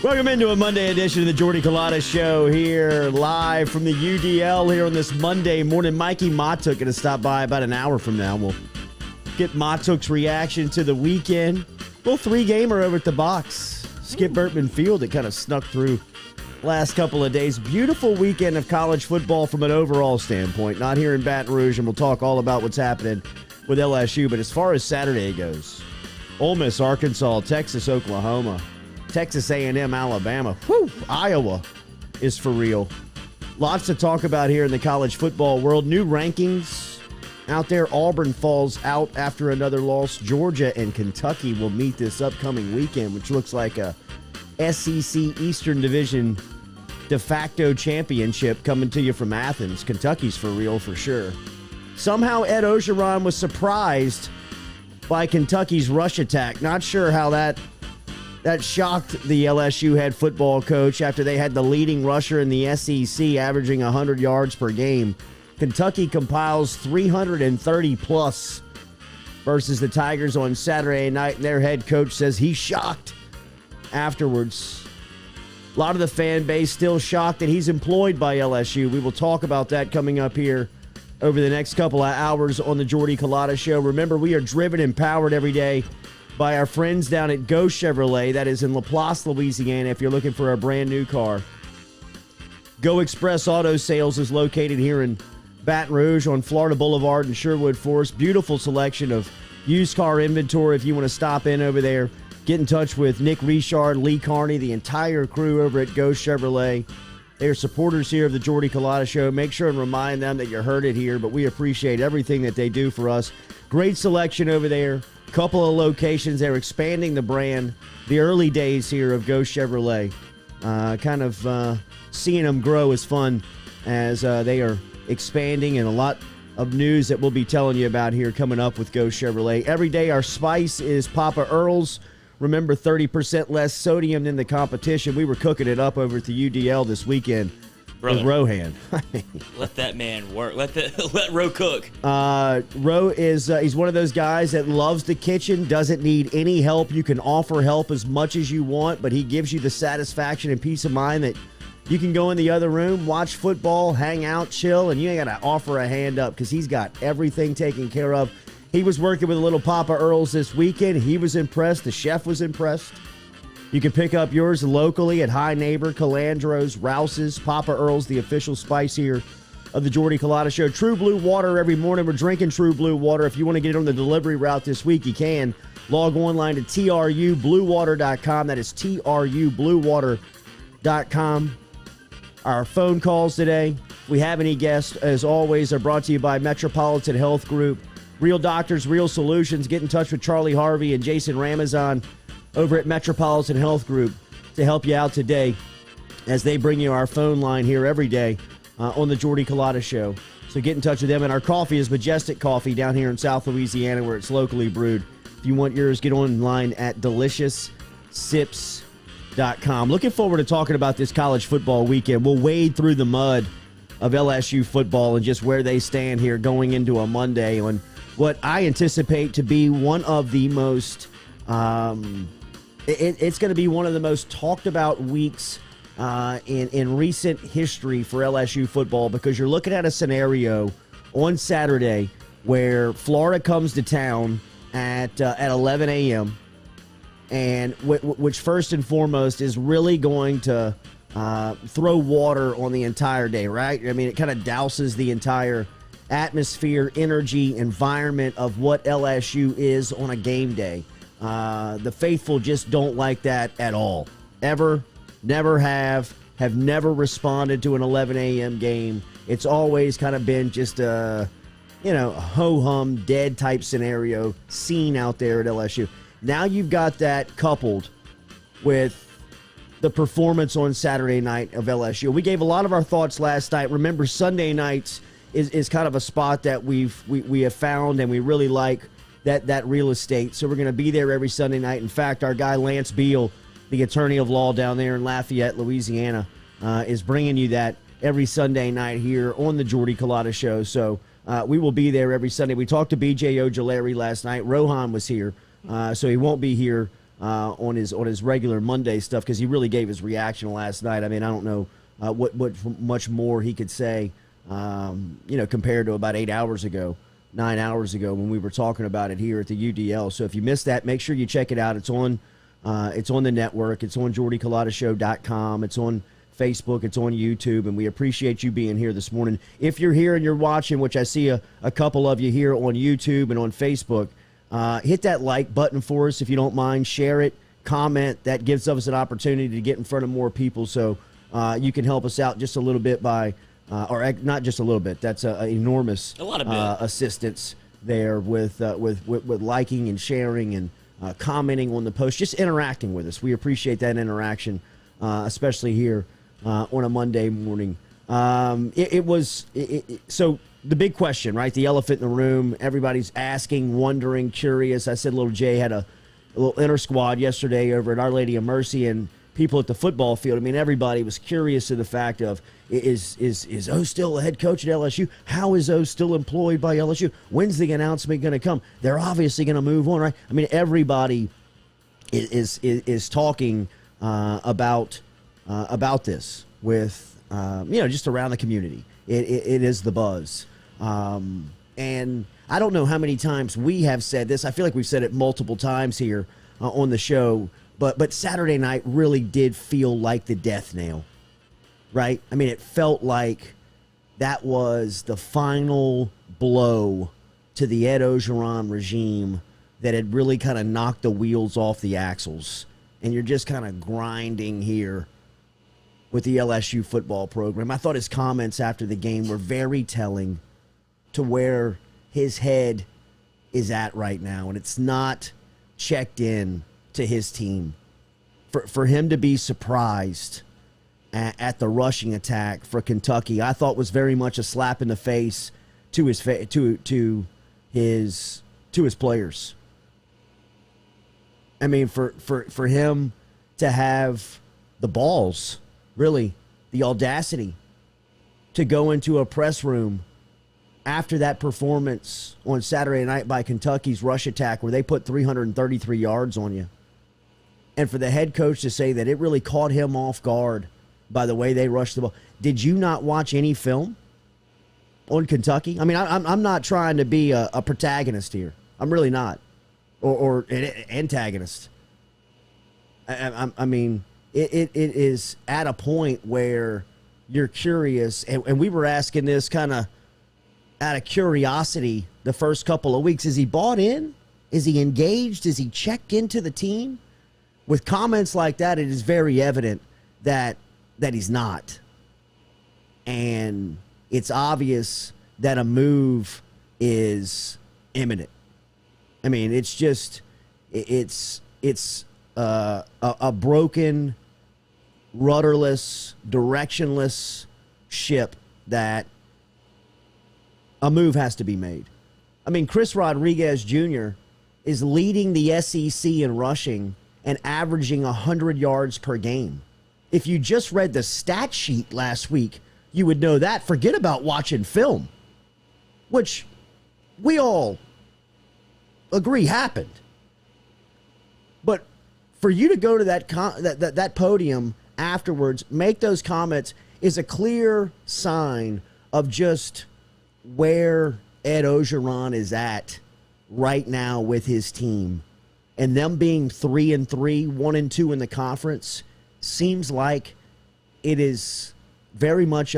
Welcome into a Monday edition of the Jordy Culotta Show here live from the UDL here on this Monday morning. Mikie Mahtook going to stop by about an hour from now. We'll get Mahtook's reaction to the weekend. Little three-gamer over at the box. Skip Bertman Field that kind of snuck through last couple of days. Beautiful weekend of college football from an overall standpoint. Not here in Baton Rouge, and we'll talk all about what's happening with LSU. But as far as Saturday goes, Ole Miss, Arkansas, Texas, Oklahoma, Texas A&M, Alabama. Whew, Iowa is for real. Lots to talk about here in the college football world. New rankings out there. Auburn falls out after another loss. Georgia and Kentucky will meet this upcoming weekend, which looks like a SEC Eastern Division de facto championship coming to you from Athens. Kentucky's for real for sure. Somehow Ed Orgeron was surprised by Kentucky's rush attack. Not sure how that shocked the LSU head football coach after they had the leading rusher in the SEC averaging 100 yards per game. Kentucky compiles 330-plus versus the Tigers on Saturday night, and their head coach says he's shocked afterwards. A lot of the fan base still shocked that he's employed by LSU. We will talk about that coming up here over the next couple of hours on the Jordy Culotta Show. Remember, we are driven and powered every day by our friends down at Go Chevrolet. That is in LaPlace, Louisiana, if you're looking for a brand new car. Go Express Auto Sales is located here in Baton Rouge on Florida Boulevard in Sherwood Forest. Beautiful selection of used car inventory if you want to stop in over there. Get in touch with Nick Richard, Lee Carney, the entire crew over at Go Chevrolet. They are supporters here of the Jordy Culotta Show. Make sure and remind them that you heard it here, but we appreciate everything that they do for us. Great selection over there. Couple of locations. They're expanding the brand. The early days here of Go Chevrolet. Seeing them grow is fun as they are expanding, and a lot of news that we'll be telling you about here coming up with Go Chevrolet. Every day our spice is Papa Earl's. Remember, 30% less sodium than the competition. We were cooking it up over at the UDL this weekend. Brother, with Rohan. Let that man work. Let Ro cook. Ro is he's one of those guys that loves the kitchen, doesn't need any help. You can offer help as much as you want, but he gives you the satisfaction and peace of mind that you can go in the other room, watch football, hang out, chill, and you ain't got to offer a hand up because he's got everything taken care of. He was working with a little Papa Earl's this weekend. He was impressed. The chef was impressed. You can pick up yours locally at High Neighbor, Calandro's, Rouse's. Papa Earl's, the official spice here of the Jordy Culotta Show. True Blue Water every morning. We're drinking True Blue Water. If you want to get it on the delivery route this week, you can. Log online to trubluewater.com. That is trubluewater.com. Our phone calls today, if we have any guests, as always, are brought to you by Metropolitan Health Group. Real doctors, real solutions. Get in touch with Charlie Harvey and Jason Ramazan over at Metropolitan Health Group to help you out today as they bring you our phone line here every day on the Jordy Culotta Show. So get in touch with them. And our coffee is Majestic Coffee down here in South Louisiana where it's locally brewed. If you want yours, get online at DeliciousSips.com. Looking forward to talking about this college football weekend. We'll wade through the mud of LSU football and just where they stand here going into a Monday on what I anticipate to be one of the most it's going to be one of the most talked about weeks in recent history for LSU football, because you're looking at a scenario on Saturday where Florida comes to town at 11 a.m. and which first and foremost is really going to throw water on the entire day, right? I mean, it kind of douses the entire atmosphere, energy, environment of what LSU is on a game day. The faithful just don't like that at all. Ever, never have never responded to an 11 a.m. game. It's always kind of been just a ho-hum, dead type scenario scene out there at LSU. Now you've got that coupled with the performance on Saturday night of LSU. We gave a lot of our thoughts last night. Remember, Sunday nights is kind of a spot that we have found, and we really like that real estate. So we're going to be there every Sunday night. In fact, our guy Lance Beal, the attorney of law down there in Lafayette, Louisiana, is bringing you that every Sunday night here on the Jordy Culotta Show. So we will be there every Sunday. We talked to B.J. Ojulari last night. Rohan was here, so he won't be here on his regular Monday stuff, because he really gave his reaction last night. I mean, I don't know what much more he could say, compared to about 9 hours ago when we were talking about it here at the UDL. So if you missed that, make sure you check it out. It's on the network. It's on JordyCulottaShow.com. It's on Facebook. It's on YouTube, and we appreciate you being here this morning. If you're here and you're watching, which I see a couple of you here on YouTube and on Facebook, hit that like button for us if you don't mind. Share it, comment. That gives us an opportunity to get in front of more people, so you can help us out just a little bit by, or not just a little bit. That's an enormous assistance there with liking and sharing and commenting on the post, just interacting with us. We appreciate that interaction, especially here on a Monday morning. So the big question, right? The elephant in the room. Everybody's asking, wondering, curious. I said Little Jay had a little inter squad yesterday over at Our Lady of Mercy, and people at the football field. I mean, everybody was curious to the fact of, is O still the head coach at LSU? How is O still employed by LSU? When's the announcement going to come? They're obviously going to move on, right? I mean, everybody is talking about this with just around the community. It is the buzz. And I don't know how many times we have said this. I feel like we've said it multiple times here on the show, but Saturday night really did feel like the death nail, right? I mean, it felt like that was the final blow to the Ed Orgeron regime that had really kind of knocked the wheels off the axles. And you're just kind of grinding here with the LSU football program. I thought his comments after the game were very telling to where his head is at right now, and it's not checked in to his team. For him to be surprised at the rushing attack for Kentucky, I thought was very much a slap in the face to his players. I mean, for him to have the balls, really, the audacity to go into a press room after that performance on Saturday night by Kentucky's rush attack where they put 333 yards on you, and for the head coach to say that it really caught him off guard by the way they rushed the ball. Did you not watch any film on Kentucky? I mean, I'm not trying to be a protagonist here. I'm really not. Or an antagonist. I mean, it is at a point where you're curious, and we were asking this kind of out of curiosity the first couple of weeks. Is he bought in? Is he engaged? Is he checked into the team? With comments like that, it is very evident that he's not. And it's obvious that a move is imminent. I mean, it's just, it's a broken, rudderless, directionless ship that a move has to be made. I mean, Chris Rodriguez Jr. is leading the SEC in rushing and averaging 100 yards per game. If you just read the stat sheet last week, you would know that. Forget about watching film, which we all agree happened. But for you to go to that podium afterwards, make those comments, is a clear sign of just where Ed Orgeron is at right now with his team. And them being 3-3, 1-2 in the conference, seems like it is very much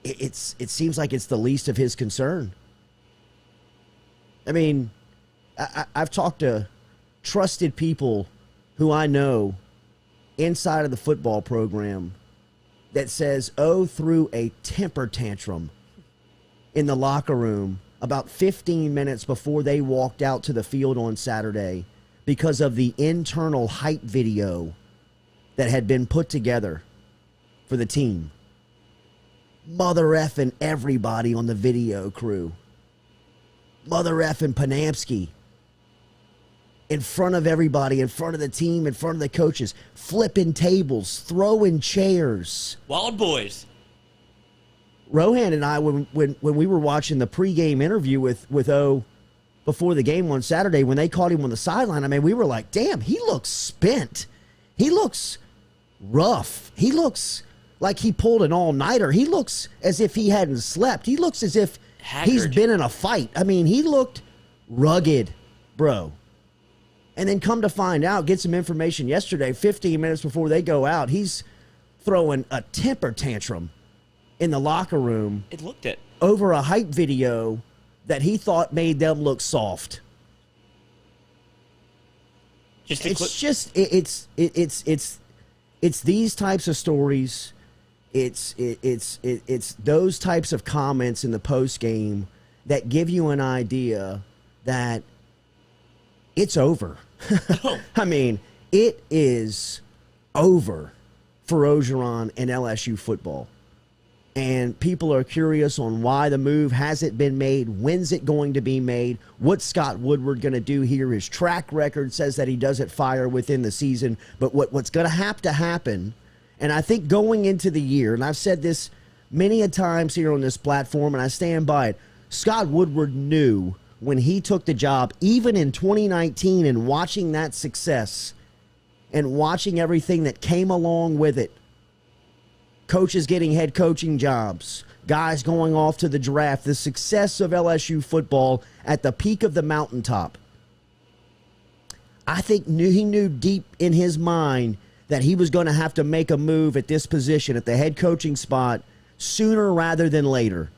it seems like it's the least of his concern. I mean, I've talked to trusted people who I know inside of the football program that says threw a temper tantrum in the locker room about 15 minutes before they walked out to the field on Saturday because of the internal hype video that had been put together for the team. Mother effing everybody on the video crew. Mother effing Panamsky. In front of everybody, in front of the team, in front of the coaches, flipping tables, throwing chairs. Wild boys. Rohan and I, when we were watching the pregame interview with O before the game on Saturday when they caught him on the sideline. I mean, we were like, damn, he looks spent. He looks rough. He looks like he pulled an all-nighter. He looks as if he hadn't slept. He looks as if he's been in a fight. I mean, he looked rugged, bro. And then come to find out, get some information yesterday, 15 minutes before they go out, he's throwing a temper tantrum in the locker room. It looked it. Over a hype video that he thought made them look soft. It's these types of stories. It's those types of comments in the post game that give you an idea that it's over. I mean, it is over for Orgeron and LSU football. And people are curious on why the move hasn't been made. When's it going to be made? What's Scott Woodward going to do here? His track record says that he doesn't fire within the season. But what's going to happen, and I think going into the year, and I've said this many a times here on this platform, and I stand by it, Scott Woodward knew when he took the job, even in 2019, and watching that success and watching everything that came along with it, coaches getting head coaching jobs, guys going off to the draft, the success of LSU football at the peak of the mountaintop. I think he knew deep in his mind that he was going to have to make a move at this position, at the head coaching spot, sooner rather than later.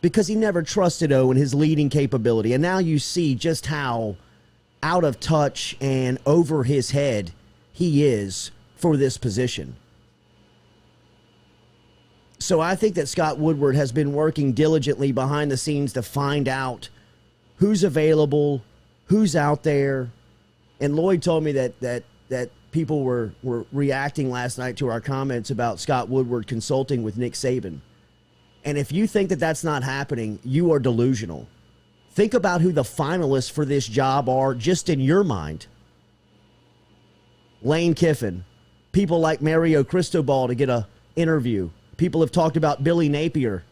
Because he never trusted O and his leading capability. And now you see just how out of touch and over his head he is for this position. So I think that Scott Woodward has been working diligently behind the scenes to find out who's available, who's out there. And Lloyd told me that people were reacting last night to our comments about Scott Woodward consulting with Nick Saban. And if you think that that's not happening, you are delusional. Think about who the finalists for this job are just in your mind. Lane Kiffin. People like Mario Cristobal to get an interview. People have talked about Billy Napier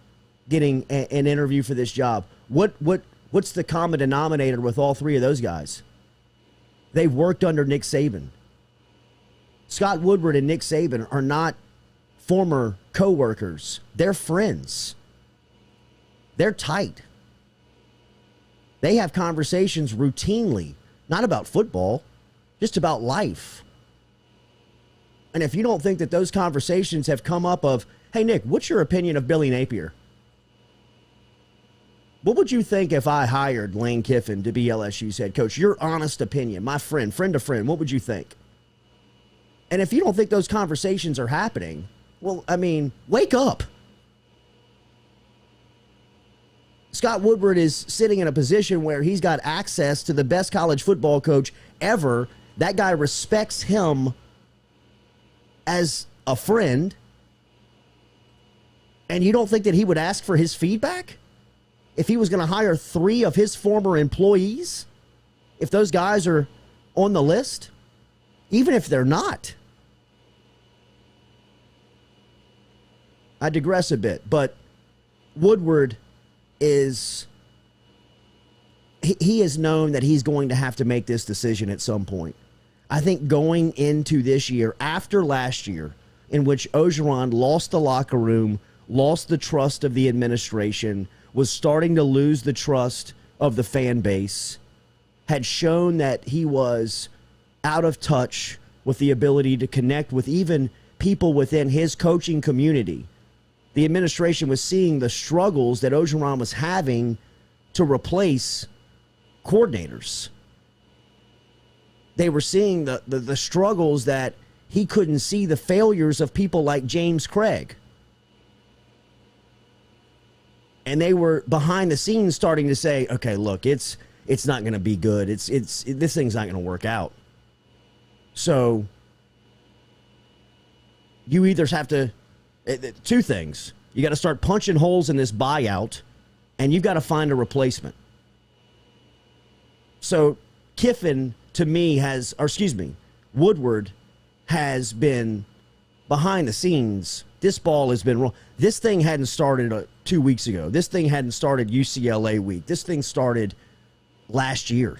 getting an interview for this job. What's the common denominator with all three of those guys? They've worked under Nick Saban. Scott Woodward and Nick Saban are not former co-workers. They're friends. They're tight. They have conversations routinely, not about football, just about life. And if you don't think that those conversations have come up of, hey, Nick, what's your opinion of Billy Napier? What would you think if I hired Lane Kiffin to be LSU's head coach? Your honest opinion, my friend to friend, what would you think? And if you don't think those conversations are happening, well, I mean, wake up. Scott Woodward is sitting in a position where he's got access to the best college football coach ever. That guy respects him as a friend. And you don't think that he would ask for his feedback if he was going to hire 3 of his former employees? If those guys are on the list? Even if they're not. I digress a bit, but Woodward is, he has known that he's going to have to make this decision at some point. I think going into this year, after last year, in which Orgeron lost the locker room, lost the trust of the administration, was starting to lose the trust of the fan base, had shown that he was out of touch with the ability to connect with even people within his coaching community. The administration was seeing the struggles that Orgeron was having to replace coordinators. They were seeing the struggles that he couldn't see the failures of people like James Craig. And they were behind the scenes starting to say, okay, look, it's not going to be good. This thing's not going to work out. So you either have to, 2 things. You got to start punching holes in this buyout, and you've got to find a replacement. So Kiffin, to me, Woodward has been behind the scenes, this ball has been wrong. This thing hadn't started 2 weeks ago. This thing hadn't started UCLA week. This thing started last year.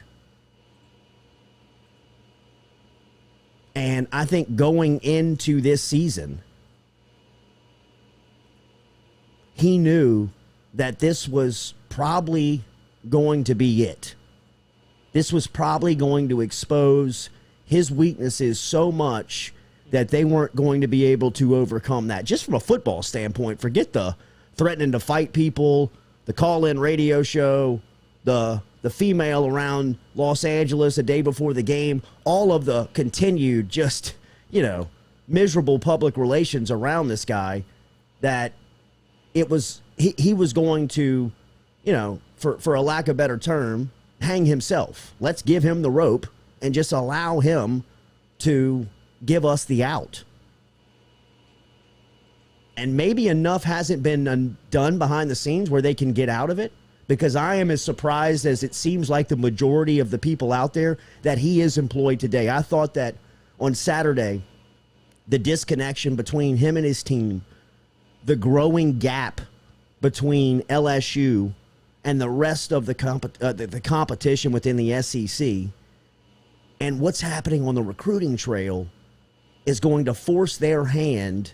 And I think going into this season, he knew that this was probably going to be it. This was probably going to expose his weaknesses so much that they weren't going to be able to overcome that. Just from a football standpoint, forget the threatening to fight people, the call-in radio show, the female around Los Angeles the day before the game, all of the continued just, miserable public relations around this guy, that it was he was going to, for a lack of a better term, hang himself. Let's give him the rope and just allow him to give us the out. And maybe enough hasn't been done behind the scenes where they can get out of it, because I am as surprised as it seems like the majority of the people out there that he is employed today. I thought that on Saturday, the disconnection between him and his team, the growing gap between LSU and the rest of the competition within the SEC, and what's happening on the recruiting trail, is going to force their hand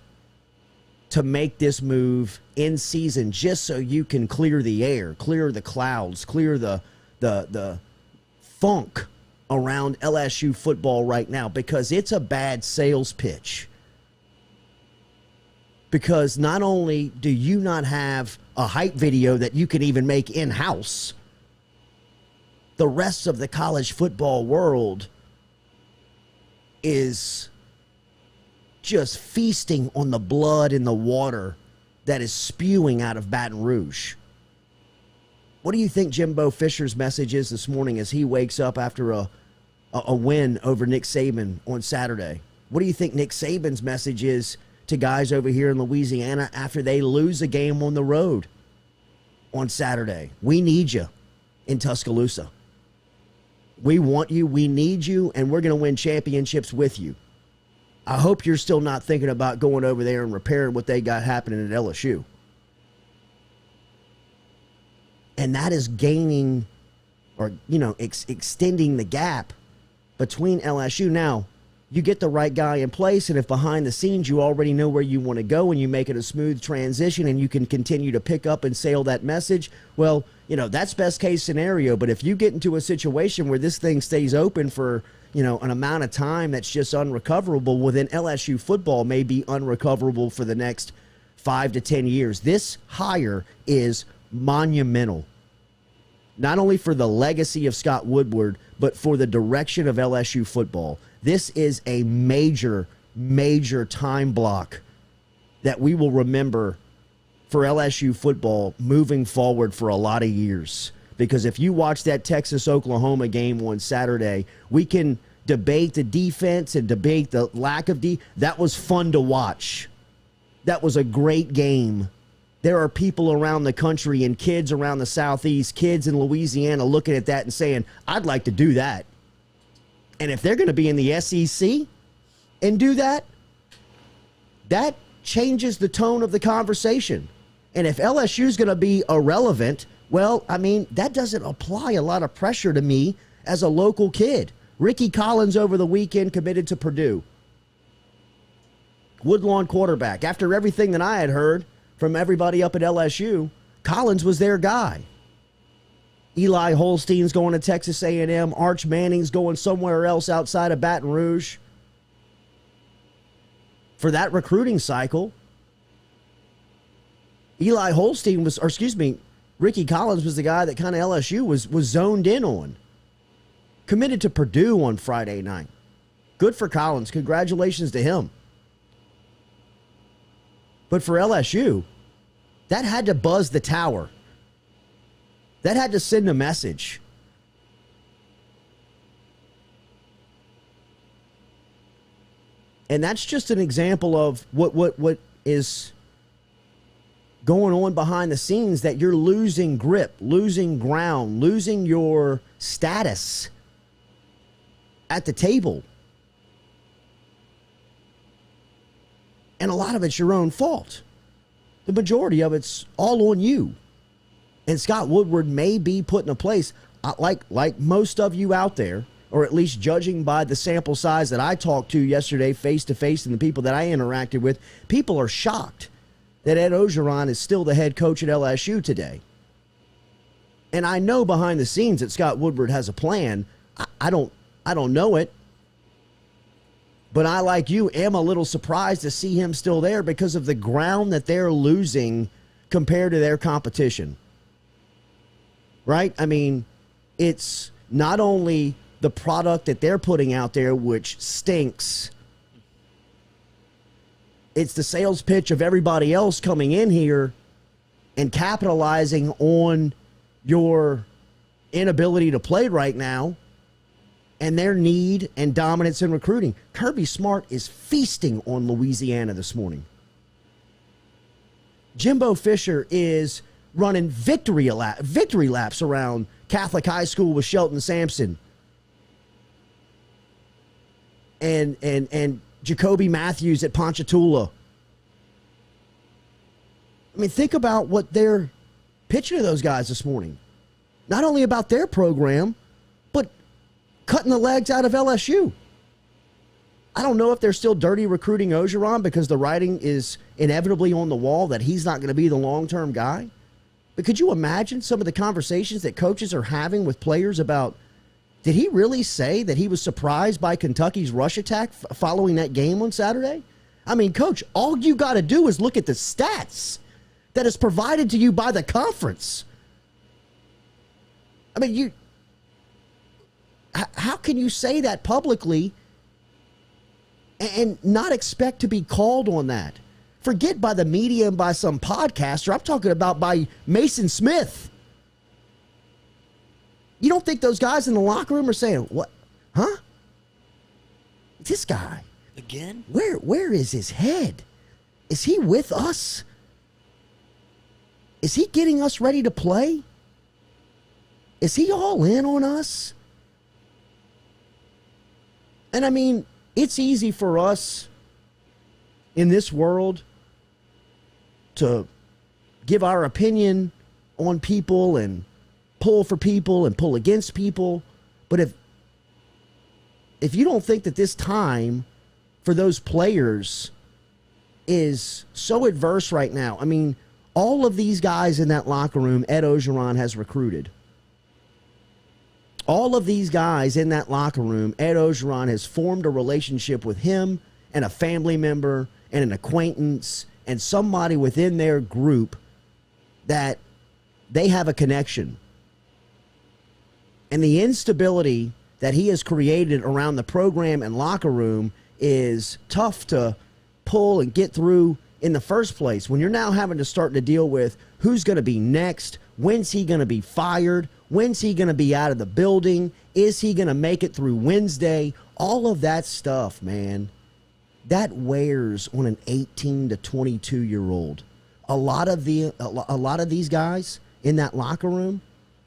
to make this move in season, just so you can clear the air, clear the clouds, clear the funk around LSU football right now, because it's a bad sales pitch. Because not only do you not have a hype video that you can even make in-house, the rest of the college football world is just feasting on the blood and the water that is spewing out of Baton Rouge. What do you think Jimbo Fisher's message is this morning as he wakes up after a win over Nick Saban on Saturday? What do you think Nick Saban's message is to guys over here in Louisiana after they lose a game on the road on Saturday? We need you in Tuscaloosa. We want you, we need you, and we're going to win championships with you. I hope you're still not thinking about going over there and repairing what they got happening at LSU. And that is gaining or, extending the gap between LSU. Now, you get the right guy in place, and if behind the scenes you already know where you want to go and you make it a smooth transition and you can continue to pick up and sail that message, well, that's best case scenario. But if you get into a situation where this thing stays open for, an amount of time that's just unrecoverable, well, then LSU football may be unrecoverable for the next 5 to 10 years. This hire is monumental, not only for the legacy of Scott Woodward, but for the direction of LSU football. This is a major, major time block that we will remember for LSU football moving forward for a lot of years. Because if you watch that Texas-Oklahoma game on Saturday, we can debate the defense and debate the lack of that was fun to watch. That was a great game. There are people around the country and kids around the Southeast, kids in Louisiana looking at that and saying, I'd like to do that. And if they're going to be in the SEC and do that, that changes the tone of the conversation. And if LSU is going to be irrelevant, well, that doesn't apply a lot of pressure to me as a local kid. Ricky Collins over the weekend committed to Purdue. Woodlawn quarterback. After everything that I had heard from everybody up at LSU, Collins was their guy. Eli Holstein's going to Texas A&M. Arch Manning's going somewhere else outside of Baton Rouge. For that recruiting cycle, Ricky Collins was the guy that kind of LSU was zoned in on. Committed to Purdue on Friday night. Good for Collins. Congratulations to him. But for LSU, that had to buzz the tower. That had to send a message. And that's just an example of what is going on behind the scenes, that you're losing grip, losing ground, losing your status at the table. And a lot of it's your own fault. The majority of it's all on you. And Scott Woodward may be put in a place, like most of you out there, or at least judging by the sample size that I talked to yesterday face-to-face and the people that I interacted with, people are shocked that Ed Orgeron is still the head coach at LSU today. And I know behind the scenes that Scott Woodward has a plan. I don't know it. But I, like you, am a little surprised to see him still there because of the ground that they're losing compared to their competition. Right? I mean, it's not only the product that they're putting out there, which stinks. It's the sales pitch of everybody else coming in here and capitalizing on your inability to play right now and their need and dominance in recruiting. Kirby Smart is feasting on Louisiana this morning. Jimbo Fisher is running victory laps around Catholic High School with Shelton Sampson. And Jacoby Matthews at Ponchatoula. I mean, think about what they're pitching to those guys this morning. Not only about their program, but cutting the legs out of LSU. I don't know if they're still dirty recruiting Orgeron because the writing is inevitably on the wall that he's not going to be the long-term guy. But could you imagine some of the conversations that coaches are having with players about, did he really say that he was surprised by Kentucky's rush attack following that game on Saturday? I mean, Coach, all you got to do is look at the stats that is provided to you by the conference. I mean, how can you say that publicly and not expect to be called on that? Forget by the media and by some podcaster. I'm talking about by Mason Smith. You don't think those guys in the locker room are saying, what? Huh? This guy. Again? Where is his head? Is he with us? Is he getting us ready to play? Is he all in on us? And I mean, it's easy for us in this world to give our opinion on people and pull for people and pull against people. But if you don't think that this time for those players is so adverse right now, I mean, all of these guys in that locker room, Ed Orgeron has recruited. All of these guys in that locker room, Ed Orgeron has formed a relationship with him and a family member and an acquaintance and somebody within their group that they have a connection. And the instability that he has created around the program and locker room is tough to pull and get through in the first place. When you're now having to start to deal with who's going to be next, when's he going to be fired, when's he going to be out of the building, is he going to make it through Wednesday, all of that stuff, man, that wears on an 18 to 22-year-old. A lot of these guys in that locker room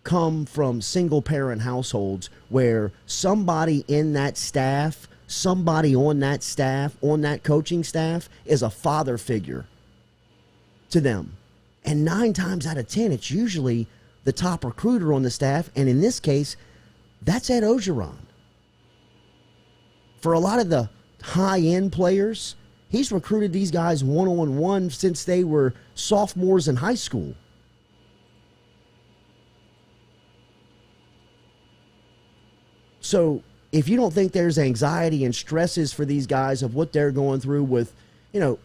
come from single-parent households where somebody in that staff, somebody on that staff, on that coaching staff, is a father figure to them. And 9 times out of 10, it's usually the top recruiter on the staff. And in this case, that's Ed Orgeron. For a lot of the high-end players, he's recruited these guys one-on-one since they were sophomores in high school. So if you don't think there's anxiety and stresses for these guys of what they're going through with,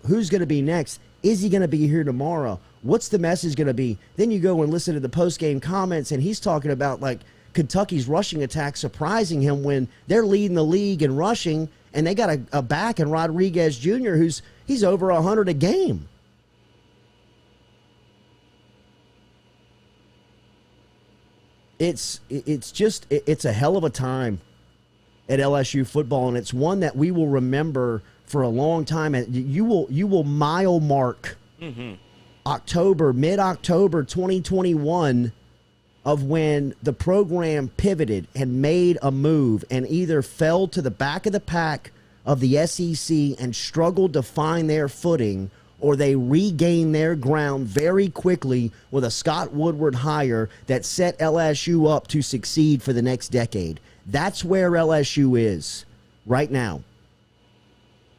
who's going to be next? Is he going to be here tomorrow? What's the message going to be? Then you go and listen to the post-game comments, and he's talking about, like, Kentucky's rushing attack surprising him when they're leading the league in rushing, and they got a back in Rodriguez Jr. he's over 100 a game. It's a hell of a time at LSU football, and it's one that we will remember for a long time. And you will mile mark mid-October 2021 of when the program pivoted and made a move and either fell to the back of the pack of the SEC and struggled to find their footing, or they regained their ground very quickly with a Scott Woodward hire that set LSU up to succeed for the next decade. That's where LSU is right now.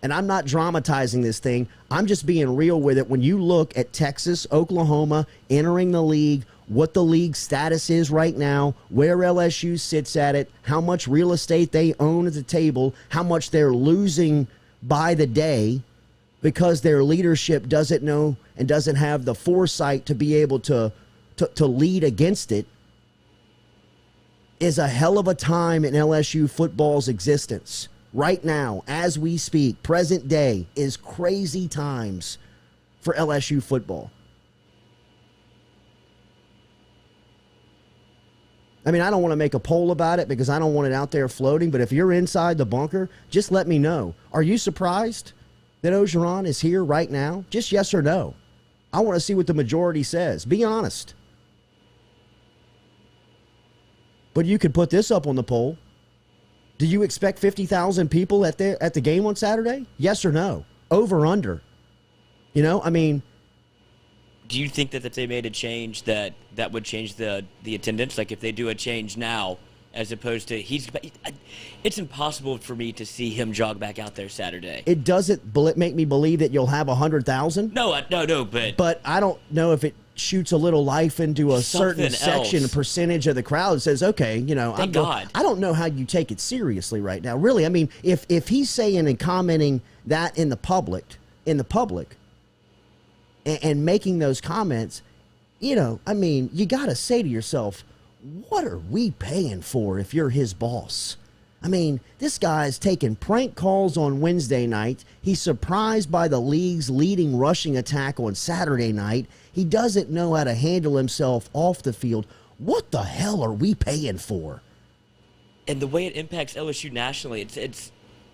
And I'm not dramatizing this thing. I'm just being real with it. When you look at Texas, Oklahoma entering the league, what the league status is right now, where LSU sits at it, how much real estate they own at the table, how much they're losing by the day because their leadership doesn't know and doesn't have the foresight to be able to lead against it, is a hell of a time in LSU football's existence. Right now, as we speak, present day, is crazy times for LSU football. I mean, I don't want to make a poll about it because I don't want it out there floating, but if you're inside the bunker, just let me know. Are you surprised that Orgeron is here right now? Just yes or no. I want to see what the majority says. Be honest. But you could put this up on the poll. Do you expect 50,000 people at the game on Saturday? Yes or no? Over, under? You know, I mean, do you think that if they made a change that would change the attendance? Like if they do a change now, as opposed to it's impossible for me to see him jog back out there Saturday. It doesn't make me believe that you'll have 100,000. No, but I don't know if it shoots a little life into a certain section, percentage of the crowd that says, okay, you know, thank God. I don't know how you take it seriously right now. Really, I mean, if he's saying and commenting that in the public, and making those comments, you know, I mean, you got to say to yourself, what are we paying for if you're his boss? I mean, this guy's taking prank calls on Wednesday night. He's surprised by the league's leading rushing attack on Saturday night. He doesn't know how to handle himself off the field. What the hell are we paying for? And the way it impacts LSU nationally,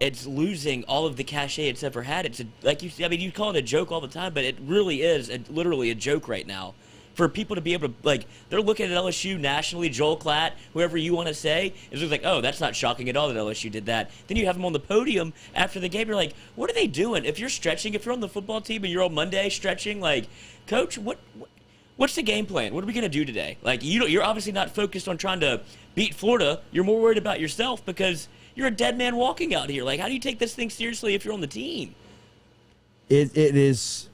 it's losing all of the cachet it's ever had. It's you call it a joke all the time, but it really is literally a joke right now. For people to be able to, they're looking at LSU nationally, Joel Klatt, whoever you want to say, it's just like, oh, that's not shocking at all that LSU did that. Then you have them on the podium after the game, you're like, what are they doing? If you're stretching, if you're on the football team and you're on Monday stretching, Coach, what's the game plan? What are we going to do today? You're obviously not focused on trying to beat Florida. You're more worried about yourself because you're a dead man walking out here. How do you take this thing seriously if you're on the team? It is...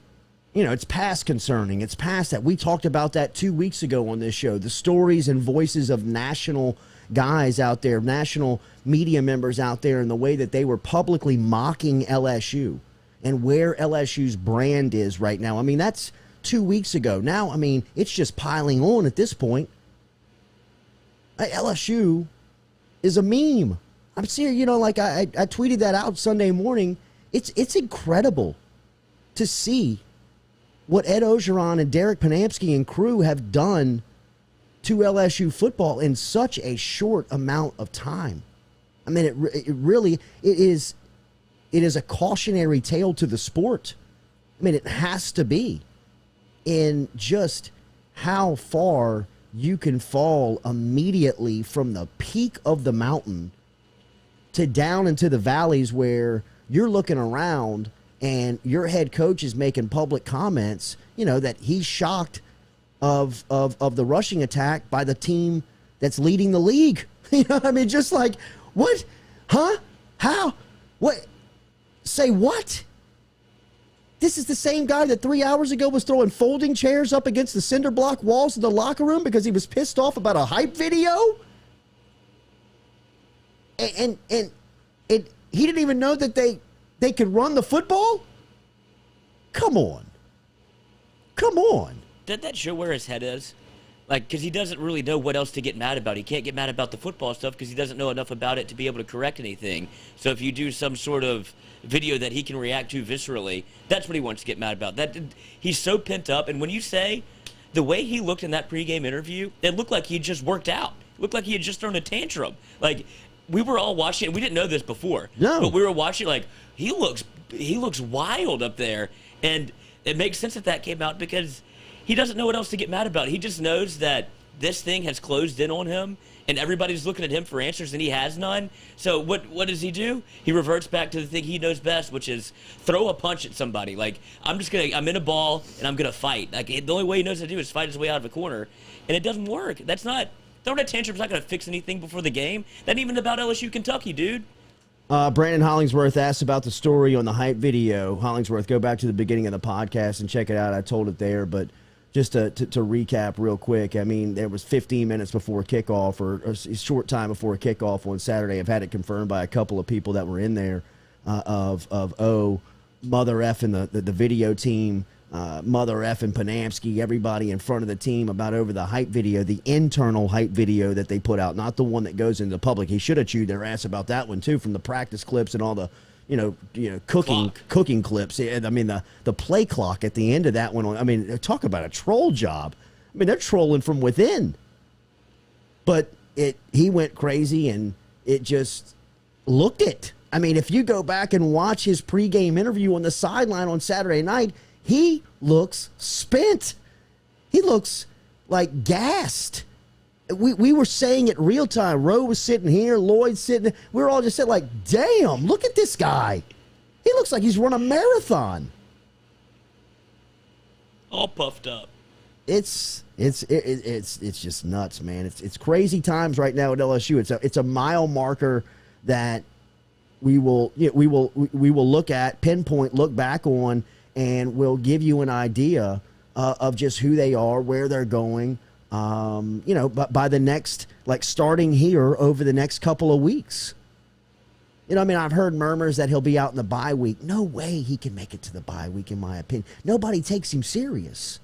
You know, it's past concerning. It's past that. We talked about that 2 weeks ago on this show. The stories and voices of national guys out there, national media members out there, and the way that they were publicly mocking LSU and where LSU's brand is right now. I mean, that's 2 weeks ago. Now, I mean, it's just piling on at this point. LSU is a meme. I'm serious. You know, I tweeted that out Sunday morning. It's incredible to see what Ed Orgeron and Derek Panamsky and crew have done to LSU football in such a short amount of time. I mean, it is a cautionary tale to the sport. I mean, it has to be, in just how far you can fall immediately from the peak of the mountain to down into the valleys where you're looking around and your head coach is making public comments, you know, that he's shocked of the rushing attack by the team that's leading the league. You know what I mean? Just like, what? Huh? How? What? Say what? This is the same guy that 3 hours ago was throwing folding chairs up against the cinder block walls of the locker room because he was pissed off about a hype video? And he didn't even know that they could run the football? Come on. Come on. Doesn't that show where his head is? Because he doesn't really know what else to get mad about. He can't get mad about the football stuff because he doesn't know enough about it to be able to correct anything. So if you do some sort of video that he can react to viscerally, that's what he wants to get mad about. He's so pent up. And when you say the way he looked in that pregame interview, it looked like he had just worked out. It looked like he had just thrown a tantrum. We were all watching it. We didn't know this before. No. But we were watching he looks wild up there. And it makes sense that came out because he doesn't know what else to get mad about. He just knows that this thing has closed in on him, and everybody's looking at him for answers, and he has none. So what does he do? He reverts back to the thing he knows best, which is throw a punch at somebody. Like, I'm in a ball, and I'm going to fight. Like, the only way he knows how to do is fight his way out of a corner, and it doesn't work. That's not – throwing a tantrum's not going to fix anything before the game. That ain't even about LSU Kentucky, dude. Brandon Hollingsworth asked about the story on the hype video. Hollingsworth, go back to the beginning of the podcast and check it out. I told it there, but – just to recap real quick, I mean, there was 15 minutes before kickoff or a short time before kickoff on Saturday. I've had it confirmed by a couple of people that were in there of Mother effing the video team, Mother effing Panamsky, everybody in front of the team about over the hype video, the internal hype video that they put out, not the one that goes into the public. He should have chewed their ass about that one, too, from the practice clips and all the cooking clips. I mean, the play clock at the end of that one. I mean, talk about a troll job. I mean, they're trolling from within. But he went crazy, and it just looked it. I mean, if you go back and watch his pregame interview on the sideline on Saturday night, he looks spent. He looks like gassed. We were saying it real time. Rowe was sitting here, Lloyd sitting. We were all just sitting like, damn, look at this guy. He looks like he's run a marathon. All puffed up. It's just nuts, man. It's crazy times right now at LSU. It's a mile marker that we will look at, pinpoint, look back on, and we'll give you an idea of just who they are, where they're going. But by the next, like starting here over the next couple of weeks. I mean, I've heard murmurs that he'll be out in the bye week. No way he can make it to the bye week, in my opinion. Nobody takes him serious.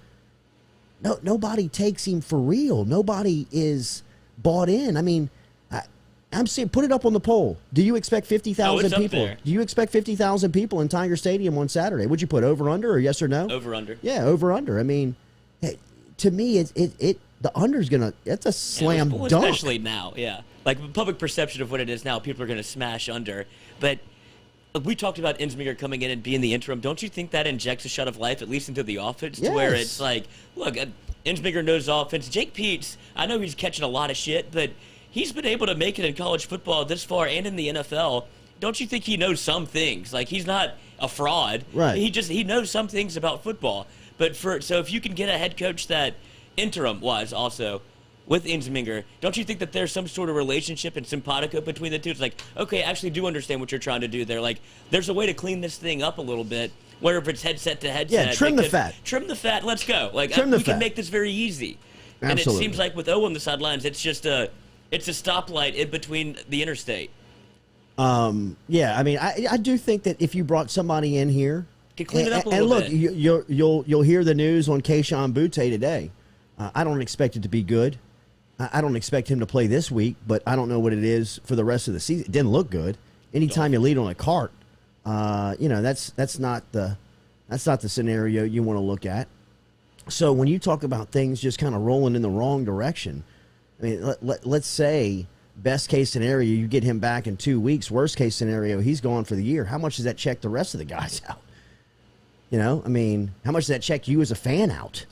Nobody takes him for real. Nobody is bought in. I mean, I'm saying, put it up on the poll. Do you expect 50,000 people? Do you expect 50,000 people in Tiger Stadium on Saturday? Would you put over under or yes or no? Over under. Yeah, over under. I mean, to me, the under's it's a slam dunk. Especially now, yeah. Like, public perception of what it is now, people are going to smash under. But we talked about Ensminger coming in and being the interim. Don't you think that injects a shot of life, at least into the offense, to where it's like, look, Ensminger knows offense. Jake Peets, I know he's catching a lot of shit, but he's been able to make it in college football this far and in the NFL. Don't you think he knows some things? Like, he's not a fraud. Right. He knows some things about football. But so if you can get a head coach that interim-wise also with Ensminger, don't you think that there's some sort of relationship and simpatico between the two? It's like, okay, I actually do understand what you're trying to do there. Like, there's a way to clean this thing up a little bit, where if it's headset to headset. Yeah, trim the fat. Trim the fat, let's go. Like, we can make this very easy. Absolutely. And it seems like with O on the sidelines, it's just a stoplight in between the interstate. Yeah, I mean, I do think that if you brought somebody in here, could clean it up a little bit. And look, you'll hear the news on Keyshawn Boutte today. I don't expect it to be good. I don't expect him to play this week, but I don't know what it is for the rest of the season. It didn't look good. Anytime you lead on a cart, that's not the scenario you want to look at. So when you talk about things just kind of rolling in the wrong direction, I mean, let's say best case scenario, you get him back in 2 weeks. Worst case scenario, he's gone for the year. How much does that check the rest of the guys out? I mean, how much does that check you as a fan out?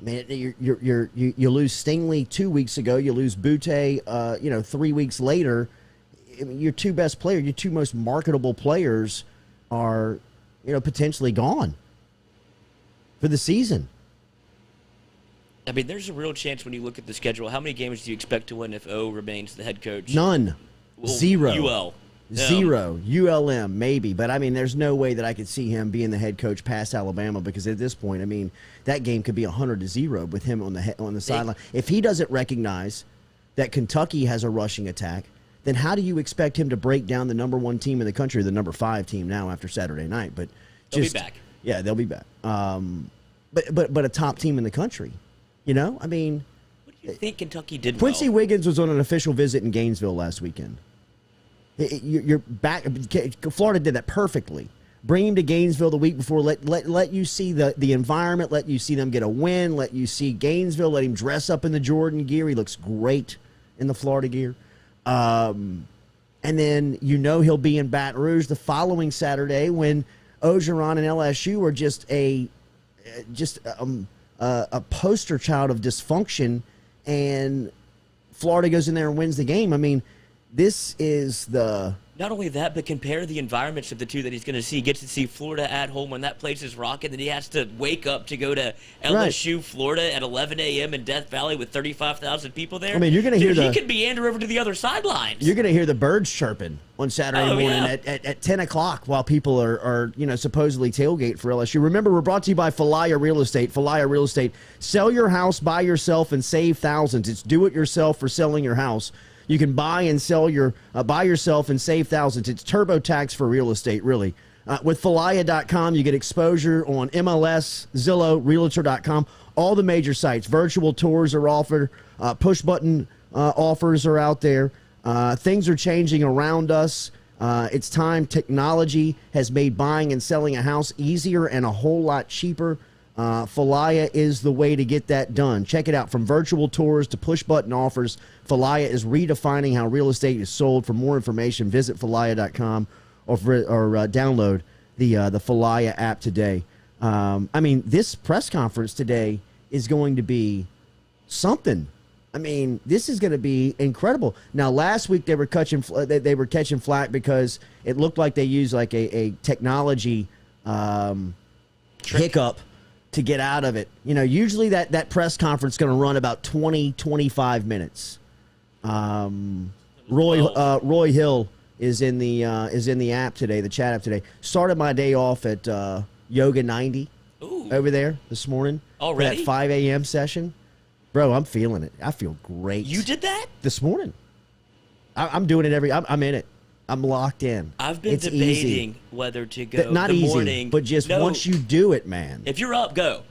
I mean, you lose Stingley 2 weeks ago. You lose Boutte, 3 weeks later. I mean, your two best players, your two most marketable players are, potentially gone for the season. I mean, there's a real chance when you look at the schedule. How many games do you expect to win if O remains the head coach? None. Well, Zero. UL. Zero. ULM, maybe. But, I mean, there's no way that I could see him being the head coach past Alabama because at this point, I mean, that game could be 100-0 with him on the sideline. If he doesn't recognize that Kentucky has a rushing attack, then how do you expect him to break down the number 1 team in the country, the number 5 team now after Saturday night? But they'll be back. Yeah, they'll be back. But a top team in the country, I mean. What do you think Kentucky did Quincy Wiggins was on an official visit in Gainesville last weekend. You're back. Florida did that perfectly. Bring him to Gainesville the week before. Let you see the environment. Let you see them get a win. Let you see Gainesville. Let him dress up in the Jordan gear. He looks great in the Florida gear. And then he'll be in Baton Rouge the following Saturday when Orgeron and LSU are just a poster child of dysfunction and Florida goes in there and wins the game. I mean, this is the... Not only that, but compare the environments of the two that he's going to see. He gets to see Florida at home when that place is rocking, then he has to wake up to go to LSU, Florida at 11 a.m. in Death Valley with 35,000 people there. I mean, you're going to hear he could meander over to the other sidelines. You're going to hear the birds chirping on Saturday morning at 10 o'clock while people are supposedly tailgate for LSU. Remember, we're brought to you by Falaya Real Estate. Falaya Real Estate. Sell your house, buy yourself, and save thousands. It's do-it-yourself for selling your house. You can buy and sell buy yourself and save thousands. It's TurboTax for real estate, really. With Falaya.com, you get exposure on MLS, Zillow, Realtor.com, all the major sites. Virtual tours are offered. Push-button offers are out there. Things are changing around us. It's time. Technology has made buying and selling a house easier and a whole lot cheaper. Falaya is the way to get that done. Check it out. From virtual tours to push-button offers, Falaya is redefining how real estate is sold. For more information, visit Falaya.com or download the Falaya app today. I mean, this press conference today is going to be something. I mean, this is going to be incredible. Now, last week they were catching flack because it looked like they used like a technology hiccup to get out of it. Usually that press conference is going to run about 20, 25 minutes. Roy Hill is in the app today, the chat app today. Started my day off at Yoga 90 over there this morning. Already? That 5 a.m. session. Bro, I'm feeling it. I feel great. You did that? This morning. I'm doing it I'm in it. I'm locked in. I've been debating easy. Whether to go not the easy, morning. But just once you do it, man. If you're up, go.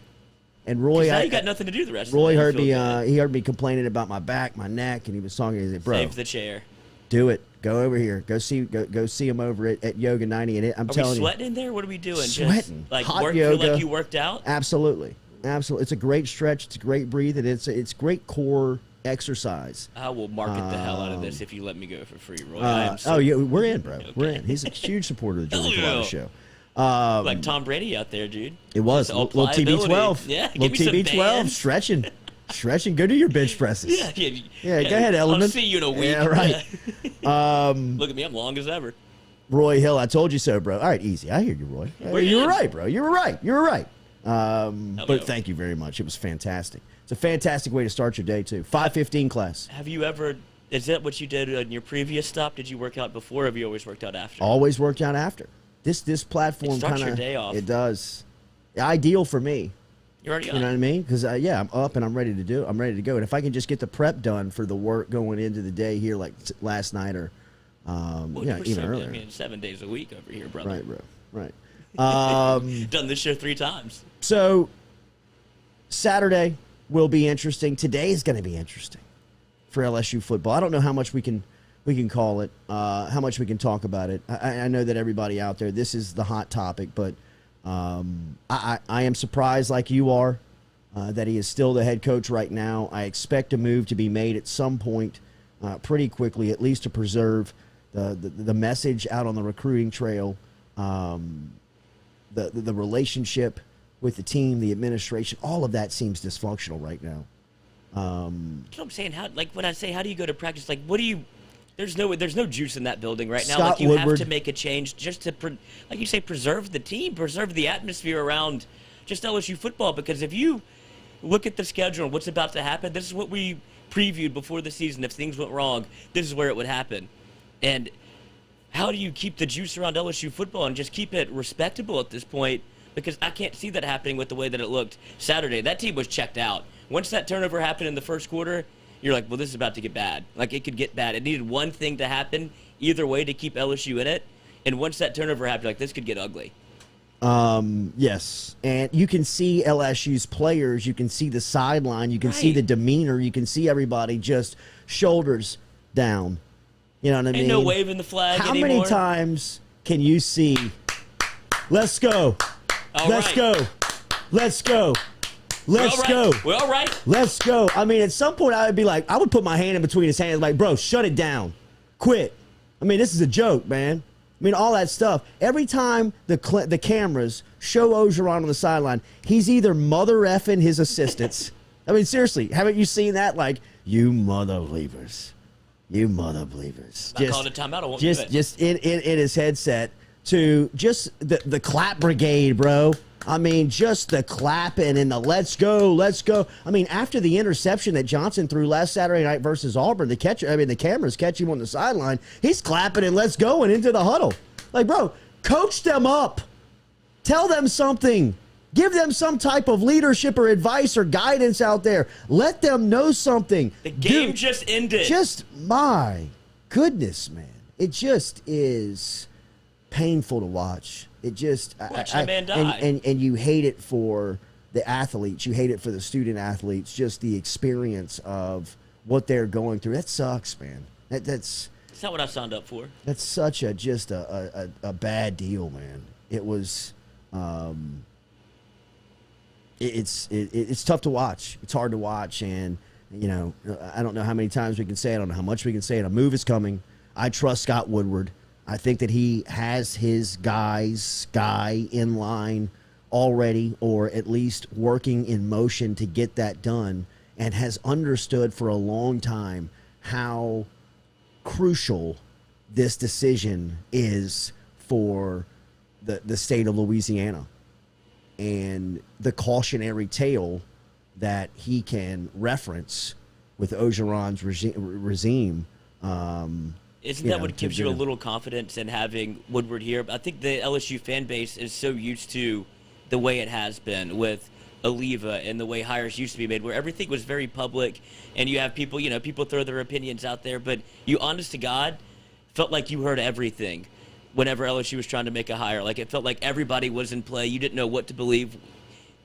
And Roy, now you got nothing to do the rest Roy of the heard me. He heard me complaining about my back, my neck, and he was talking. He said, "Bro, save the chair. Do it. Go over here. Go see him over at Yoga 90." And I'm telling you, sweating in there? What are we doing? Sweating. Just, like hot yoga. Feel like you worked out? Absolutely. It's a great stretch. It's a great breathe, and it's great core exercise. I will market the hell out of this if you let me go for free, Roy. We're in, bro. Okay. We're in. He's a huge supporter of the Jordy Culotta show. Like Tom Brady out there, dude. It was little TB12. Yeah, little TB12 stretching. Go do your bench presses. Yeah. Go ahead, Element. I'll see you in a week. Yeah, right. Look at me, I'm long as ever. Roy Hill, I told you so, bro. All right, easy. I hear you, Roy. You were right, bro. You were right. But thank you very much. It was fantastic. It's a fantastic way to start your day, too. 5:15 class. Have you ever, is that what you did on your previous stop? Did you work out before, or have you always worked out after? Always worked out after. This platform kind of your day off. It does. Ideal for me. You're already You know what I mean? Because, I'm up and I'm ready to do it. I'm ready to go. And if I can just get the prep done for the work going into the day here like last night or, even earlier. I mean, 7 days a week over here, brother. Right, bro. Right. Done this show 3 times. So, Saturday will be interesting. Today is going to be interesting for LSU football. I don't know how much we can call it, how much we can talk about it. I know that everybody out there, this is the hot topic, but I am surprised, like you are, that he is still the head coach right now. I expect a move to be made at some point pretty quickly, at least to preserve the message out on the recruiting trail, the relationship with the team, the administration. All of that seems dysfunctional right now. You know what I'm saying? When I say, how do you go to practice? Like, what do you... There's no juice in that building right now. Scott like, you Woodward. have to make a change just to, like you say, preserve the team, preserve the atmosphere around just LSU football. Because if you look at the schedule and what's about to happen, this is what we previewed before the season. If things went wrong, this is where it would happen. And how do you keep the juice around LSU football and just keep it respectable at this point? Because I can't see that happening with the way that it looked Saturday. That team was checked out. Once that turnover happened in the first quarter, you're like, well, this is about to get bad. Like, it could get bad. It needed one thing to happen either way to keep LSU in it. And once that turnover happened, like, this could get ugly. Yes. And you can see LSU's players. You can see the sideline. You can see the demeanor. You can see everybody just shoulders down. You know what I mean? Ain't no waving the flag How anymore. many times can you see, let's go, let's go, let's go, let's go. We're all right. Let's go. I mean, at some point, I would be like, I would put my hand in between his hands, like, bro, shut it down. Quit. I mean, this is a joke, man. I mean, all that stuff. Every time the cameras show Orgeron on the sideline, he's either mother effing his assistants I mean, seriously, haven't you seen that? Like, you mother believers. You mother believers. I called a timeout. I won't do it. Just in his headset to just the clap brigade, bro. I mean, just the clapping and the let's go, let's go. I mean, after the interception that Johnson threw last Saturday night versus Auburn, the cameras catch him on the sideline. He's clapping and let's go and into the huddle. Like, bro, coach them up. Tell them something. Give them some type of leadership or advice or guidance out there. Let them know something. The game just ended. Just, my goodness, man. It just is painful to watch. It just... Watch a man die. And you hate it for the athletes. You hate it for the student athletes. Just the experience of what they're going through. That sucks, man. That's... It's not what I signed up for. That's such a bad deal, man. It was... It's tough to watch. It's hard to watch, and you know, I don't know how many times we can say it. I don't know how much we can say it. A move is coming. I trust Scott Woodward. I think that he has his guy in line already, or at least working in motion to get that done, and has understood for a long time how crucial this decision is for the state of Louisiana. And the cautionary tale that he can reference with Orgeron's regime. Isn't that what gives you a little confidence in having Woodward here? I think the LSU fan base is so used to the way it has been with Oliva and the way hires used to be made, where everything was very public, and you have people, you know, people throw their opinions out there, but you, honest to God, felt like you heard everything. Whenever LSU was trying to make a hire, like it felt like everybody was in play. You didn't know what to believe.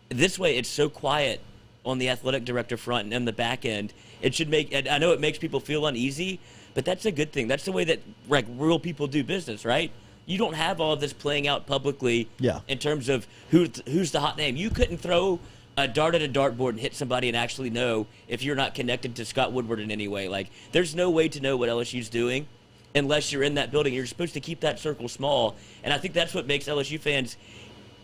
This way, it's so quiet on the athletic director front and in the back end. It should make. I know it makes people feel uneasy, but that's a good thing. That's the way that like real people do business, right? You don't have all of this playing out publicly. Yeah. In terms of who's the hot name, you couldn't throw a dart at a dartboard and hit somebody and actually know if you're not connected to Scott Woodward in any way. Like, there's no way to know what LSU's doing unless you're in that building. You're supposed to keep that circle small. And I think that's what makes LSU fans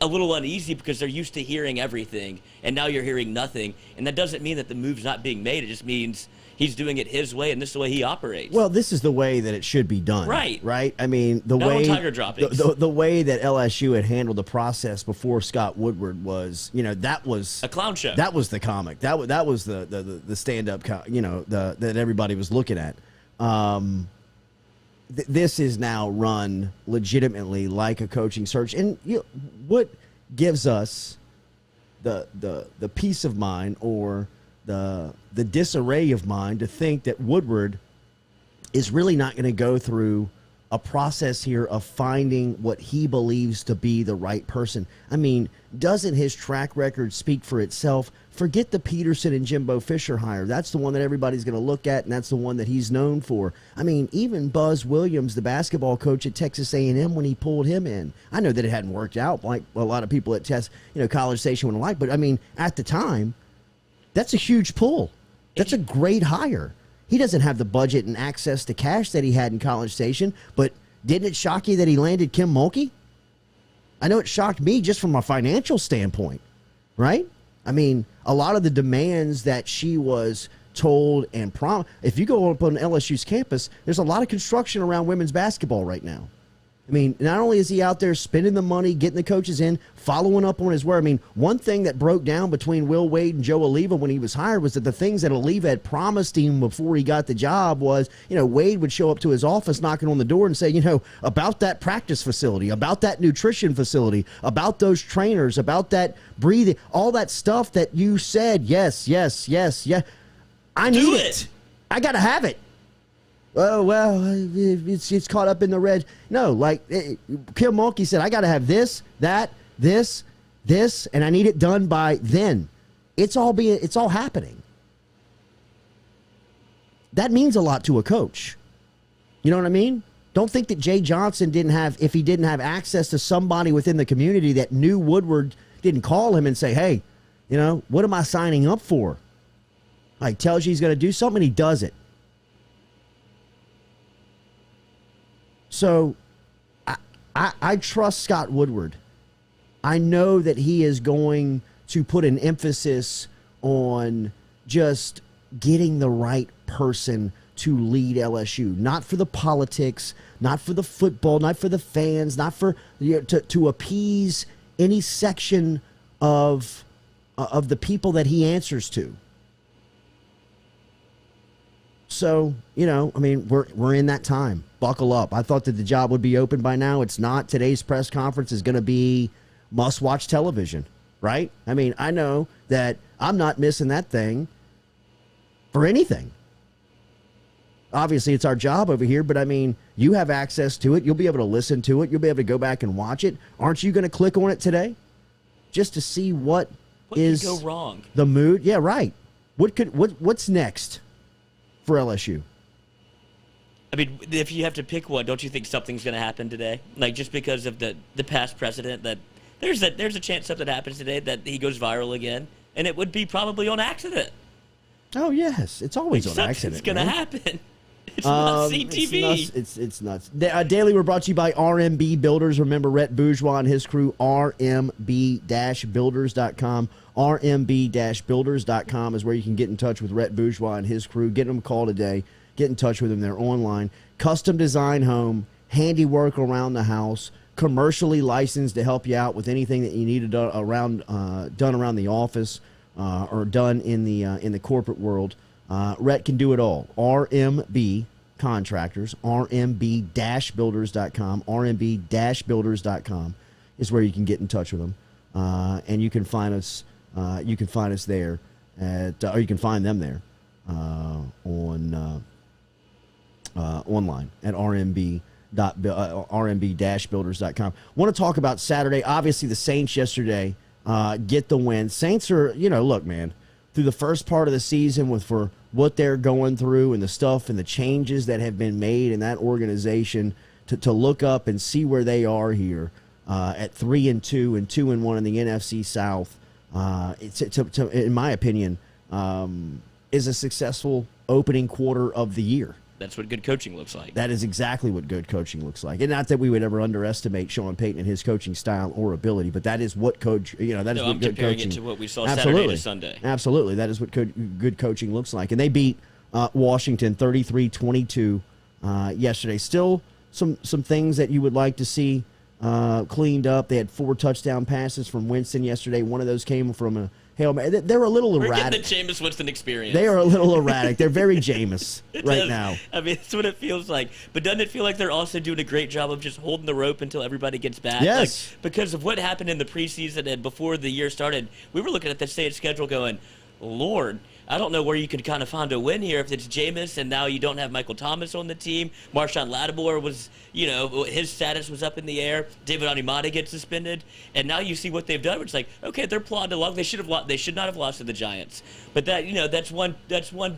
a little uneasy, because they're used to hearing everything, and now you're hearing nothing. And that doesn't mean that the move's not being made. It just means he's doing it his way, and this is the way he operates. Well, this is the way that it should be done. Right. Right? I mean, the Not way on Tiger droppings. The way that LSU had handled the process before Scott Woodward was, you know, that was a clown show. That was the comic. That was the stand-up, you know, that everybody was looking at. This is now run legitimately like a coaching search. And you know, what gives us the peace of mind, or the disarray of mind, to think that Woodward is really not going to go through a process here of finding what he believes to be the right person. I mean, doesn't his track record speak for itself? Forget the Peterson and Jimbo Fisher hire. That's the one that everybody's going to look at, and that's the one that he's known for. I mean, even Buzz Williams, the basketball coach at Texas A&M, when he pulled him in, I know that it hadn't worked out like a lot of people at College Station would like, but I mean, at the time, that's a huge pull. That's a great hire. He doesn't have the budget and access to cash that he had in College Station, but didn't it shock you that he landed Kim Mulkey? I know it shocked me just from a financial standpoint, right? I mean, a lot of the demands that she was told and promised. If you go up on LSU's campus, there's a lot of construction around women's basketball right now. I mean, not only is he out there spending the money, getting the coaches in, following up on his word. I mean, one thing that broke down between Will Wade and Joe Oliva when he was hired was that the things that Oliva had promised him before he got the job was, you know, Wade would show up to his office knocking on the door and say, you know, about that practice facility, about that nutrition facility, about those trainers, about that breathing, all that stuff that you said, yes. I need it. I got to have it. Oh, well, it's caught up in the red. No, like Kim Mulkey said, I got to have this, that, this, and I need it done by then. It's all happening. That means a lot to a coach. You know what I mean? Don't think that Jay Johnson if he didn't have access to somebody within the community that knew Woodward, didn't call him and say, hey, you know, what am I signing up for? Like, tells you he's going to do something, and he does it. So I trust Scott Woodward. I know that he is going to put an emphasis on just getting the right person to lead LSU, not for the politics, not for the football, not for the fans, not for to appease any section of the people that he answers to. So, I mean, we're in that time. Buckle up. I thought that the job would be open by now. It's not. Today's press conference is going to be must-watch television, right? I mean, I know that I'm not missing that thing for anything. Obviously, it's our job over here, but I mean, you have access to it. You'll be able to listen to it. You'll be able to go back and watch it. Aren't you going to click on it today just to see what is could go wrong? The mood? Yeah, right. What's next for LSU? I mean, if you have to pick one, don't you think something's going to happen today? Like, just because of the past precedent that there's a chance something happens today that he goes viral again, and it would be probably on accident. Oh yes, it's always on accident. It's going to happen. It's not CTV. It's nuts. Daily, we're brought to you by RMB Builders. Remember Rhett Bourgeois and his crew, rmb-builders.com. rmb-builders.com is where you can get in touch with Rhett Bourgeois and his crew. Get them a call today. Get in touch with them. They're online. Custom design home, handiwork around the house, commercially licensed to help you out with anything that you need done around the office or done in the corporate world. Rhett can do it all. RMB Contractors, rmb-builders.com. rmb-builders.com is where you can get in touch with them, and you can find us. You can find us there or you can find them there online at rmb-builders.com. Want to talk about Saturday? Obviously, the Saints yesterday get the win. Saints are, look, man, through the first part of the season for what they're going through and the stuff and the changes that have been made in that organization, to look up and see where they are here at 3-2 and 2-1 in the NFC South. In my opinion, is a successful opening quarter of the year. That's what good coaching looks like. That is exactly what good coaching looks like. And not that we would ever underestimate Sean Payton and his coaching style or ability, but that is what that is what I'm good comparing coaching. it to what we saw Absolutely. Saturday to Sunday. Absolutely. That is what good coaching looks like. And they beat Washington 33-22 yesterday. Still some things that you would like to see cleaned up. They had 4 touchdown passes from Winston yesterday. One of those came from a Hail Mary. They're a little erratic. We're getting the Jameis Winston experience. They are a little erratic. They're very Jameis right now. I mean, that's what it feels like. But doesn't it feel like they're also doing a great job of just holding the rope until everybody gets back? Yes. Because of what happened in the preseason and before the year started, we were looking at the Saints schedule going, Lord, I don't know where you could kind of find a win here if it's Jameis and now you don't have Michael Thomas on the team. Marshawn Lattimore was, his status was up in the air. David Onyemata gets suspended. And now you see what they've done. It's like, okay, they're plodding along. They should not have lost to the Giants. But that's one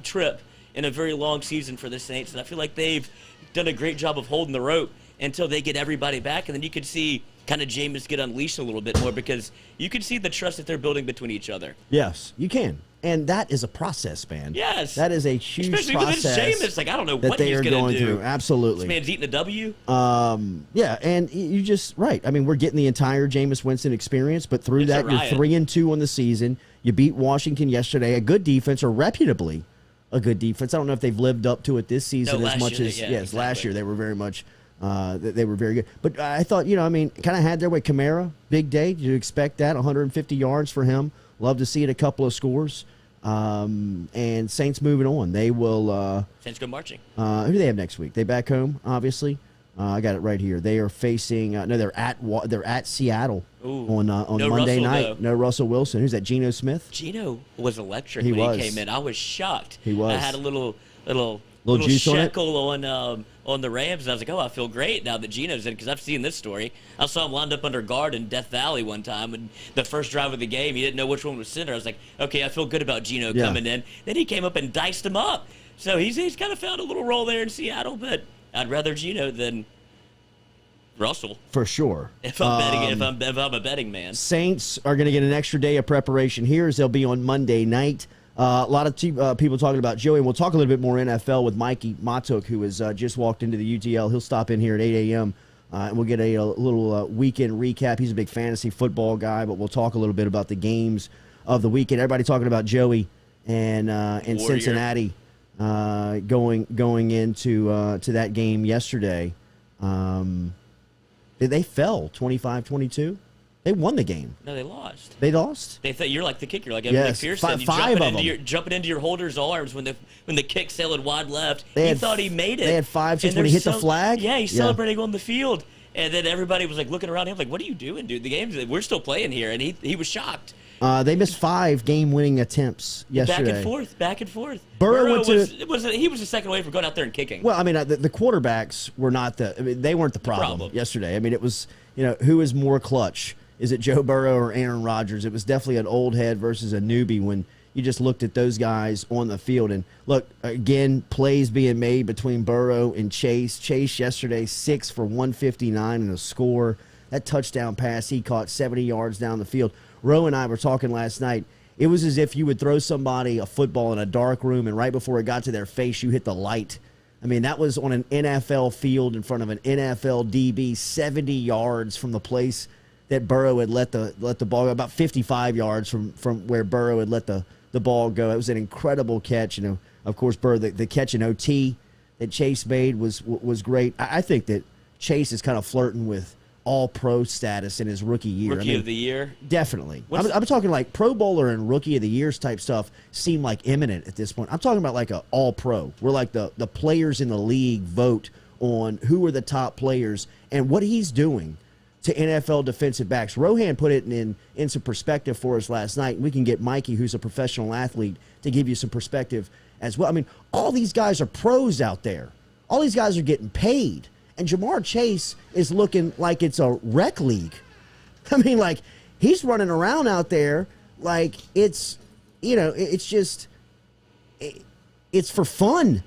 trip in a very long season for the Saints. And I feel like they've done a great job of holding the rope until they get everybody back. And then you can see kind of Jameis get unleashed a little bit more because you can see the trust that they're building between each other. Yes, you can. And that is a process, man. Yes. That is a huge Especially process. Especially with Jameis. Like, I don't know that what they he's are going going to do. through. Absolutely. This man's eating a W. Yeah, and you just, right. I mean, we're getting the entire Jameis Winston experience, but through It's that, you're 3-2 on the season. You beat Washington yesterday, a good defense, or reputably a good defense. I don't know if they've lived up to it this season as much as, exactly. last year they were very much, they were very good. But I thought, kind of had their way. Kamara, big day. You expect that, 150 yards for him. Love to see it, a couple of scores. And Saints moving on. They will. Saints go marching. Who do they have next week? They back home, obviously. I got it right here. They are facing. They're at Seattle on Monday Russell, night. though. No Russell Wilson. Who's that? Geno Smith. Geno was electric He when was. he came in. I was shocked. He was. I had a little juice on it? shekel on the Rams, and I was like, oh, I feel great now that Geno's in because I've seen this story. I saw him lined up under guard in Death Valley one time, and the first drive of the game, he didn't know which one was center. I was like, okay, I feel good about Geno coming in. Then he came up and diced him up. So he's kind of found a little role there in Seattle, but I'd rather Geno than Russell. For sure. If I'm betting, if I'm a betting man. Saints are going to get an extra day of preparation here as they'll be on Monday night. A lot of people talking about Joey, and we'll talk a little bit more NFL with Mikie Mahtook, who has just walked into the UTL. He'll stop in here at 8 a.m., and we'll get a little weekend recap. He's a big fantasy football guy, but we'll talk a little bit about the games of the weekend. Everybody talking about Joey and Cincinnati going into to that game yesterday. They fell 25-22. They won the game. No, they lost. They lost? They thought you're like the kicker, like Yes, McPherson. five of them. You're jumping into your holder's arms when the kick sailed wide left. They He had thought he made it. They had 5 just And when he they're hit the flag? Yeah, he's celebrating on the field. And then everybody was like looking around him like, what are you doing, dude? The game's, we're still playing here. And he was shocked. They missed 5 game-winning attempps yesterday. Back and forth. Burrow went to he was a second away from going out there and kicking. Well, I mean, the quarterbacks were not they weren't the problem yesterday. I mean, it was, who is more clutch? Is it Joe Burrow or Aaron Rodgers? It was definitely an old head versus a newbie when you just looked at those guys on the field. And look, again, plays being made between Burrow and Chase. Chase yesterday, 6 for 159 and a score. That touchdown pass he caught 70 yards down the field. Roe and I were talking last night. It was as if you would throw somebody a football in a dark room, and right before it got to their face, you hit the light. I mean, that was on an NFL field in front of an NFL DB, 70 yards from the place that Burrow had let the ball go, about 55 yards from where Burrow had let the ball go. It was an incredible catch. Of course, Burrow, the catch in OT that Chase made was great. I think that Chase is kind of flirting with all-pro status in his rookie year. Rookie of the year? Definitely. I'm talking like Pro Bowler and Rookie of the Years type stuff seem like imminent at this point. I'm talking about like a all-pro, where like the players in the league vote on who are the top players and what he's doing to NFL defensive backs. Rohan put it in some perspective for us last night. We can get Mikie, who's a professional athlete, to give you some perspective as well. I mean, all these guys are pros out there. All these guys are getting paid. And Jamar Chase is looking like it's a rec league. I mean, like, he's running around out there like it's, it's just, it's for fun.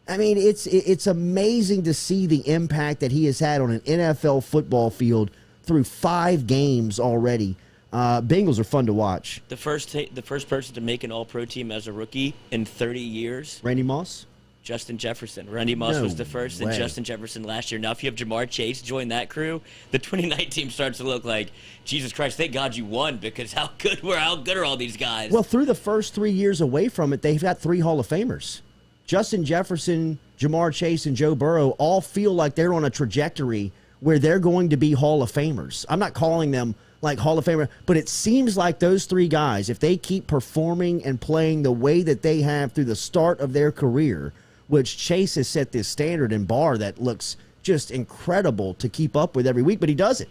I mean, it's amazing to see the impact that he has had on an NFL football field through 5 games already. Bengals are fun to watch. The first person to make an All-Pro team as a rookie in 30 years. Randy Moss? Justin Jefferson. Randy Moss was the first, and Justin Jefferson last year. Now, if you have Jamar Chase join that crew, the 2019 team starts to look like, Jesus Christ, thank God you won, because how good are all these guys? Well, through the first 3 years away from it, they've got 3 Hall of Famers. Justin Jefferson, Jamar Chase, and Joe Burrow all feel like they're on a trajectory where they're going to be Hall of Famers. I'm not calling them like Hall of Famer, but it seems like those 3 guys, if they keep performing and playing the way that they have through the start of their career, which Chase has set this standard and bar that looks just incredible to keep up with every week, but he does it.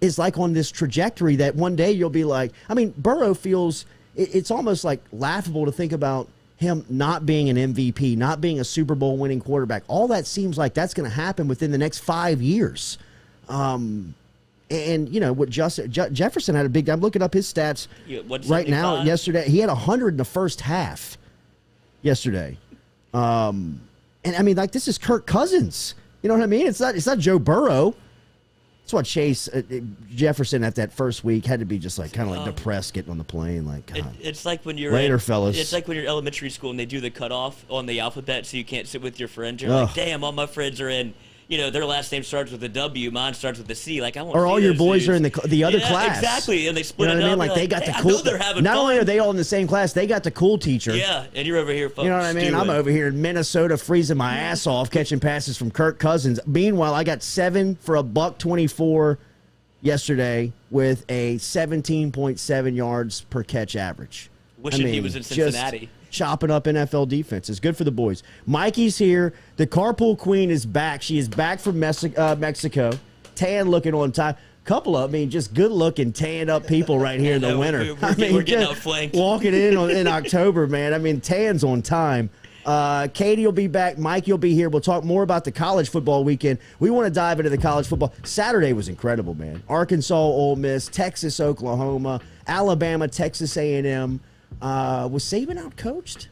Is like on this trajectory that one day you'll be like, I mean, Burrow feels, it's almost like laughable to think about him not being an MVP, not being a Super Bowl winning quarterback. All that seems like that's going to happen within the next 5 years. And, what Jefferson had a big, I'm looking up his stats right now. Yesterday, he had 100 in the first half yesterday. And I mean, like, this is Kirk Cousins. You know what I mean? It's not Joe Burrow. That's why Chase Jefferson at that first week had to be just like kind of like depressed getting on the plane. Like, God. It's like when you're later, fellas. It's like when you're in elementary school and they do the cutoff on the alphabet, so you can't sit with your friends. You're like, damn, all my friends are in. Their last name starts with a W, mine starts with a C. Like, I want. Or all your boys are in the other class. Exactly, and they split it up. You know what I mean? Like, they got the cool. They're having not fun. only are they all in the same class, they got the cool teacher. Yeah, and you're over here. You know what I mean? I'm over here in Minnesota freezing my ass off, catching passes from Kirk Cousins. Meanwhile, I got 7 for $124 yesterday with a 17.7 yards per catch average. Wishing he was in Cincinnati. Chopping up NFL defenses. Good for the boys. Mikey's here. The carpool queen is back. She is back from Mexico. Tan looking on time. Couple of, just good-looking, tanned-up people right here in the winter. We're getting outflanked. Walking in October, man. Tan's on time. Katie will be back. Mikey will be here. We'll talk more about the college football weekend. We want to dive into the college football. Saturday was incredible, man. Arkansas, Ole Miss, Texas, Oklahoma, Alabama, Texas A&M. Was Saban outcoached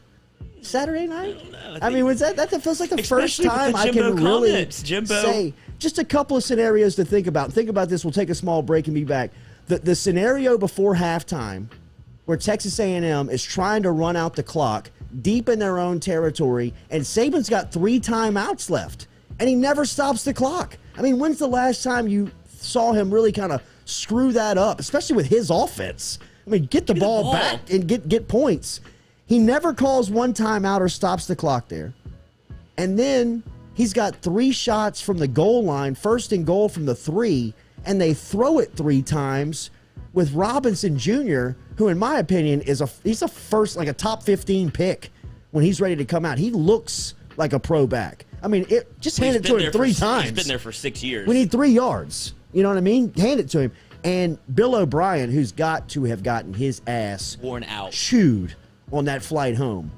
Saturday night? I don't know. Was that feels like the first time I can really say just a couple of scenarios to think about. Think about this. We'll take a small break and be back. The scenario before halftime where Texas A&M is trying to run out the clock deep in their own territory, and Saban's got 3 timeouts left, and he never stops the clock. When's the last time you saw him really kind of screw that up, especially with his offense? I mean, get the ball back and get points. He never calls one timeout or stops the clock there. And then he's got 3 shots from the goal line, first and goal from the 3, and they throw it 3 times with Robinson Jr., who in my opinion he's a first, like a top 15 pick when he's ready to come out. He looks like a pro back. I mean, hand it to him 3 times. He's been there for 6 years. We need 3 yards. You know what I mean? Hand it to him. And Bill O'Brien, who's got to have gotten his ass worn out, chewed on that flight home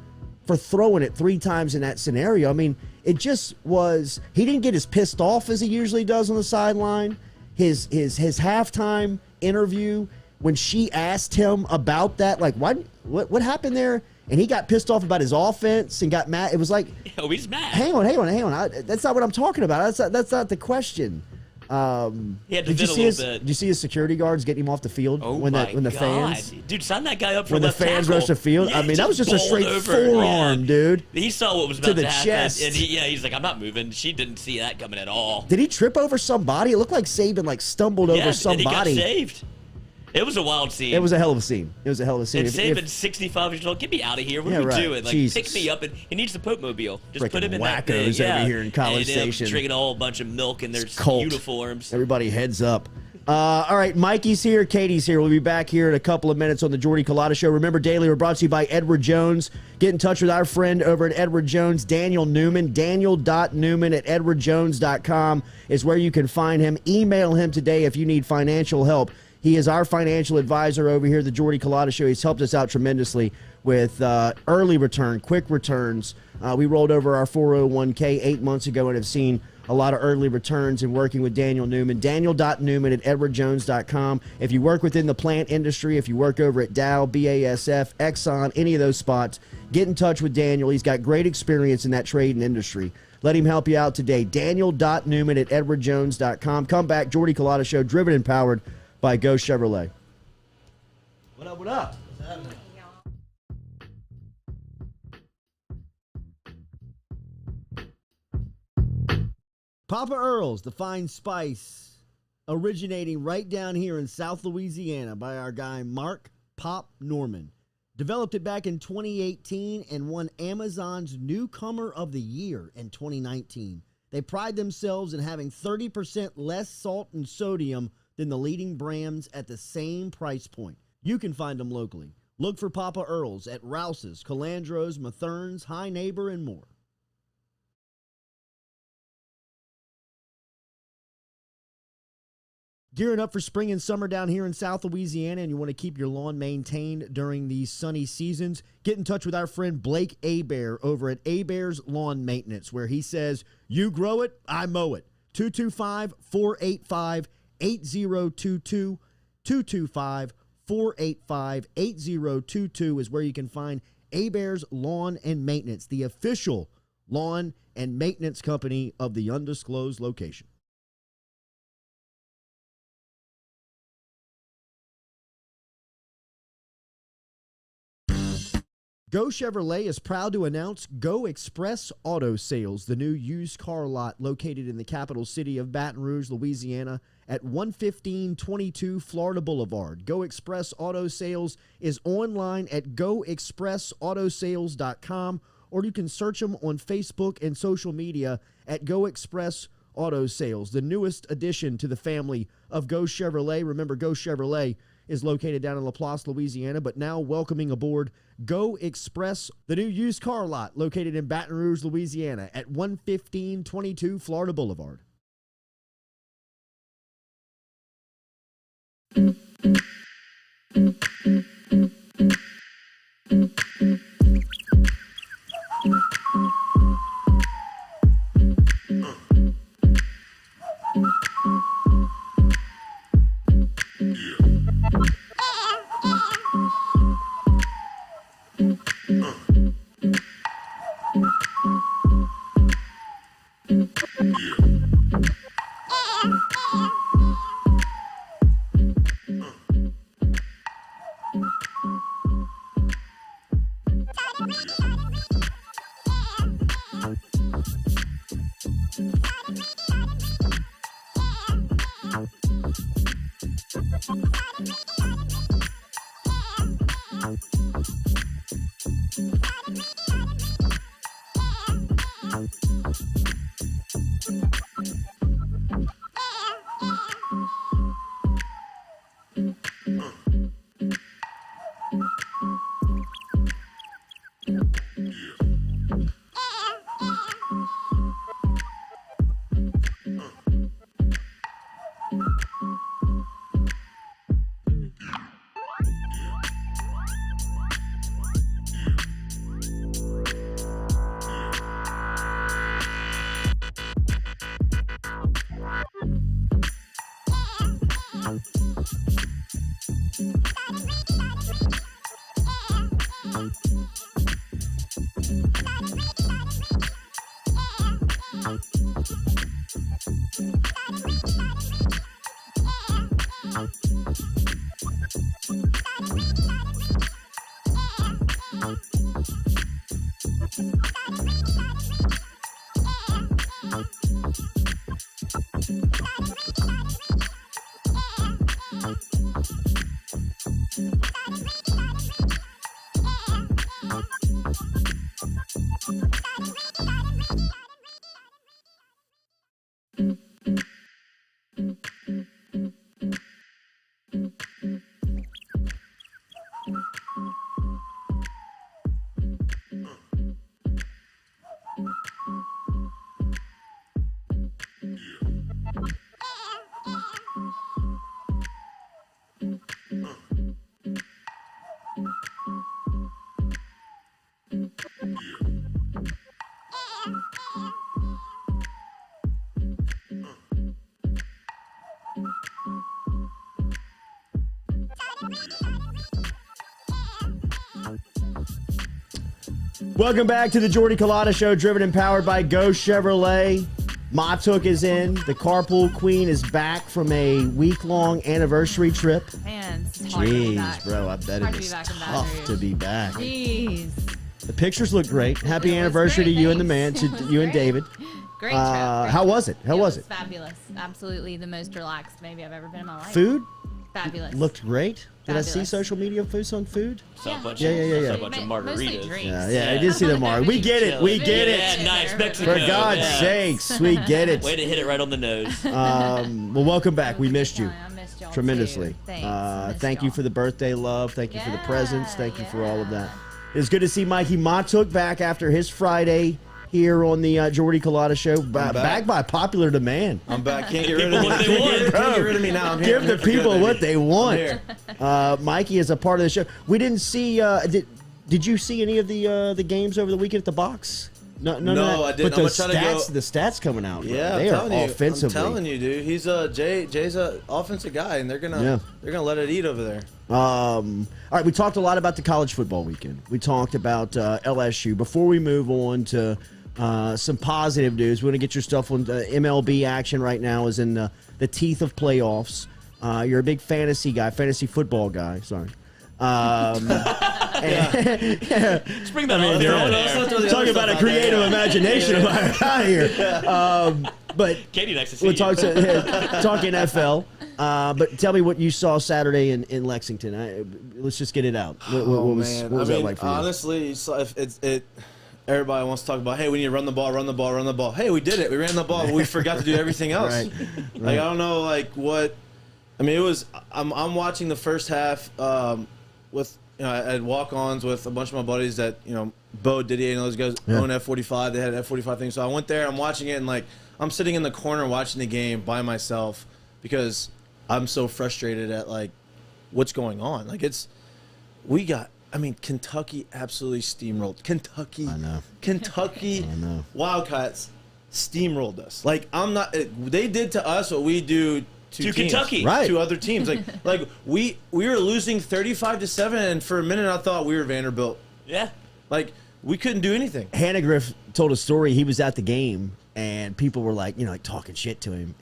for throwing it 3 times in that scenario. I mean, it just was, he didn't get as pissed off as he usually does on the sideline. His halftime interview, when she asked him about that, like, what happened there? And he got pissed off about his offense and got mad. It was like, oh, he's mad. Hang on. That's not what I'm talking about. That's not the question. He had to fit a little bit. Did you see his security guards getting him off the field when the fans? Dude, sign that guy up for when the fans rushed the field. I mean, that was just a straight forearm, dude. He saw what was about to happen, chest. and he's like, I'm not moving. She didn't see that coming at all. Did he trip over somebody? It looked like Saban stumbled over somebody. And he got saved. It was a wild scene. It was a hell of a scene. And Saban's 65 years old. Get me out of here. What are we doing? Like, Jesus. pick me up. And he needs the Pope Mobile. Just Freaking put him in wackos that thing. over here in College Station. Drinking a whole bunch of milk in their uniforms. Everybody heads up. All right, Mikey's here. Katie's here. We'll be back here in a couple of minutes on the Jordy Culotta Show. Remember, daily, we're brought to you by Edward Jones. Get in touch with our friend over at Edward Jones, Daniel Newman. Daniel.Newman@edwardjones.com is where you can find him. Email him today if you need financial help. He is our financial advisor over here at the Jordy Culotta Show. He's helped us out tremendously with early return, quick returns. We rolled over our 401k 8 months ago and have seen a lot of early returns in working with Daniel Newman. Daniel.Newman@edwardjones.com. If you work within the plant industry, if you work over at Dow, BASF, Exxon, any of those spots, get in touch with Daniel. He's got great experience in that trade and industry. Let him help you out today. Daniel.Newman@edwardjones.com. Come back, Jordy Culotta Show, driven and powered by Go Chevrolet. What up, what up? What's happening? Papa Earl's, the fine spice, originating right down here in South Louisiana by our guy Mark Pop Norman. Developed it back in 2018 and won Amazon's Newcomer of the Year in 2019. They pride themselves in having 30% less salt and sodium than the leading brands at the same price point. You can find them locally. Look for Papa Earl's at Rouse's, Calandro's, Mathern's, High Neighbor, and more. Gearing up for spring and summer down here in South Louisiana, and you want to keep your lawn maintained during these sunny seasons, get in touch with our friend Blake Abear over at Abear's Lawn Maintenance, where he says, you grow it, I mow it. 225-485-8022, 225-485-8022 is where you can find Abear's Lawn and Maintenance, the official lawn and maintenance company of the undisclosed location. Go Chevrolet is proud to announce Go Express Auto Sales, the new used car lot located in the capital city of Baton Rouge, Louisiana, at 11522 Florida Boulevard. Go Express Auto Sales is online at goexpressautosales.com, or you can search them on Facebook and social media at Go Express Auto Sales, the newest addition to the family of Go Chevrolet. Remember, Go Chevrolet is located down in Laplace, Louisiana, but now welcoming aboard Go Express, the new used car lot located in Baton Rouge, Louisiana at 11522 Florida Boulevard. Welcome back to the Jordy Culotta Show, driven and powered by Go Chevrolet. Mahtook is in. The carpool queen is back from a week-long anniversary trip. Man, it's hard to be back. Jeez, bro, I bet it is tough to be back. Jeez. The pictures look great. Happy anniversary great, to you and the man, thanks. to you and David. Great trip. How was it? How was it? Fabulous. Absolutely the most relaxed maybe I've ever been in my life. Food? Fabulous. Looked great. Did I see Fabulous. social media posts on food? Saw a bunch Yeah, of, yeah, yeah, saw a yeah. bunch of Mostly margaritas. drinks. Yeah, I did see the mark. We get it. We get it. Yeah, nice. Mexico. For God's yeah. sakes, we get it. Way to hit it right on the nose. Well, welcome back. We missed you I missed y'all tremendously. Too. Thanks. Thank you for the birthday love. Thank you for the presents. Thank you for all of that. Yeah. It's good to see Mikie Mahtook back after his Friday here on the Jordy Culotta Show. Back by popular demand. I'm back. Can't get rid of me. What they want. Can't get rid of me now. I'm here. Give the people what they want. here. Mikie is a part of the show. We didn't see. Did you see any of the games over the weekend at the box? No, I didn't. But the I'm gonna try to stats, go- the stats coming out. Bro. Yeah, they I'm are telling you. offensively. I'm telling you, dude. He's Jay's a offensive guy, and they're gonna let it eat over there. All right, we talked a lot about the college football weekend. We talked about LSU. Before we move on to some positive news, we want to get your stuff on MLB action right now. Is in the teeth of playoffs. You're a big fantasy guy, fantasy football guy. Sorry. Just bring that on there. Talking about a creative imagination of out here. But Katie, nice to see we'll you. talk NFL. But tell me what you saw Saturday in Lexington. Let's just get it out. What was that like for you? Honestly, everybody wants to talk about, hey, we need to run the ball, run the ball, run the ball. Hey, we did it. We ran the ball, but we forgot to do everything else. Right. Like, I don't know, like, what. I mean, it was. I'm watching the first half with, I had walk-ons with a bunch of my buddies that, Bo, Didier, and those guys own F45. They had an F45 thing. So I went there, I'm watching it, and, like, I'm sitting in the corner watching the game by myself because I'm so frustrated at, like, what's going on. Like, Kentucky absolutely steamrolled. Kentucky I know. Wildcats steamrolled us. Like, they did to us what we do to teams, Kentucky, right? To other teams. Like we were losing 35-7, and for a minute I thought we were Vanderbilt. Yeah. Like, we couldn't do anything. Hannegriff told a story. He was at the game, and people were like, talking shit to him.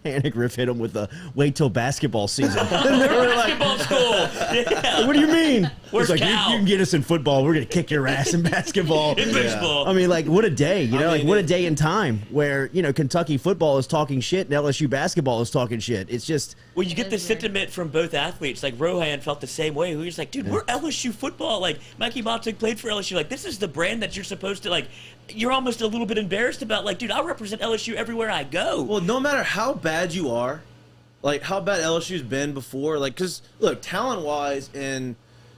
Hannegriff hit him with a wait till basketball season. And they were like, Basketball school. Yeah. what do you mean? Where's He's like, you Cal? can get us in football. We're going to kick your ass in basketball. In baseball. I mean, like, what a day, what a day in time where, Kentucky football is talking shit and LSU basketball is talking shit. It's just. Well, you get the sentiment from both athletes. Like, Rohan felt the same way. He was like, dude, we're LSU football. Like, Mikie Mahtook played for LSU. Like, this is the brand that you're supposed to, like, you're almost a little bit embarrassed about. Like, dude, I represent LSU everywhere I go. Well, no matter how bad you are, like how bad LSU's been before, like, because, look, talent-wise and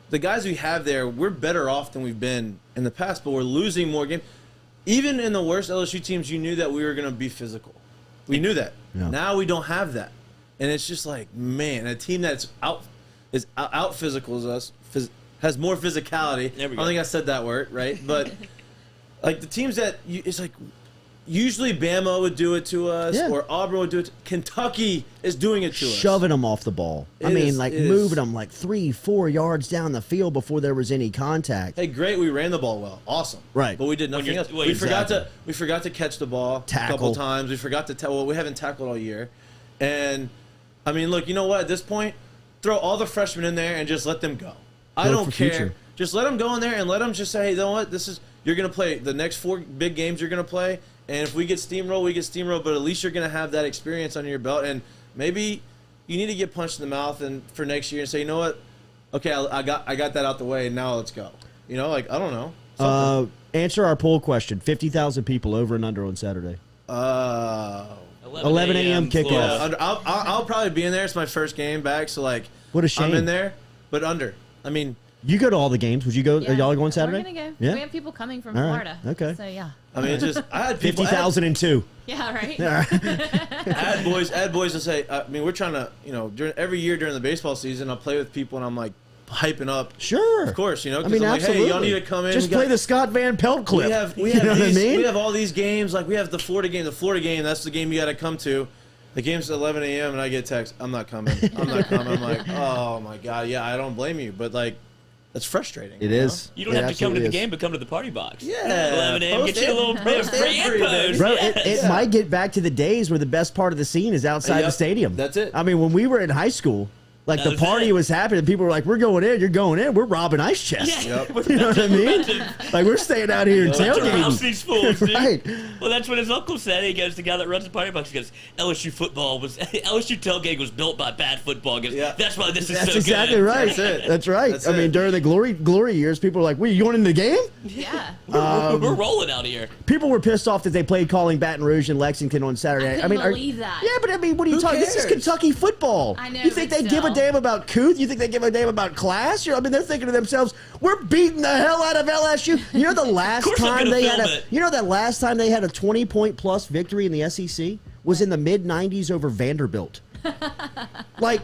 the guys we have there, we're better off than we've been in the past, but we're losing more games. Even in the worst LSU teams, you knew that we were going to be physical. We knew that. Yeah. Now we don't have that. And it's just like, man, a team that's out physical as us, has more physicality. There we I go. don't think I said that word, right? But, like, the teams that it's like, usually Bama would do it to us, Yeah. or Auburn would do it. Kentucky is doing it to us. Shoving them off the ball. Moving them like 3-4 yards down the field before there was any contact. Hey, great, we ran the ball well. Awesome. Right. But we did nothing else. well, We forgot to catch the ball a couple times. We forgot to well, we haven't tackled all year. And I mean, look, you know what? At this point, throw all the freshmen in there and just let them go. I don't care. Future. Just let them go in there and let them just say, hey, you know what? You're going to play the next 4 big games you're going to play. And if we get steamrolled, we get steamrolled. But at least you're going to have that experience under your belt. And maybe you need to get punched in the mouth and for next year and say, you know what? Okay, I got that out the way, and now let's go. You know, like, I don't know. Answer our poll question. 50,000 people over and under on Saturday. 11 a.m. kickoff. Yeah, I'll probably be in there. It's my first game back, so like, What a shame. I'm in there, but under. I mean, You go to all the games. Would you go? Are y'all going Saturday? We're gonna go. Yeah. We have people coming from All right. Florida. Okay. So yeah. I mean, it's just I had people. 50,002. Yeah. Right. I had boys to say. I mean, we're trying to, every year during the baseball season, I'll play with people, and I'm like hyping up. Sure. Of course, 'cause I mean, I'm like, absolutely. hey, y'all need to come in. Just play the Scott Van Pelt clip. We have you know what I mean? We have all these games. Like we have the Florida game. The Florida game. That's the game you got to come to. The game's at 11 a.m. and I get a text. I'm not coming. I'm like, oh my god. Yeah, I don't blame you, but like, that's frustrating. It is. You don't have to come to the game, but come to the party box. Yeah. 11 a.m. Get you a little bit of free info. Bro, it might get back to the days where the best part of the scene is outside the stadium. That's it. I mean, when we were in high school, like the party was happening, people were like, "We're going in, you're going in, we're robbing ice chests." Yeah. Yep. You know what I mean? Like we're staying out here and Rouse tailgating. these fools, dude. Right. Well, that's what his uncle said. He goes, the guy that runs the party box, he goes, LSU tailgate was built by bad football. He goes, Yeah. that's why this is That's so exactly good. right. That's it. That's right. That's I mean, it. during the glory years, people were like, "Wait, you going in the game?" Yeah. We're rolling out here. People were pissed off that they played calling Baton Rouge and Lexington on Saturday. I couldn't believe that. Yeah, but I mean, what are you Who talking? This is cares? Kentucky football. I know, You think but they give a still. damn about Couth? You think they give a damn about class? I mean, they're thinking to themselves, "We're beating the hell out of LSU." You know, the last course I'm time gonna they had film a, it. you know, that last time they had a 20-point plus victory in the SEC was in the mid '90s over Vanderbilt. Like.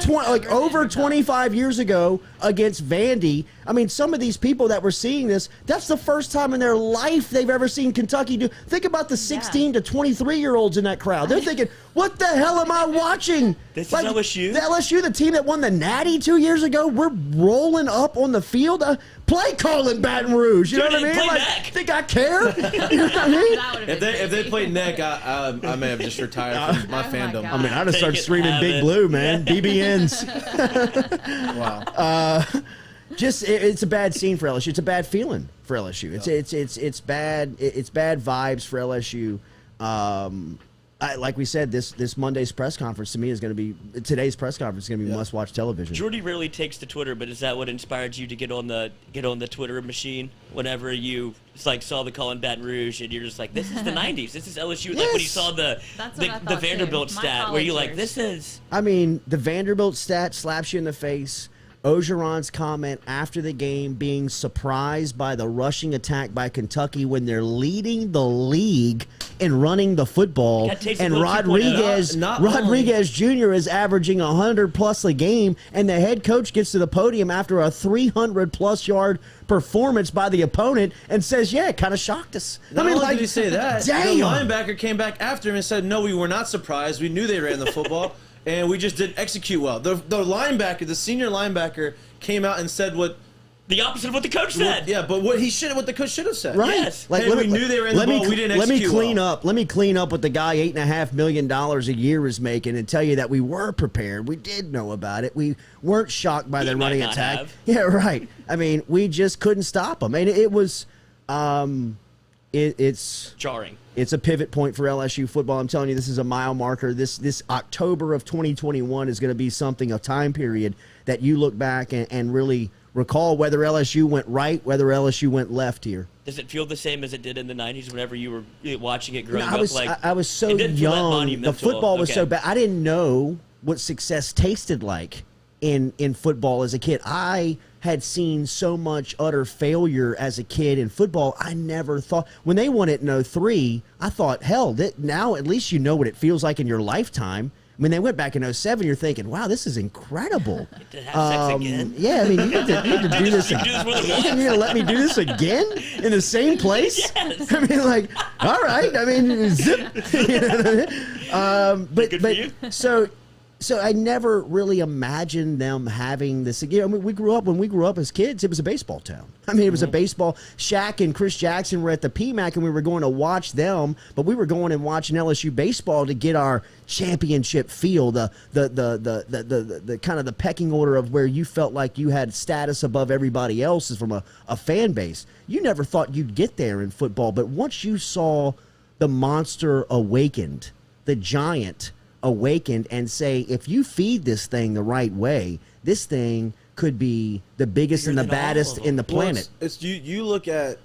Over 25 years ago against Vandy. I mean, some of these people that were seeing this, that's the first time in their life they've ever seen Kentucky do. Think about the 16 to 23-year-olds in that crowd. They're thinking, what the hell am I watching? This is LSU? The LSU, the team that won the Natty 2 years ago, we're rolling up on the field. Play calling Baton Rouge. You know what I mean? Play Like, neck. think I care? You know what I mean? That would have been If they crazy. played neck, I may have just retired from my Oh my fandom. God. I mean, I'd have started Take it, screaming have Big it. Blue, man. BBNs. Wow. It's a bad scene for LSU. It's a bad feeling for LSU. It's bad. It's bad vibes for LSU. Like we said, this Monday's press conference to me is going to be today's press conference is going to be must-watch television. Jordy rarely takes to Twitter, but is that what inspired you to get on the Twitter machine whenever you saw the call in Baton Rouge and you're just like, this is the 90s, this is LSU. Like when you Yes. saw the That's what I the thought, Vanderbilt too. My stat where you're like, college this is I mean, the Vanderbilt stat slaps you in the face. Orgeron's comment after the game being surprised by the rushing attack by Kentucky when they're leading the league in running the football, That takes a and little 2.0. Rodriguez Jr. is averaging 100 plus a game, and the head coach gets to the podium after a 300 plus yard performance by the opponent and says, "Yeah, it kind of shocked us." Not only did he say that, damn. the linebacker came back after him and said, "No, we were not surprised. We knew they ran the football, and we just didn't execute well." The linebacker, the senior linebacker, came out and said what. the opposite of what the coach said. Yeah, but what the coach should have said. Right. Yes. Hey, we knew they ran the ball. We didn't execute well. Let me clean up what the guy $8.5 million a year is making and tell you that we were prepared. We did know about it. We weren't shocked by He the might running not attack. have. Yeah, right. I mean, we just couldn't stop them. And it was, it's Jarring. a pivot point for LSU football. I'm telling you, this is a mile marker. This October of 2021 is going to be a time period that you look back and really recall whether LSU went right, whether LSU went left here. Does it feel the same as it did in the 90s whenever you were watching it growing I up? was I was so it didn't feel that young. The monumental. football was Okay. so bad. I didn't know what success tasted like in football as a kid. I had seen so much utter failure as a kid in football. I never thought when they won it in 03, I thought, hell, now at least you know what it feels like in your lifetime. when they went back in 07, you're thinking, wow, this is incredible. To have sex again. Yeah, I mean, you get to do this You do this more than once. You're going to let me do this again in the same place? Yes. I mean, like, all right. I mean, zip. You know what I mean? Good for you. So I never really imagined them having this. You know, I mean, when we grew up as kids, it was a baseball town. I mean, it was a baseball. Shaq and Chris Jackson were at the PMAC, and we were going to watch them, but we were going and watching LSU baseball to get our championship feel, the kind of the pecking order of where you felt like you had status above everybody else is from a fan base. You never thought you'd get there in football, but once you saw the monster awakened, the giant awakened, and say, if you feed this thing the right way, this thing could be the biggest and the baddest in the planet. Well, it's you look at,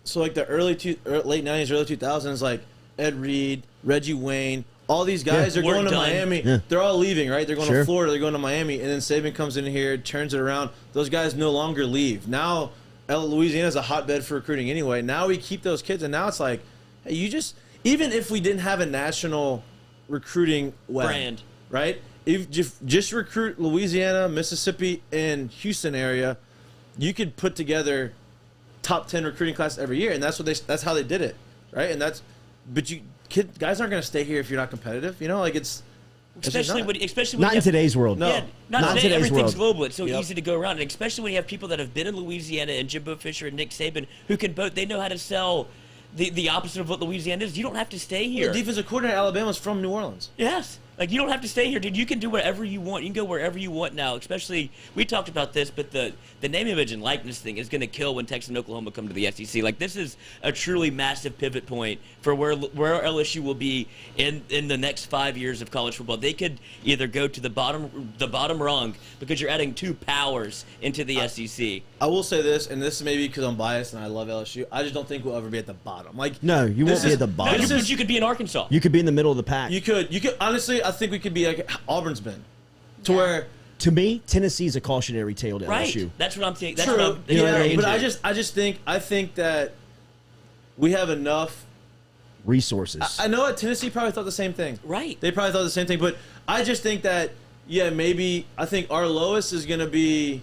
so like the late 90s, early 2000s, like Ed Reed, Reggie Wayne, all these guys are going to Miami. Yeah. They're all leaving, right? They're going to Florida, they're going to Miami, and then Saban comes in here, turns it around. Those guys no longer leave. Now Louisiana's a hotbed for recruiting anyway. Now we keep those kids, and now it's like, hey, even if we didn't have a national recruiting brand, right? If just recruit Louisiana, Mississippi, and Houston area, you could put together top 10 recruiting class every year, and that's how they did it, right? And guys aren't going to stay here if you're not competitive, you know, like especially when not in today's world. No, yeah, not today. Everything's global. It's so easy to go around, and especially when you have people that have been in Louisiana and Jimbo Fisher and Nick Saban who can both. They know how to sell the opposite of what Louisiana is. You don't have to stay here. The defensive coordinator at Alabama is from New Orleans. Yes. Like, you don't have to stay here, dude. You can do whatever you want. You can go wherever you want now. Especially, we talked about this, but the name, image, and likeness thing is going to kill when Texas and Oklahoma come to the SEC. Like, this is a truly massive pivot point for where LSU will be in the next 5 years of college football. They could either go to the bottom rung because you're adding two powers into the SEC. I will say this, and this is maybe because I'm biased and I love LSU. I just don't think we'll ever be at the bottom. Like, no, you won't be at the bottom. No, but you could be in Arkansas. You could be in the middle of the pack. You could honestly. I think we could be like Auburn's been, where. To me, Tennessee's a cautionary tale to right. LSU. That's what I'm thinking. True. But I think that we have enough resources. I know that Tennessee probably thought the same thing. Right. They probably thought the same thing, but I just think that maybe I think our lowest is going to be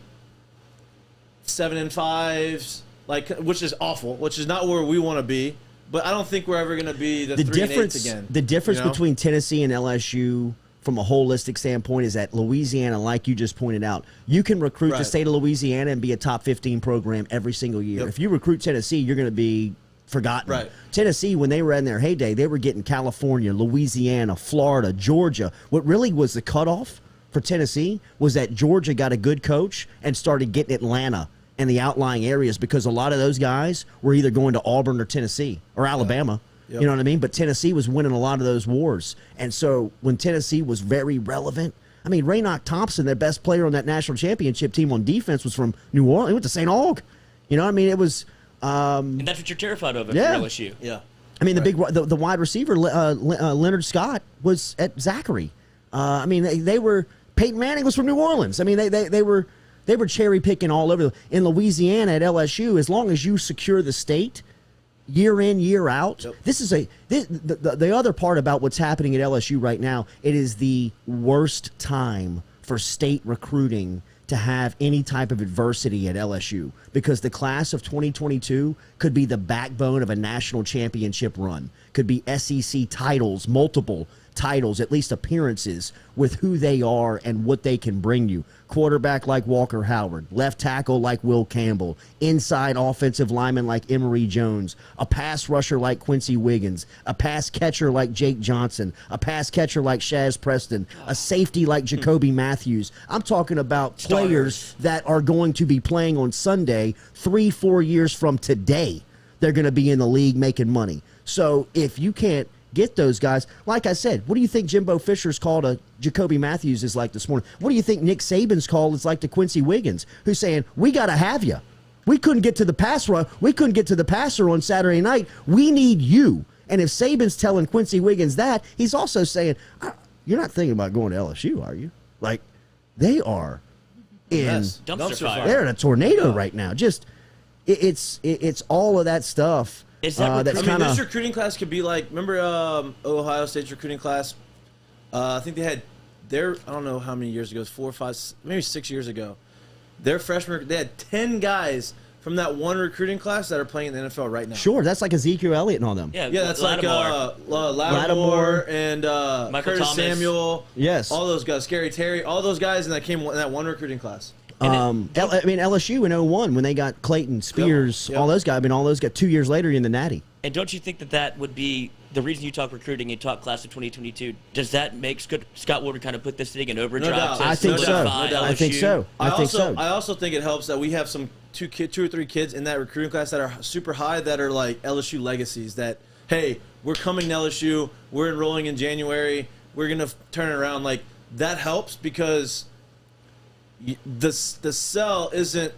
7-5s, like, which is awful, which is not where we want to be. But I don't think we're ever going to be the 3-8 again. The difference between Tennessee and LSU from a holistic standpoint is that Louisiana, like you just pointed out, you can recruit the state of Louisiana and be a top 15 program every single year. Yep. If you recruit Tennessee, you're going to be forgotten. Right. Tennessee, when they were in their heyday, they were getting California, Louisiana, Florida, Georgia. What really was the cutoff for Tennessee was that Georgia got a good coach and started getting Atlanta and the outlying areas, because a lot of those guys were either going to Auburn or Tennessee or Alabama. Yep. You know what I mean? But Tennessee was winning a lot of those wars. And so when Tennessee was very relevant, I mean, Raynoch Thompson, their best player on that national championship team on defense, was from New Orleans. He went to St. Aug. You know what I mean? It was... and that's what you're terrified of at LSU. Yeah. I mean, the wide receiver, Leonard Scott, was at Zachary. I mean, they were... Peyton Manning was from New Orleans. I mean, they were cherry picking all over. In Louisiana at LSU, as long as you secure the state year in, year out, this is the other part about what's happening at LSU right now. It is the worst time for state recruiting to have any type of adversity at LSU, because the class of 2022 could be the backbone of a national championship run, could be SEC titles, multiple titles, at least appearances, with who they are and what they can bring you. Quarterback like Walker Howard, left tackle like Will Campbell, inside offensive lineman like Emory Jones, a pass rusher like Quincy Wiggins, a pass catcher like Jake Johnson, a pass catcher like Shaz Preston, a safety like Jacoby Matthews. I'm talking about players that are going to be playing on Sunday 3-4 years from today. They're going to be in the league making money. So if you can't get those guys, like I said, what do you think Jimbo Fisher's call to Jacoby Matthews is like this morning? What do you think Nick Saban's call is like to Quincy Wiggins, who's saying, we got to have you. We couldn't get to the pass run. We couldn't get to the passer on Saturday night. We need you. And if Saban's telling Quincy Wiggins that, he's also saying, you're not thinking about going to LSU, are you? Like, they are in dumpster fire. They're in a tornado right now. Just it's all of that stuff. Is that this recruiting class could be like, remember Ohio State's recruiting class? I think they had I don't know how many years ago, 4, 5, maybe 6 years ago. Their freshman, they had 10 guys from that one recruiting class that are playing in the NFL right now. Sure, that's like Ezekiel Elliott and all them. Yeah, that's Lattimore. like Lattimore and Michael Curtis Thomas. Samuel. Yes. All those guys, Scary Terry, all those guys that came in that one recruiting class. LSU in 01 when they got Clayton, Spears, Yep. all those guys. I mean, all those got 2 years later in the Natty. And don't you think that would be the reason you talk recruiting, you talk class of 2022? Does that make Scott Woodward kind of put this thing in overdrive? doubt. to I think so. solidify I think LSU? so. I also think it helps that we have some two or three kids in that recruiting class that are super high that are like LSU legacies. That hey, we're coming to LSU. We're enrolling in January. We're gonna turn it around. Like that helps because the sell isn't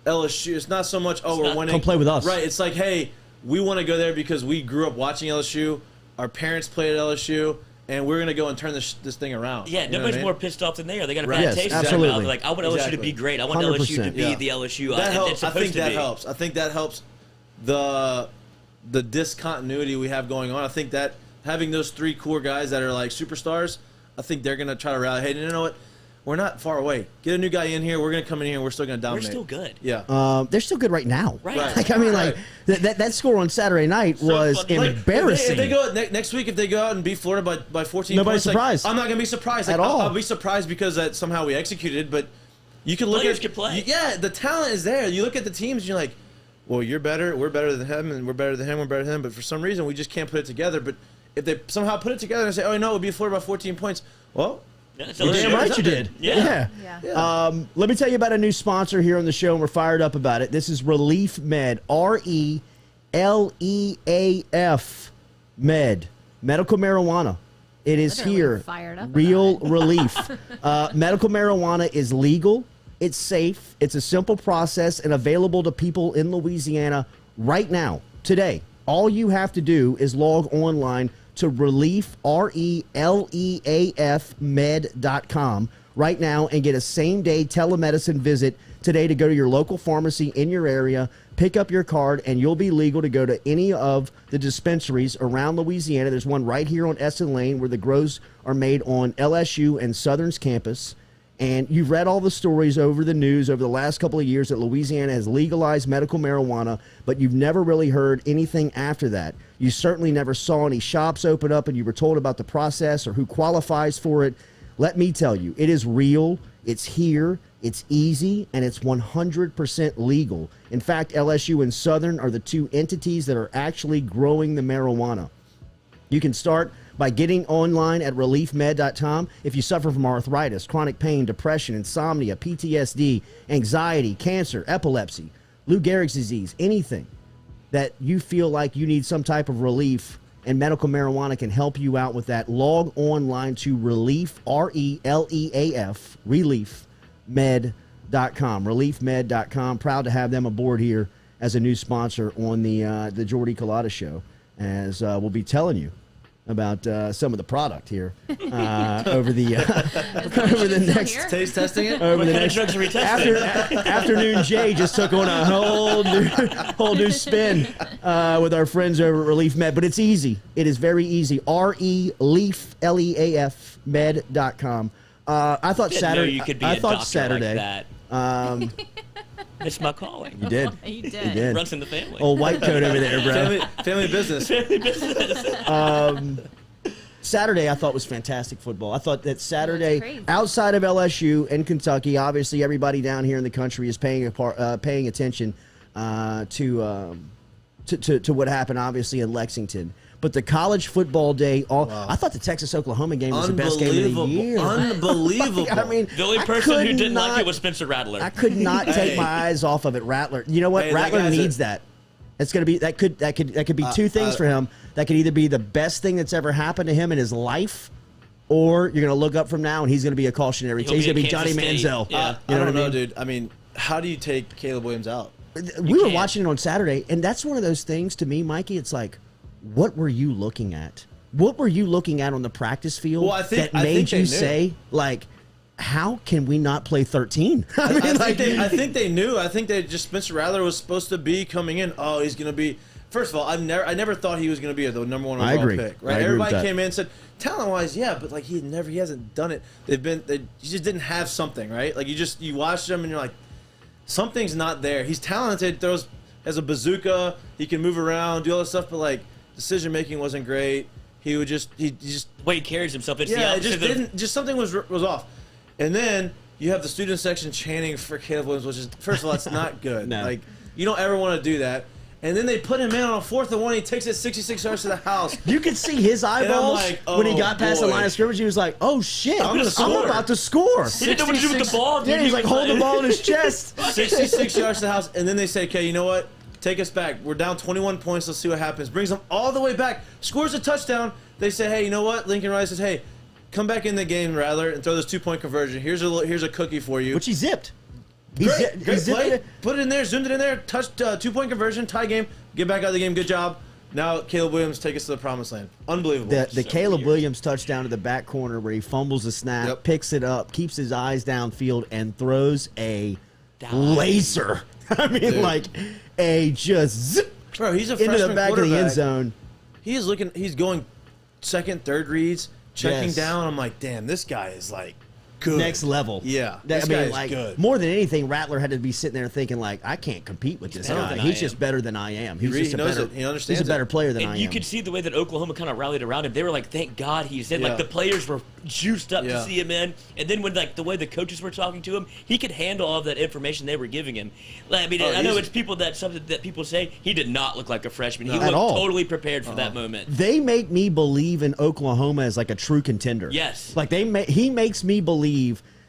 LSU. It's not so much we're winning. Come play with us. Right. It's like hey, we want to go there because we grew up watching LSU. Our parents played at LSU. And we're gonna go and turn this thing around. Yeah, You know nobody's what I mean? more pissed off than they are. They got a bad Yes, taste in their absolutely. mouth. They're like, I want LSU to Exactly. be great. I want 100%. LSU to be Yeah. the LSU. That it's helps. I supposed think to that be. helps. I think that helps the discontinuity we have going on. I think that having those three core guys that are like superstars, I think they're gonna try to rally. Hey, you know what? We're not far away. Get a new guy in here. We're gonna come in here and we're still gonna We're dominate. still good. Yeah. They're still good right now. Right. Like I mean, like Right. that score on Saturday night was funny. Like, embarrassing. If they go next week, if they go out and beat Florida by 14 Nobody's points, like, surprised. I'm not gonna be surprised At Like, all. I'll be surprised because that somehow we executed. But you can look Players at can play. Yeah, the talent is there. You look at the teams, and you're like, well, you're better. We're better than him, and we're better than him. We're better than him. But for some reason, we just can't put it together. But if they somehow put it together and say, oh no, we'll beat Florida by 14 points, well. Yeah, it's You're LSU. damn right you did. Yeah. Yeah. Let me tell you about a new sponsor here on the show, and we're fired up about it. This is Relief Med, RELEAF Med, medical marijuana. It is Literally here. fired up Real about it. relief. Medical marijuana is legal. It's safe. It's a simple process and available to people in Louisiana right now, today. All you have to do is log online to relief, RELEAF med.com right now and get a same-day telemedicine visit today to go to your local pharmacy in your area, pick up your card, and you'll be legal to go to any of the dispensaries around Louisiana. There's one right here on Essen Lane where the grows are made on LSU and Southern's campus. And you've read all the stories over the news over the last couple of years that Louisiana has legalized medical marijuana, but you've never really heard anything after that. You certainly never saw any shops open up and you were told about the process or who qualifies for it. Let me tell you, it is real, it's here, it's easy, and it's 100% legal. In fact, LSU and Southern are the two entities that are actually growing the marijuana. You can start by getting online at reliefmed.com. If you suffer from arthritis, chronic pain, depression, insomnia, PTSD, anxiety, cancer, epilepsy, Lou Gehrig's disease, anything that you feel like you need some type of relief, and medical marijuana can help you out with that, log online to relief, RELEAF, reliefmed.com, reliefmed.com. Proud to have them aboard here as a new sponsor on the Jordy Culotta Show, as we'll be telling you about some of the product here over the over the Still next here? Taste testing it. over the What kind of next drugs are we testing? afternoon. Jay just took on a whole new spin with our friends over at Relief Med, but it's easy. It is very easy. RELEAF med.com. I thought Didn't Saturday. know you could be I a thought doctor Saturday. like that. It's my calling. You did. You You did. did. Runs in the family. Old white coat over there, bro. Family business. Saturday, I thought was fantastic football. I thought that Saturday, crazy. outside of LSU and Kentucky, obviously everybody down here in the country is paying attention to what happened, obviously in Lexington. But the college football day, I thought the Texas-Oklahoma game was the best game of the year. Unbelievable. I mean, The only I person who could didn't like not- it was Spencer Rattler. I could not take my eyes off of it. Rattler, you know what? Hey, that Rattler guy's needs that. It's gonna be that could be two things for him. That could either be the best thing that's ever happened to him in his life, or you're gonna look up from now and he's gonna be a cautionary tale. He's gonna be Johnny Kansas State. Manziel. Yeah. You know I what don't I know, mean? dude. I mean, how do you take Caleb Williams out? We were can't. watching it on Saturday, and that's one of those things to me, Mikey. It's like, what were you looking at? What were you looking at on the practice field Well, I think that made they you knew. say, like, how can we not play 13? I mean, I think they knew. I think they just Spencer Rattler was supposed to be coming in. Oh, he's gonna be first of all, I never thought he was going to be the number one I overall agree. pick. I Right? agree Everybody with that. came in and said talent wise, yeah, but like he hasn't done it. He just didn't have something, right? Like you watched him and you're like, something's not there. He's talented, has a bazooka, he can move around, do all this stuff, but like decision making wasn't great. He just The way he carries himself, it's the it opposite just of didn't. Just something was off. And then you have the student section chanting for Caleb Williams, which is, first of all, it's not good. No. Like you don't ever want to do that. And then they put him in on a 4th and 1. He takes it 66 yards to the house. You could see his eyeballs like, when he oh, got past the boy. line of scrimmage. He was like, "Oh shit, I'm gonna I'm score." about to score." He didn't know what to do with the ball, dude. Yeah, he's He like was holding the ball in his chest. 66 yards to the house. And then they say, okay, you know what? Take us back. We're down 21 points. Let's see what happens. Brings them all the way back. Scores a touchdown. They say, hey, you know what? Lincoln Riley says, hey, come back in the game, Rattler, and throw this 2-point conversion. Here's a cookie for you. Which he zipped. Great he zipped play. it. Put it in there, zoomed it in there, touched 2-point conversion, tie game, get back out of the game. Good job. Now Caleb Williams take us to the promised land. Unbelievable. The Caleb Williams touchdown to the back corner where he fumbles the snap, Yep. picks it up, keeps his eyes downfield, and throws a Down. laser. I mean, Dude. like a just zip Bro, he's a into freshman the back of the end quarterback. zone. He's going second, third reads, checking Yes. down. I'm like, damn, this guy is like good. Next level. Yeah, That- this I mean, guy is like, good. more than anything, Rattler had to be sitting there thinking, like, I can't compete with this better guy. than He's I just am. better than I am. He's He just a knows better. it. He understands He's a better it. player than I And am. you could see the way that Oklahoma kind of rallied around him. They were like, "Thank God he's in." Yeah. Like the players were juiced up Yeah. to see him in, and then when like the way the coaches were talking to him, he could handle all of that information they were giving him. Like, I mean, Oh, I know he's- it's something that people say he did not look like a freshman. He No. At looked all. totally prepared for that moment. They make me believe in Oklahoma as like a true contender. Yes. Like he makes me believe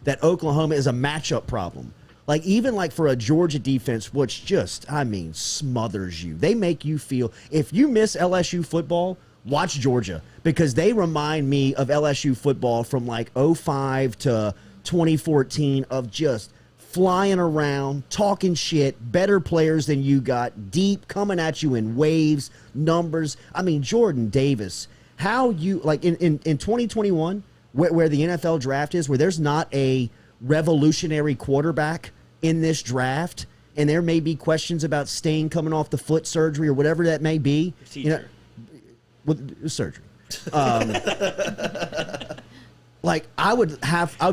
that Oklahoma is a matchup problem. Like even like for a Georgia defense, which just, I mean, smothers you. They make you feel, if you miss LSU football, watch Georgia, because they remind me of LSU football from like 05 to 2014 of just flying around, talking shit, better players than you got, deep, coming at you in waves, numbers. I mean, Jordan Davis, how you, like in 2021, where the NFL draft is, where there's not a revolutionary quarterback in this draft, and there may be questions about Stain coming off the foot surgery or whatever that may be. You know, with surgery. Like I would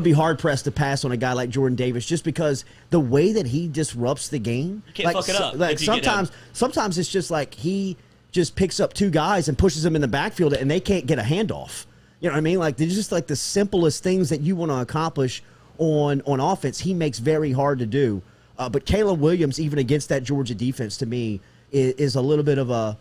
be hard pressed to pass on a guy like Jordan Davis just because the way that he disrupts the game. You can't like, fuck it up Like if you get him. sometimes it's just like he just picks up two guys and pushes them in the backfield and they can't get a handoff. You know what I mean? Like they're just like the simplest things that you want to accomplish on offense. He makes very hard to do. But Caleb Williams, even against that Georgia defense, to me is a little bit of a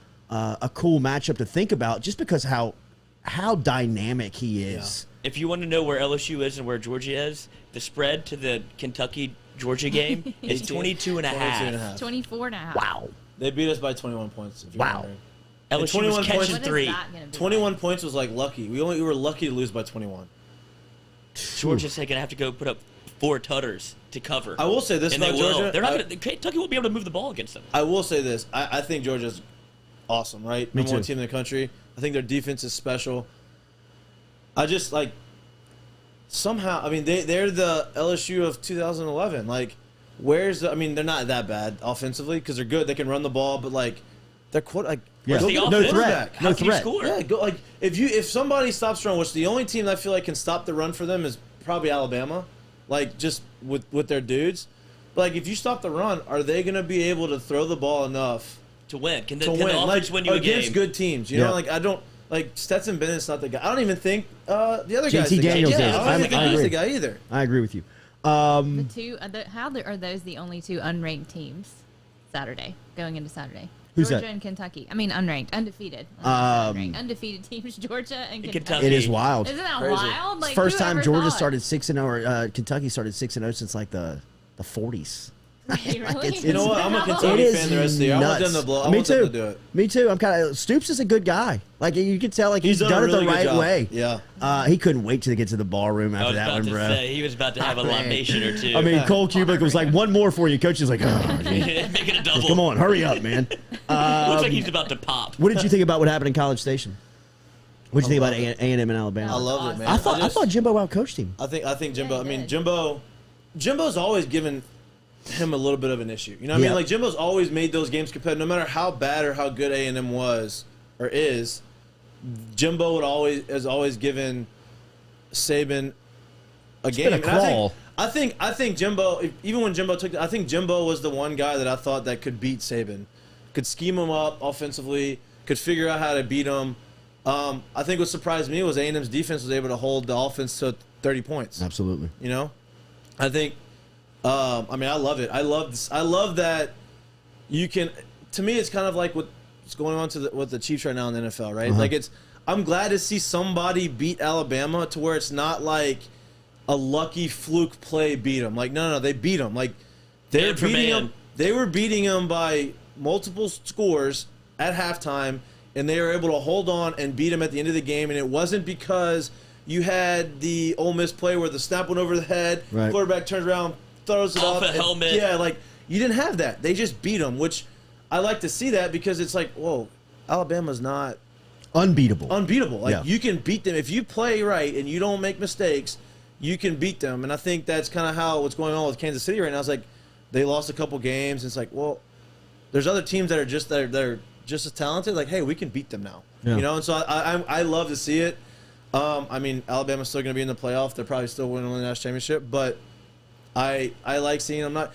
cool matchup to think about, just because how dynamic he is. If you want to know where LSU is and where Georgia is, the spread to the Kentucky-Georgia game is 22 and a half. 24 and a half. Wow. They beat us by 21 points. If you're Wow. wondering. LSU was 21 catching points. What is 3. that gonna be 21 like? points was like lucky. We were lucky to lose by 21. Georgia's going to have to go put up 4 tutters to cover. I will say this and about they will. Georgia. They're not going to. Kentucky won't be able to move the ball against them. I will say this. I think Georgia's awesome, right? Me Number 1 too. team in the country. I think their defense is special. I just like somehow. I mean, they're the LSU of 2011. Like, I mean, they're not that bad offensively because they're good. They can run the ball, but like they're Yeah. Where's the go offense? get a No quarterback. threat. How No can you threat. score? Yeah, go like if somebody stops run, which the only team I feel like can stop the run for them is probably Alabama, like just with their dudes. But like if you stop the run, are they going to be able to throw the ball enough To win. Can the to win? offense Like win you a against game? good teams, you Yeah. know? Like I don't like Stetson Bennett's not the guy. I don't even think the other guy's JT the guy. Daniels Yeah, is. I don't think I he's agree. the guy either. I agree with you. The two are those the only two unranked teams Saturday going into Saturday? Who's Georgia that? and Kentucky. I mean, unranked, undefeated. Undefeated teams: Georgia and Kentucky. Kentucky. It is wild. Isn't that Crazy. wild? Like, First who time ever Georgia thought? started 6-0, or Kentucky started 6-0 since like the 40s. Really? You know what? I'm a It Kentucky is fan the rest of the year. I want nuts. them to blow. I Me want too. them to do it. Me too. I'm kind of Stoops is a good guy. Like you can tell, like he's done done a it the really good right job. way. Yeah. He couldn't wait to get to the ballroom I after was that about one, to bro. say he was about to have a libation or two. I mean, Cole Kubick was like, "One more for you." Coach is like, "Oh, gee. make it a double. Come on, hurry up, man." Looks like he's about to pop. What did you think about what happened in College Station? What did you think about A&M in Alabama? I love it, man. I thought just- Jimbo outcoached him. I think Jimbo. Yeah, I he mean, did. Jimbo's always given him a little bit of an issue. You know what I Yeah. mean? Like Jimbo's always made those games competitive, no matter how bad or how good A&M was or is. Jimbo has always given Saban a game. been a And crawl. I think Jimbo, even when Jimbo I think Jimbo was the one guy that I thought that could beat Saban, could scheme him up offensively, could figure out how to beat him. I think what surprised me was A&M's defense was able to hold the offense to 30 points. Absolutely. You know, I think. I mean, I love it. I love that you can. To me, it's kind of like what's going on with the Chiefs right now in the NFL, right? Like I'm glad to see somebody beat Alabama to where it's not like a lucky fluke play beat them. Like no, they beat them. Like they're beating them. They were beating them by multiple scores at halftime, and they were able to hold on and beat them at the end of the game. And it wasn't because you had the Ole Miss play where the snap went over the head, Right. quarterback turns around, throws it Off up. a helmet. Yeah, like you didn't have that. They just beat them, which I like to see that because it's like, whoa, Alabama's not Unbeatable. unbeatable. Yeah. You can beat them if you play right and you don't make mistakes. You can beat them, and I think that's kind of how what's going on with Kansas City right now. It's like they lost a couple games. And it's like, well, there's other teams that are just as talented. Like, hey, we can beat them now. Yeah. You know, and so I love to see it. I mean, Alabama's still going to be in the playoff. They're probably still winning the national championship, but I like seeing them.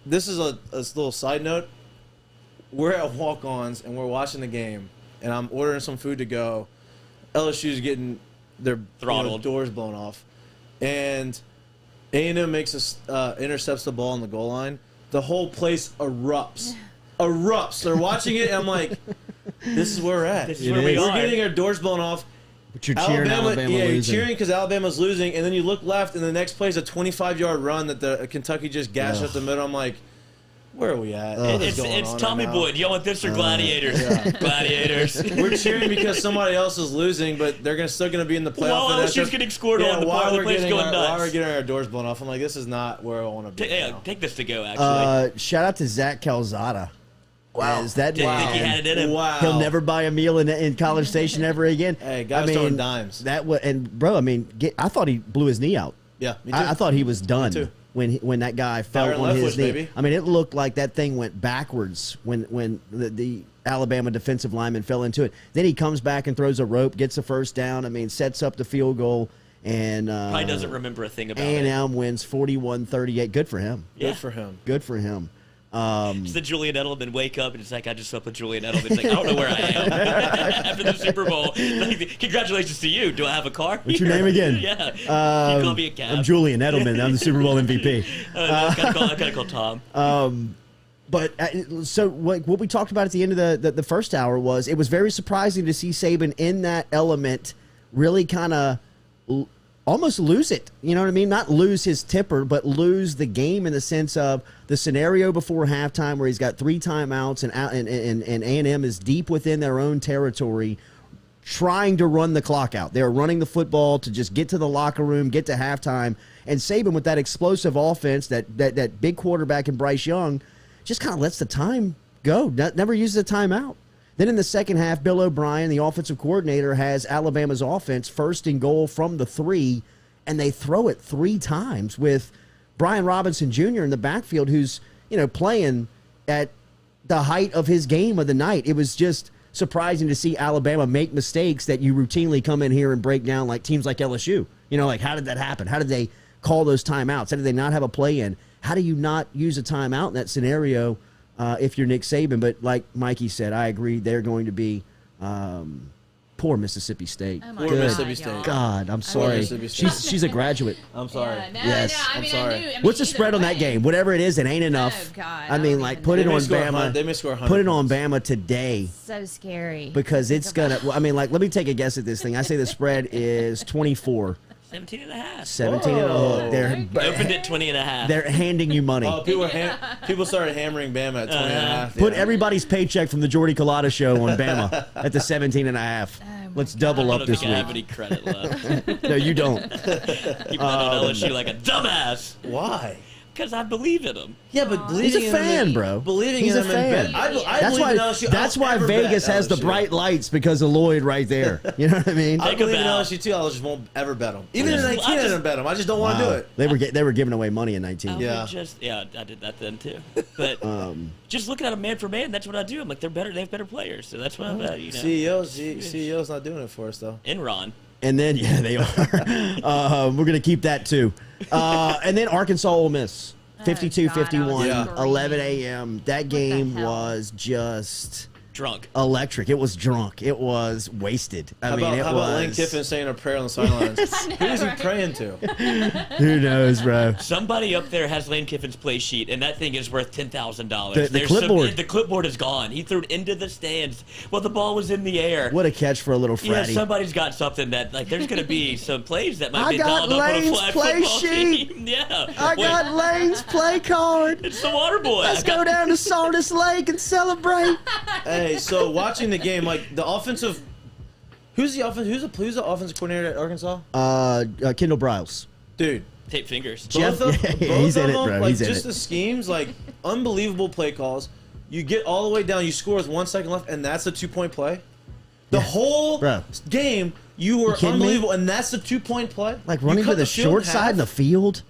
This is a little side note. We're at walk-ons and we're watching the game, and I'm ordering some food to go. LSU's getting their Throttled. doors blown off, and A&M intercepts the ball on the goal line. The whole place erupts. They're watching it, and I'm like, this is where we're at. This is where we We're are. getting our doors blown off. But you're cheering Alabama yeah, you're losing. cheering because Alabama's losing, and then you look left, and the next play is a 25-yard run that the Kentucky just gashed up the middle. I'm like, where are we at? What is going It's on Tommy right now? Boyd. You want this or Gladiators? Gladiators. We're cheering because somebody else is losing, but they're still going to be in the playoff. While and that's LSU's just- getting scored yeah, on, the while the we're place getting going our, nuts. while we're getting our doors blown off. I'm like, this is not where I want to be. now. Take this to go, actually. Shout out to Zach Calzada. Wow. That Didn't think he man, had it in him. Wow. he'll never buy a meal in College Station ever again. Hey, guys throwing dimes. And bro, I mean, I thought he blew his knee out. Yeah, me too. I thought he was done too. when that guy Fire fell and on left his push, knee. baby. I mean, it looked like that thing went backwards when the Alabama defensive lineman fell into it. Then he comes back and throws a rope, gets the first down. I mean, sets up the field goal, and Probably doesn't remember a thing about it. A&M wins 41-38. Good for him. Yeah. Good for him. Good for him. It's the Julian Edelman wake up and it's like I just slept with Julian Edelman. It's like I don't know where I am after the Super Bowl. Like, congratulations to you. Do I have a car? What's your name again? Yeah. Can you call me a cab? I'm Julian Edelman. I'm the Super Bowl MVP. I gotta call Tom. But so what we talked about at the end of the first hour was it was very surprising to see Saban in that element really kind of almost lose it. You know what I mean? Not lose his temper, but lose the game in the sense of the scenario before halftime where he's got 3 timeouts and A&M is deep within their own territory trying to run the clock out. They're running the football to just get to the locker room, get to halftime. And Saban with that explosive offense, that big quarterback in Bryce Young, just kind of lets the time go. Never uses a timeout. Then in the second half, Bill O'Brien, the offensive coordinator, has Alabama's offense first and goal from the 3, and they throw it 3 times with Brian Robinson Jr. in the backfield, who's playing at the height of his game of the night. It was just surprising to see Alabama make mistakes that you routinely come in here and break down like teams like LSU. Like how did that happen? How did they call those timeouts? How did they not have a play in? How do you not use a timeout in that scenario? If you're Nick Saban, but like Mikey said, I agree. They're going to be poor Mississippi State. Oh my Poor God, Mississippi y'all. State. God, I'm sorry. Mississippi State. She's a graduate. I'm sorry. Yeah, no, Yes. no, I I'm mean, sorry. I knew. What's the either spread on that way. game? Whatever it is, it ain't enough. Oh, God, I I mean, don't like even put know. it They may on score Bama. They may score 100 Put it on points. Bama today So scary. because it's gonna. I mean, like let me take a guess at this thing. I say the spread is 24. 17 and a half. 17 and a hook. Opened at 20 and a half. They're handing you money. Oh, people started hammering Bama at 20 and a half. Put yeah. everybody's paycheck from the Jordy Culotta show on Bama at the 17 and a half. Oh, my Let's God. double I up don't this think I have week. any credit left. No, you don't. Keep that on LSU like a dumbass. Why? Because I believe in him. Yeah, but believing He's a in fan, him, bro. Believing He's in a him fan. and bet. I That's believe in why. LSU. That's I'll why never Vegas bet has the LSU. bright lights because of Lloyd right there. You know what I mean? I Think believe in about- LSU too. I just won't ever bet them. Even I in just- 19, I didn't bet them. I just don't want to do it. They were giving away money in 19. I Yeah. would just I did that then too. But just looking at them man for man, that's what I do. I'm like, they're better. They have better players, so that's what I'm. You know. CEO's not doing it for us though. Enron. And then they are. We're gonna keep that too. And then Arkansas Ole Miss. 52-51, Yeah. 11 a.m. That game hell? was just Drunk. electric. It was drunk. It was wasted. I How mean, about, it how was. about Lane Kiffin saying a prayer on the sidelines? Who is he praying to? Who knows, bro? Somebody up there has Lane Kiffin's play sheet, and that thing is worth $10,000. The clipboard. The clipboard is gone. He threw it into the stands while the ball was in the air. What a catch for a little Yeah, Freddy. somebody's got something that like. There's going to be some plays that might I be got dialed up on a Lane's flag play football sheet. team. Yeah, I Wait, got Lane's play card. It's the water boy. Let's go down to Sardis Lake and celebrate. Hey, so watching the game, like the offensive, who's the offensive coordinator at Arkansas? Kendall Briles. Dude, Tape fingers. Jeff- both of, yeah, both he's of in it, them, bro. like He's in just it. the schemes, like unbelievable play calls. You get all the way down, you score with 1 second left, and that's a 2-point play. The whole Bro. game, you were kidding me? unbelievable, and that's the 2-point play. Like You running cut to the field in short side of the half. field,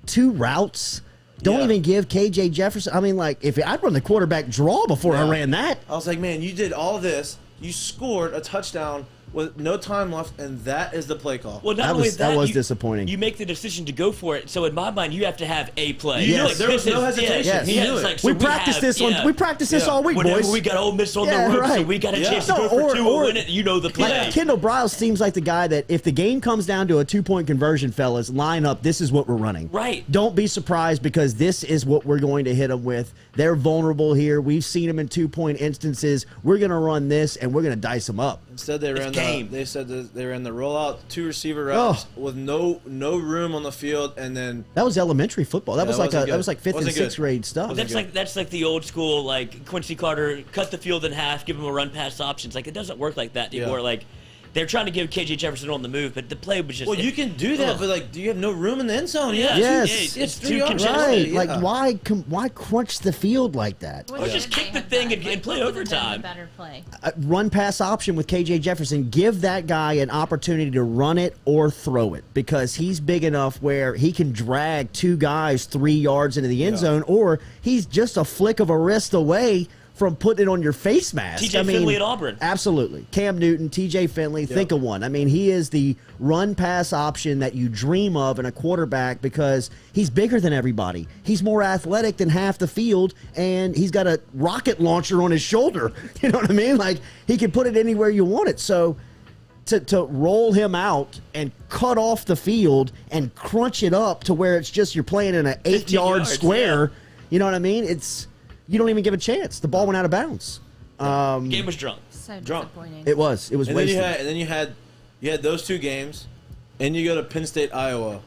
2 routes. Don't Yeah. even give KJ Jefferson. I mean, like, if I'd run the quarterback draw before I Yeah. ran that. I was like, man, you did all this. You scored a touchdown with no time left, and that is the play call. Well, not That only was- that that, was you, disappointing. You make the decision to go for it. So in my mind, you have to have a play. You knew Like, it. There was this no is- hesitation. Yes. He yeah, knew it's it. like, so we practiced this yeah. we practiced this Yeah. all week, Whenever boys. we got Ole Miss on Yeah, the road, so right. we got a Yeah. chance to No, go for or- 2 or- and win it. You know the play. Like Kendall Briles seems like the guy that if the game comes down to a 2-point conversion, fellas, line up. This is what we're running. Right. Don't be surprised because this is what we're going to hit them with. They're vulnerable here. We've seen them in 2-point instances. We're going to run this and we're going to dice them up. Instead, they ran game. they said that they ran the rollout 2 receiver routes with no room on the field, and then That was elementary football. That Yeah, was it like wasn't that good. was like 5th and Wasn't 6th good. grade stuff. That's like the old school like Quincy Carter cut the field in half, give him a run pass options. Like it doesn't work like that anymore. Yeah. Like they're trying to give KJ Jefferson on the move, but the play was just. well, you can do that, Ugh. but like, do you have no room in the end zone? Yeah. Yes. it's too too congested. congested. Right. Yeah. Like why crunch the field like that? What Or should just they kick the have thing done? and Like, play what would've done overtime. the better play? Run pass option with KJ Jefferson. Give that guy an opportunity to run it or throw it because he's big enough where he can drag 2 guys 3 yards into the end Yeah. zone, or he's just a flick of a wrist away from putting it on your face mask. TJ Finley at Auburn. Absolutely. Cam Newton, TJ Finley, think of one. I mean, he is the run pass option that you dream of in a quarterback because he's bigger than everybody. He's more athletic than half the field, and he's got a rocket launcher on his shoulder. You know what I mean? Like, he can put it anywhere you want it. So to roll him out and cut off the field and crunch it up to where it's just you're playing in an 8-yard yards, square, you know what I mean? You don't even give a chance. The ball went out of bounds. Game was drunk. So Drunk. disappointing. It was and then wasted. you had those 2 games, and you go to Penn State, Iowa,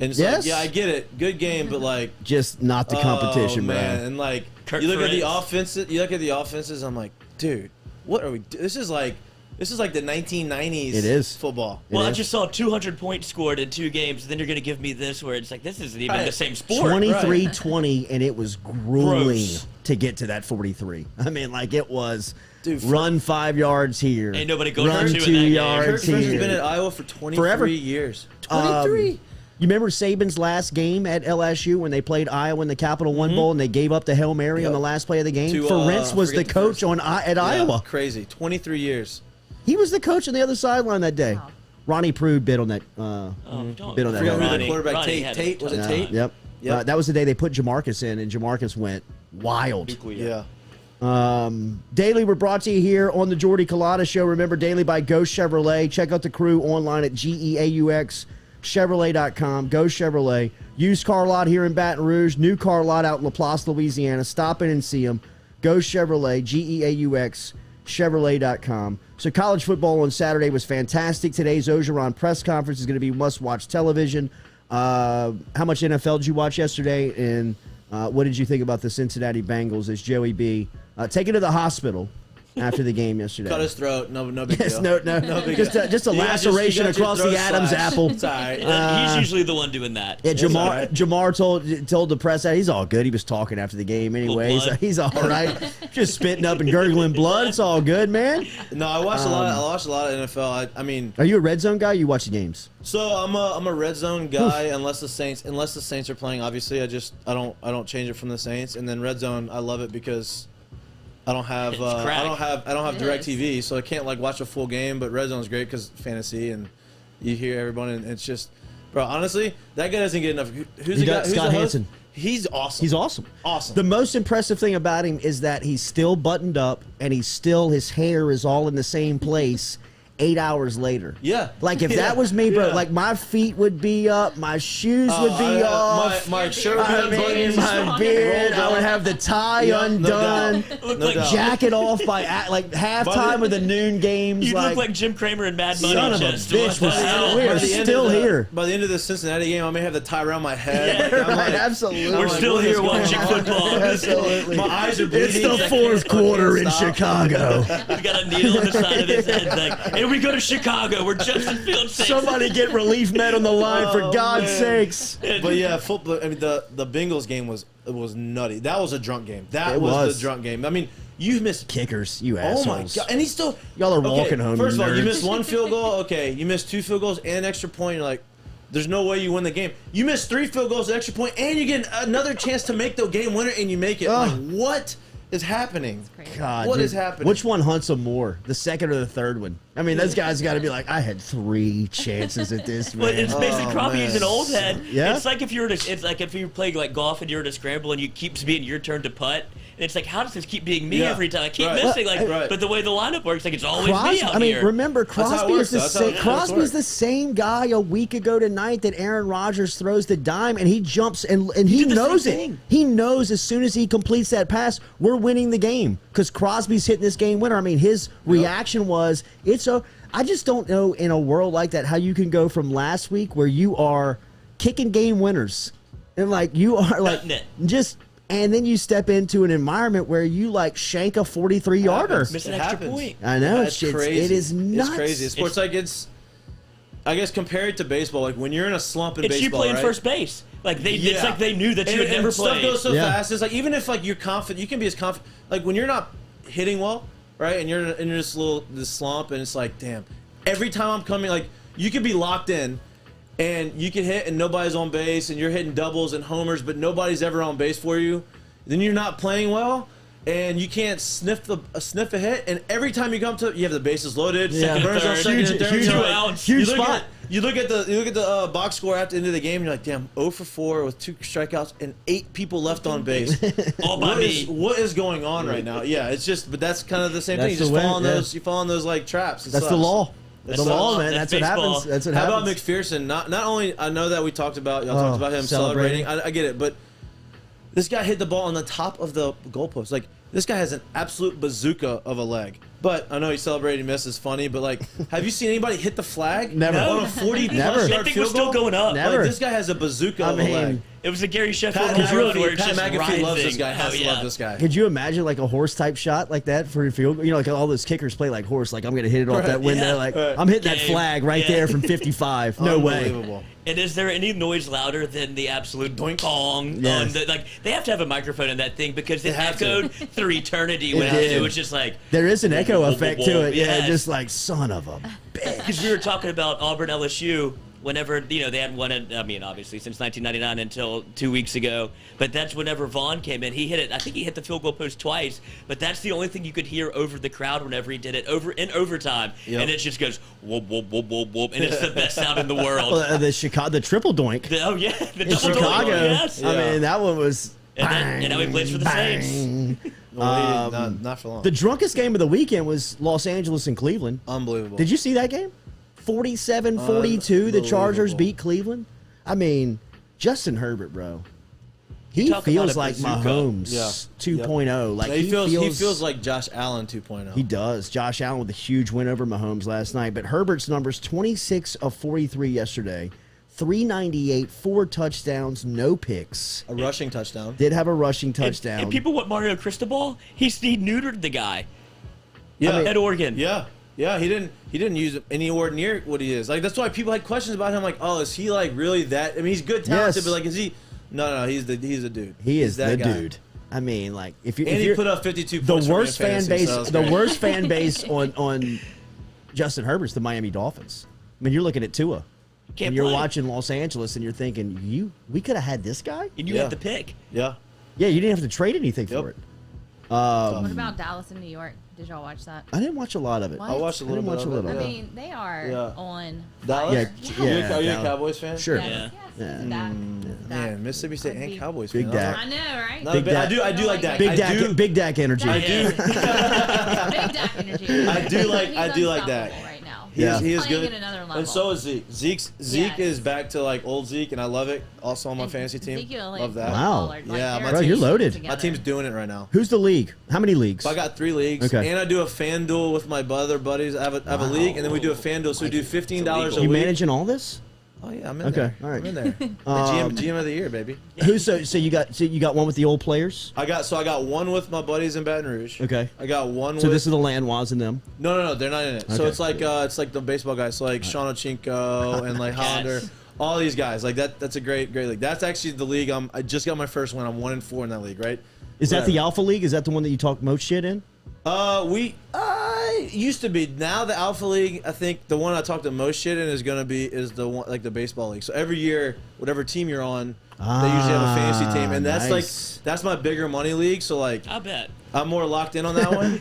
and it's Yes. like, yeah, I get it, good game, but like, Just not the competition, oh, man, bro. and like Kirk you look at the Ferentz. offenses, I'm like, dude, what are we? This is like the 1990s. It is. football. It Well, I is. just saw 200 points scored in 2 games. And then you're going to give me this, where it's like this isn't even Right. the same sport. 23-20, and it was grueling Gross. to get to that 43. I mean, like it was Dude, run 5 yards here. Ain't nobody going run for 2 in 2 that game. yards Kirk Ferentz has here. been at Iowa for 23 Forever. years. Um, 23. You remember Saban's last game at LSU when they played Iowa in the Capital One Bowl and they gave up the Hail Mary on the last play of the game? To, Ferentz was the forget the coach first- at Yeah, Iowa. crazy. 23 years. He was the coach on the other sideline that day. Wow. Ronnie Prude bid on that. Oh, don't. Bit on that I forgot who Ronnie. the quarterback. Ronnie Tate. had Tate a was it tough Tate? time. Yep. Yep. That was the day they put Jamarcus in, and Jamarcus went wild. Nuclear. Yeah. Daily, we're brought to you here on the Jordy Culotta Show. Remember, Daily by Ghost Chevrolet. Check out the crew online at GEAUXChevrolet.com. Ghost Chevrolet. Used car lot here in Baton Rouge. New car lot out in LaPlace, Louisiana. Stop in and see them. Ghost Chevrolet, GEAUXChevrolet.com. So college football on Saturday was fantastic. Today's Orgeron press conference is going to be must-watch television. How much NFL did you watch yesterday? And what did you think about the Cincinnati Bengals as Joey B taken to the hospital after the game yesterday. Cut his throat. No big Yes, deal. no. big Just deal. a You got laceration your across throat the Adam's slashed. apple. It's all right. He's usually the one doing that. Yeah, all Jamar right. Jamar told the press that he's all good. He was talking after the game anyway. blood. He's all right. Just spitting up and gurgling blood. It's all good, man. No, I watched a lot of NFL. I mean, Are you a red zone guy? You watch the games? so I'm a red zone guy unless the Saints are playing. Obviously, I don't change it from the Saints. And then red zone, I love it because I don't have It's crack. I don't have It direct is. TV, so I can't like watch a full game. But red zone's great because fantasy and you hear everyone, and it's just, bro. Honestly, that guy doesn't get enough. Who's the guy? Who's Scott the host? Hansen. He's awesome. He's awesome. Awesome. The most impressive thing about him is that he's still buttoned up and his hair is all in the same place 8 hours later. Yeah. Like if Yeah. that was me, bro, Yeah. like my feet would be up, my shoes would be off. My shirt I would be mean, unbuttoned, my beard, rolled I would up. have the tie Yeah, no undone, doubt. Look No like doubt. jacket off by like halftime of the noon games. You like, look like Jim Kramer and Mad Money. son of a just bitch, what we're the hell? still here. By the end Still of the- here. By the end of the Cincinnati game, I may have the tie around my head. Yeah, Like, I'm right, like- absolutely. We're I'm like, still what here is going watching on? football. Absolutely. My eyes are bleeding. It's the fourth quarter in Chicago. He's got a needle on the side of his head. Like, and we go to Chicago. We're Justin Fields. Somebody get relief med on the line for Oh, God's man. sakes. But yeah, football. I mean, the Bengals game was nutty. That was a drunk game. That It was was. the drunk game. I mean, you missed. Kickers, you Oh assholes. my god! And he's still. Y'all are walking home, First you of all, you nerds. missed one field goal. Okay, you missed 2 field goals and an extra point. You're like, there's no way you win the game. You missed 3 field goals, an extra point, and you get another chance to make the game winner, and you make it. Ugh. Like, what is happening? Crazy. God, What dude. is happening? Which one hunts him more, the second or the third one? I mean, those guys got to be like, I had 3 chances at this, But man. it's basically Crappie is an old head. Yeah. It's like if you're it's like if you're playing like golf and you're at a scramble and you keeps being your turn to putt. And it's like, how does this keep being me Yeah. every time? I keep Right. missing. Like, Right. but the way the lineup works, like it's always Crosby, me out I mean, here. remember how it Crosby works, is the though. That's how same. it- that's Crosby's works. the same guy a week ago tonight that Aaron Rodgers throws the dime and he jumps and he did the knows same it. thing. He knows as soon as he completes that pass, we're winning the game because Crosby's hitting this game winner. I mean, his reaction was, "It's a." I just don't know in a world like that how you can go from last week where you are kicking game winners and like you are like Cutting it. just. And then you step into an environment where you like shank a 43-yarder. Miss an It extra happens. point. I know That's it's crazy. it is nuts. It's crazy. Sports like it's. I guess compared to baseball, like when you're in a slump in It's you baseball, playing right? first base. Like it's Yeah. like they knew that you had And never stuff played. goes so Yeah. fast. It's like even if like you're confident, you can be as confident. Like when you're not hitting well, right? And you're in this slump, and it's like, damn. Every time I'm coming, like you could be locked in, and you can hit, and nobody's on base, and you're hitting doubles and homers, but nobody's ever on base for you. Then you're not playing well, and you can't sniff a hit. And every time you come to, you have the bases loaded, second Yeah. runners on Third. second and third. Huge you're like- outs. you Huge look spot. at- You look at the box score at the end of the game. And you're like, damn, 0 for 4 with 2 strikeouts and 8 people left on base. All by me. What is going on right now? Yeah, it's just, but that's kind of the same That's thing. You just the way, fall in yeah. those. You fall in those like traps. It That's the sucks. law. That's the the law, law. man. That's That's what baseball. happens. That's what How happens. about McPherson? Not only I know that we talked about y'all Oh, talked about him celebrating. celebrating. I get it, but this guy hit the ball on the top of the goalpost. Like this guy has an absolute bazooka of a leg. But I know he celebrated and missed. It's funny, but like, have you seen anybody hit the flag? Never. On a 40 Never. plus That yard thing field was still goal? going up. Never. Like, this guy has a bazooka I of a leg. mean, It was a Gary Sheffield Pat home run where it's Pat just McAfee rising. loves this guy. Has Oh, to yeah. love this guy. could you imagine like a horse type shot like that for a field? You know, like all those kickers play like horse. Like I'm gonna hit it off Right, that window. yeah. Like Right. I'm hitting that Game. flag right Yeah. there from 55. No way. Unbelievable. And is there any noise louder than the absolute Doink. gong? Yes. On the, like they have to have a microphone in that thing because it They have to. echoed through eternity when did. it was just like There is an echo effect to it. Yeah, Yes. just like son of a bitch. because we were talking about Auburn LSU whenever they hadn't won it. I mean, obviously since 1999 until 2 weeks ago. But that's whenever Vaughn came in. He hit it. I think he hit the field goal post twice. But that's the only thing you could hear over the crowd whenever he did it in overtime. Yep. And it just goes whoop whoop whoop whoop whoop, and it's the best sound in the world. The triple doink Oh yeah, the in double Chicago. doink, yes. I Yeah. mean, that one was. And now he plays for the Saints. bang. Well, not for long. The drunkest game of the weekend was Los Angeles and Cleveland. Unbelievable. Did you see that game? 47-42, the Chargers Unbelievable. beat Cleveland. I mean, Justin Herbert, bro. He talk feels about a like bazooka. Mahomes Yeah. 2.0. Like he feels like Josh Allen 2.0. he does. Josh Allen with a huge win over Mahomes last night. But Herbert's numbers 26 of 43 yesterday, 398, 4 touchdowns, no picks. A rushing touchdown. Did have a rushing touchdown. And people want Mario Cristobal. He neutered the guy. Yeah, Ed Orgeron. Yeah. Yeah, he didn't use anywhere near what he is. Like that's why people had questions about him. Like, oh, is he like really that? I mean, he's good, talented, but like, is he? No, he's a dude. He is that the guy. dude. I mean, like if And he he put up 52 the points. worst for me in fan fantasy, base, so that was the great. worst fan base on Justin Herbert's the Miami Dolphins. I mean, you're looking at Tua, Can't and you're play. watching Los Angeles, and you're thinking, we could have had this guy. And you Yeah. had the pick. Yeah. Yeah, you didn't have to trade anything Yep. for it. What about Dallas and New York? Did y'all watch that? I didn't watch a lot of it. What? I watched a I little didn't bit watch of a little. it. I Yeah. mean, they are Yeah. on Dallas? Yeah, fire. yeah. Are you a Dallas. Cowboys fan? Sure. Yeah. Yes. Yeah. Man, Mississippi State and Cowboys Big fan. Dak. I know, right? Not Big bad. Dak. I do like Dak. Big I Dak, do, Big Dak energy. I do. Big Dak energy. I do like- He's I do like Dak. unstoppable right now. Yeah. He is Playing good. at another level. And so is Zeke. Zeke Yes. is back to like old Zeke, and I love it. Also on my And fantasy team. Ezekiel is Love that. Wow. baller. Yeah, they're my Bro, you're team loaded. My together. team's doing it right now. Who's the league? How many leagues? So I got 3 leagues, Okay. and I do a FanDuel with my other buddies. I have a league, and then we do a FanDuel. So we do $15 a You week. managing all this? Oh yeah, I'm in Okay, there. all right. I'm in there. The GM of the year, baby. Who's so you got one with the old players? I got one with my buddies in Baton Rouge. Okay. I got one So with. this is the Landwas and them. No, they're not in it. So Okay. it's like the baseball guys. So like Sean Ochinko and like Hollander, all these guys. Like that's a great league. That's actually the league. I just got my first win. I'm 1-4 in that league, right? Is that the Whatever. Alpha League? Is that the one that you talk most shit in? We used to be. Now the Alpha League, I think the one I talk the most shit in is the one like the baseball league. So every year, whatever team you're on, they usually have a fantasy team, and that's nice. that's my bigger money league. So like I bet. I'm more locked in on that one,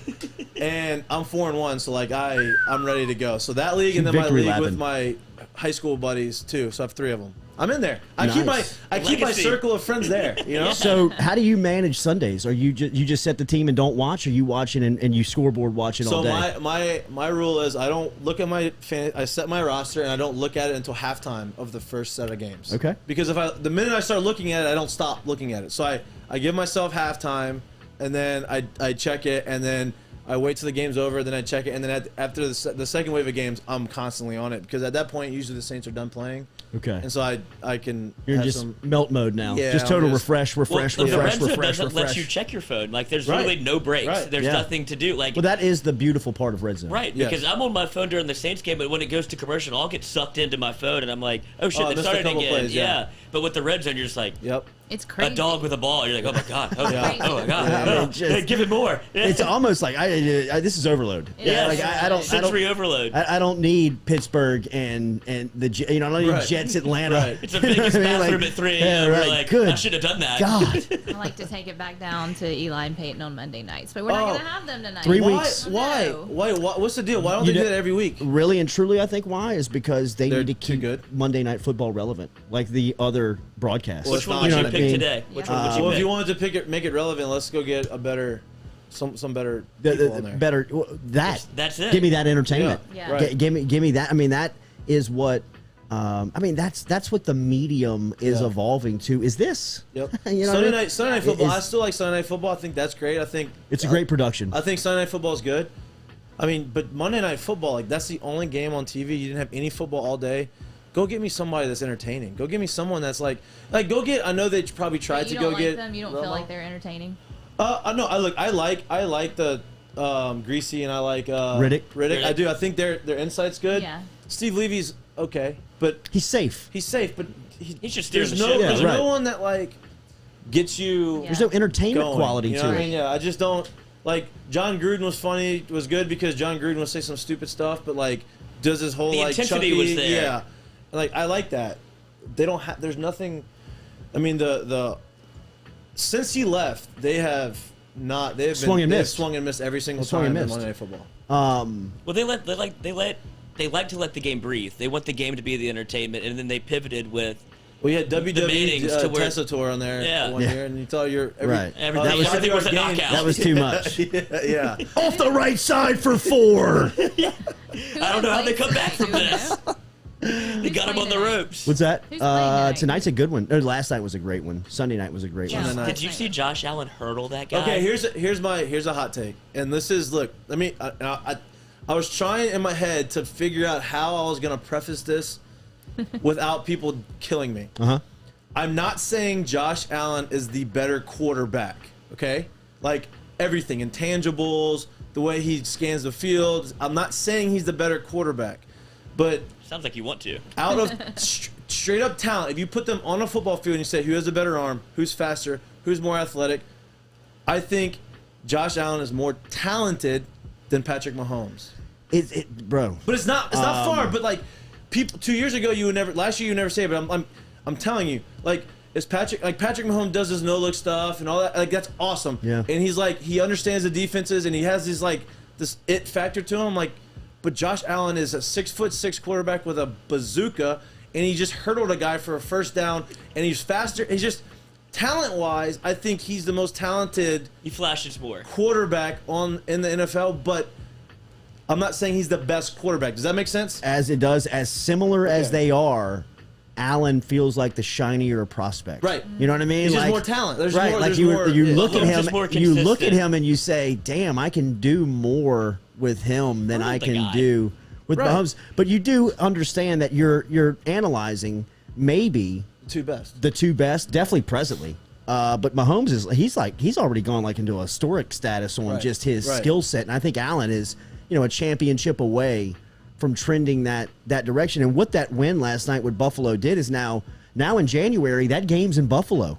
and I'm 4-1. So like I'm ready to go. So that league, and then my Victory league lapping. with my high school buddies too. So I have 3 of them. I'm in there. I keep my Nice. Legacy. circle of friends there. You know. So how do you manage Sundays? Are you just set the team and don't watch? Or you watching and you scoreboard watching all So day? my rule is I don't look at I set my roster and I don't look at it until halftime of the first set of games. Okay. Because the minute I start looking at it, I don't stop looking at it. So I give myself halftime, and then I check it, and then I wait till the game's over, then I check it, and then after the second wave of games, I'm constantly on it because at that point usually the Saints are done playing. Okay. And so I can You're in have just some. melt mode now. Yeah, just total I'm just- refresh. Well, the red zone doesn't let refresh. you check your phone. Like, there's Right. really no breaks. Right. There's Yeah. nothing to do. Like, Well, that is the beautiful part of red zone. right, Yes. because I'm on my phone during the Saints game, but when it goes to commercial, I'll get sucked into my phone, and I'm like, oh shit, Oh, I they missed a started couple again. plays, yeah. But with the red zone, you're just like Yep. It's crazy. a dog with a ball. You're like, oh my god, oh, Yeah. oh my god, Yeah, I mean, oh, just- give it more. It's almost like this is overload. Yeah, like I don't. sensory overload. I don't need Pittsburgh and the I don't need Right. Jets Atlanta. Right. It's a Vegas You know what I mean? bathroom Like, at 3 yeah, a.m. right. We're like, Good I should have done that. God. I like to take it back down to Eli and Peyton on Monday nights, but we're not Oh. going to have them tonight. 3 Why? weeks. Why? No. Why? What's the deal? Why don't You they do know- that every week? Really and truly, I think why is because they They're need to too keep good? Monday Night Football relevant, like the other broadcasts. Well, Which it's one not- would you you know pick what I mean? today? Which one would Well, you if pick? you wanted to make it relevant, let's go get a better, some better The people on there. better that. That's it. Give me that entertainment. Yeah. Right. Give me that. I mean, that is what. I mean, that's what the medium is Yeah. evolving to. Is this? Yep. You know what I Sunday mean? night It football. is- I still like Sunday night football. I think that's great. I think It's a great production. I think Sunday night football is good. I mean, but Monday night football, like that's the only game on TV. You didn't have any football all day. Go get me somebody that's entertaining. Go get me someone that's like go get. I know they probably tried But to you go don't get. like them? You don't feel like they're entertaining? I know. I like the Greasy and I like Riddick. I do. I think their insight's good. Yeah. Steve Levy's okay, but He's safe. he's safe. But He's just steering there's the no ship. Yeah, there's right. no one that like gets you. Yeah. There's no entertainment going, quality you know to what it. I mean? Yeah, I just don't like. John Gruden was funny, was good because John Gruden would say some stupid stuff, but like does his whole The like intensity Chucky, was there. yeah, like I like that. They don't have. There's nothing. I mean the since he left, they have not. They have Swung and they've missed. swung and missed every single Swung time and in missed. Monday Night Football. Well, they like to let the game breathe. They want the game to be the entertainment, and then they pivoted with Well, you had WWE meetings to where- Tesla Tour on there Yeah. one Yeah. year, and you thought you're Right. everything. That was- everything was a 5-yard gain. knockout. That was too much. yeah. Off the right side for 4. I don't know how they come back from this. They got him on the ropes. What's that? Who's playing tonight? Tonight's a good one. Or last night was a great one. Sunday night was a great Yeah. one. night. Did you see Josh Allen hurdle that guy? Okay, here's a hot take, and this is look. Let me. I was trying in my head to figure out how I was gonna preface this without people killing me. Uh-huh. I'm not saying Josh Allen is the better quarterback. Okay, like everything, intangibles, the way he scans the field. I'm not saying he's the better quarterback, but Sounds like you want to. out of straight up talent, if you put them on a football field and you say who has a better arm, who's faster, who's more athletic, I think Josh Allen is more talented than Patrick Mahomes. Bro. But it's not far. But like people 2 years ago, last year you would never say it, but I'm telling you, like Patrick Mahomes does his no look stuff and all that. Like that's awesome. Yeah. And he's like he understands the defenses and he has this it factor to him. Like, but Josh Allen is a 6'6" quarterback with a bazooka, and he just hurdled a guy for a first down, and he's faster. He's just talent-wise, I think he's the most talented. He flashes more. Quarterback in the NFL, but I'm not saying he's the best quarterback. Does that make sense? As it does, as similar as they are, Allen feels like the shinier prospect. Right. You know what I mean? He's just like, more talent. There's right. more, like there's you, more, you yeah. look at Mahomes him, is more you look at consistent. him, and you say, "Damn, I can do more with him than I the can guy. do with Right. Mahomes." But you do understand that you're analyzing maybe Two best. the two best, definitely presently. But Mahomes he's already gone like into a historic status on Right. just his Right. skill set, and I think Allen is a championship away from trending that direction. And what that win last night with Buffalo did is now in January that game's in Buffalo.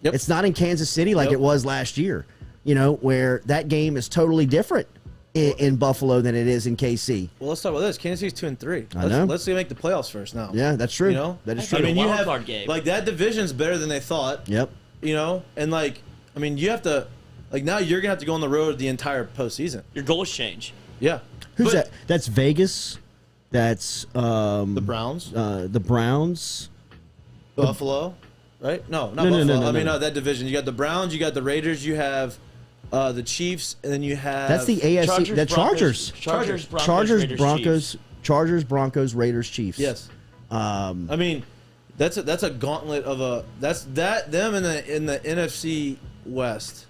Yep. It's not in Kansas City like Yep. it was last year. Where that game is totally different in Buffalo than it is in KC. Well, let's talk about this. Kansas City's 2-3. I know. Let's make the playoffs first now. Yeah, that's true. You know, That is I true. mean, you wild have card game. like that division's better than they thought. Yep. And you have to now you're gonna have to go on the road the entire postseason. Your goals change. Yeah. Who's But that? That's Vegas. That's The Browns, the Browns. Buffalo, right? No, not No, no, Buffalo. no, I mean, no. that division. You got the Browns, you got the Raiders, you have the Chiefs, and then you have That's the AFC. The Chargers. Chargers, Broncos, Chargers, Raiders, Broncos, Chiefs. Chargers, Broncos, Raiders, Chiefs. Yes. Um, I mean, that's a gauntlet of them in the NFC West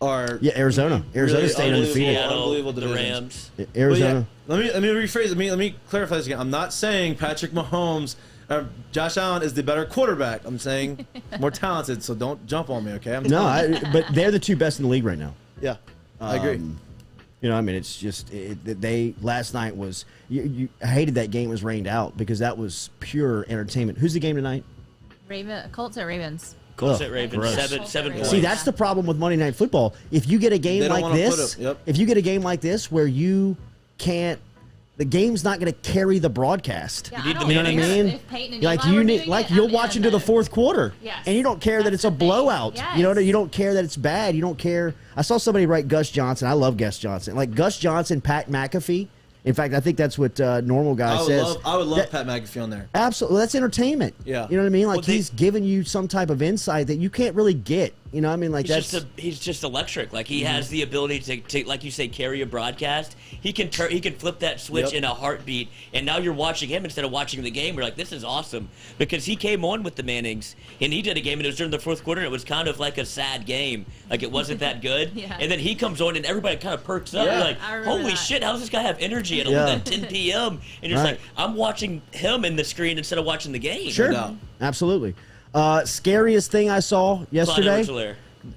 are yeah, Arizona. Arizona's really staying undefeated. Seattle, Unbelievable the divisions. Rams. Arizona. But yeah, let me rephrase. Let me clarify this again. I'm not saying Patrick Mahomes or Josh Allen is the better quarterback. I'm saying more talented. So don't jump on me, okay? No, but they're the two best in the league right now. Yeah, I agree. I mean, it's just they last night was. I hated that game was rained out because that was pure entertainment. Who's the game tonight? Colts at Ravens. Colts Ugh, at Ravens. gross. Seven points. See, that's the problem with Monday Night Football. If you get a game They don't like wanna put this, it- yep. if you get a game like this where you can't, the game's not going to carry the broadcast. Yeah, You need I the don't You know what I care mean? if Peyton and Like Eli were need, doing like it, you'll I'm watch in into the it. fourth quarter, Yes. and you don't care that That's it's a the thing. blowout. Yes. You don't care that it's bad. You don't care. I saw somebody write Gus Johnson. I love Gus Johnson. Like Gus Johnson, Pat McAfee. In fact, I think that's what normal guy says. I would love That- Pat McAfee on there. Absolutely, that's entertainment. Yeah. You know what I mean? Like Well, he's giving you some type of insight that you can't really get. You know what I mean? Like He's just electric. Like he has the ability to, like you say, carry a broadcast. He can flip that switch Yep. in a heartbeat. And now you're watching him instead of watching the game. You're like, this is awesome because he came on with the Mannings and he did a game and it was during the fourth quarter and it was kind of like a sad game. Like it wasn't that good. Yeah. And then he comes on and everybody kind of perks up. Yeah. You're like, I remember holy that. shit, how does this guy have energy at Yeah. 10 p.m. And you're Right. just like, I'm watching him in the screen instead of watching the game. sure, No doubt. absolutely. Scariest thing I saw yesterday.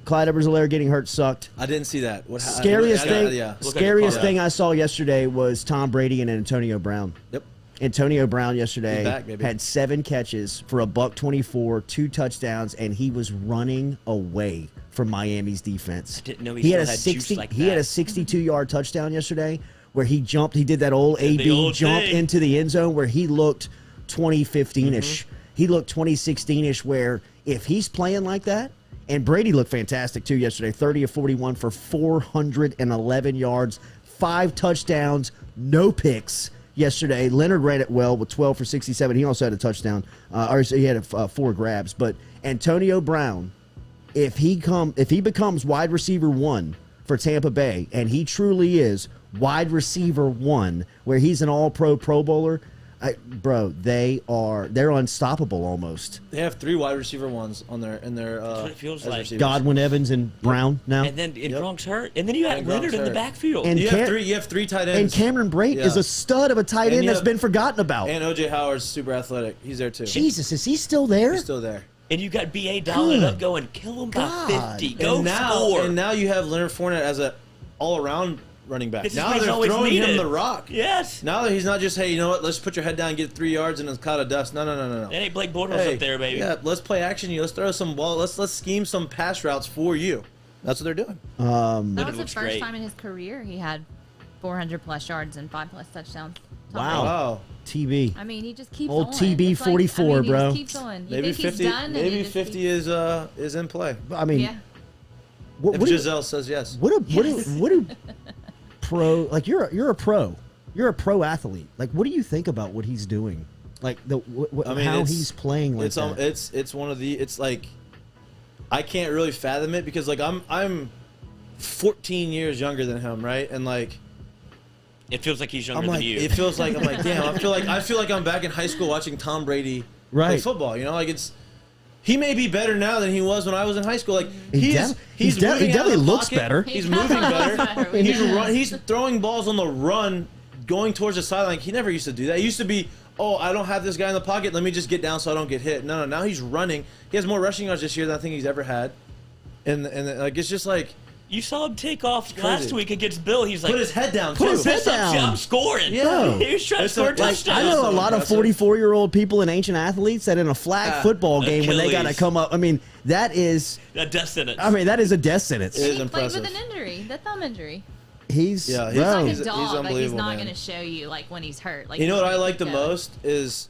Clyde Edwards-Helaire getting hurt sucked. I didn't see that. What Scariest thing. Yeah. Look like a Scariest car. thing I saw yesterday was Tom Brady and Antonio Brown. Yep. Antonio Brown yesterday He's back, baby. had 7 catches for $124, 2 touchdowns, and he was running away from Miami's defense. I didn't know he had a still had juice 60. like He had a that. 62-yard touchdown yesterday where he jumped. He did that old Did the AB old jump thing. into the end zone where he looked 2015ish. He looked 2016ish. Where if he's playing like that. And Brady looked fantastic, too, yesterday. 30 of 41 for 411 yards, 5 touchdowns, no picks yesterday. Leonard ran it well with 12 for 67. He also had a touchdown. Or he had 4 grabs. But Antonio Brown, if he becomes wide receiver 1 for Tampa Bay, and he truly is wide receiver 1, where he's an all-pro Pro Bowler, they're unstoppable almost. They have 3 wide receiver ones on their what it feels as like. receivers. Godwin, Evans, and Brown now. And then Gronk's hurt. And then you have And Leonard Gronk's in the hurt. backfield. And You Cam- have 3 tight And ends. Cameron Brate Yeah. is a stud of a tight And end you that's have- been forgotten about. And OJ Howard's super athletic. He's there too. Jesus, is he still there? He's still there. And you got BA dialing Good up going, kill him by God. 50. Go and now, score. And now you have Leonard Fournette as a all-around running back. This is Now what he's they're always throwing him needed. the rock. Yes. Now that he's not just, hey, you know what? Let's put your head down, and get 3 yards, and a cloud of dust. No. That ain't Blake Bortles Hey, up there, baby. Yeah, let's play action. Let's throw some ball. Let's scheme some pass routes for you. That's what they're doing. That was the looks first great. time in his career he had 400+ yards and 5+ touchdowns. Wow. Wow. TB. I mean, he just keeps Old on. TB It's like, 44, I mean, he bro. just keeps on. You Maybe think 50. he's done? and Maybe he just 50 keeps- is in play. I mean, Yeah. what, If what do you- Giselle says yes. What do pro like? You're a pro. You're a pro athlete. Like, what do you think about what he's doing? Like I mean, how it's- he's playing like it's that. it's one of the. It's like I can't really fathom it because like I'm 14 years younger than him, right? And like It feels like he's younger I'm like than you. it feels like I'm like damn. I feel like I'm back in high school watching Tom Brady play Right. football. You know, like it's. He may be better now than he was when I was in high school. Like He he's he moving out of definitely the looks pocket. better. He's He moving does better. better. He's throwing balls on the run, going towards the sideline. He never used to do that. He used to be, oh, I don't have this guy in the pocket. Let me just get down so I don't get hit. No. Now he's running. He has more rushing yards this year than I think he's ever had. And like it's just like You saw him take off crazy. last week against Bill. He's like, put his head down Put too. his head down. I'm scoring. Yeah. He was trying to It's score a like- touchdown. I know a so lot of impressive. 44-year-old people and ancient athletes that in a flag football game when they got to Achilles. come up. I mean, that is. A death sentence. I mean, that is a death sentence. It is He played with impressive. an injury, the thumb injury. He's Yeah, he's- He's bro, like he's a dog. Like he's unbelievable, not man. going to show you like when he's hurt. Like You know he's what I ready like to the go. most is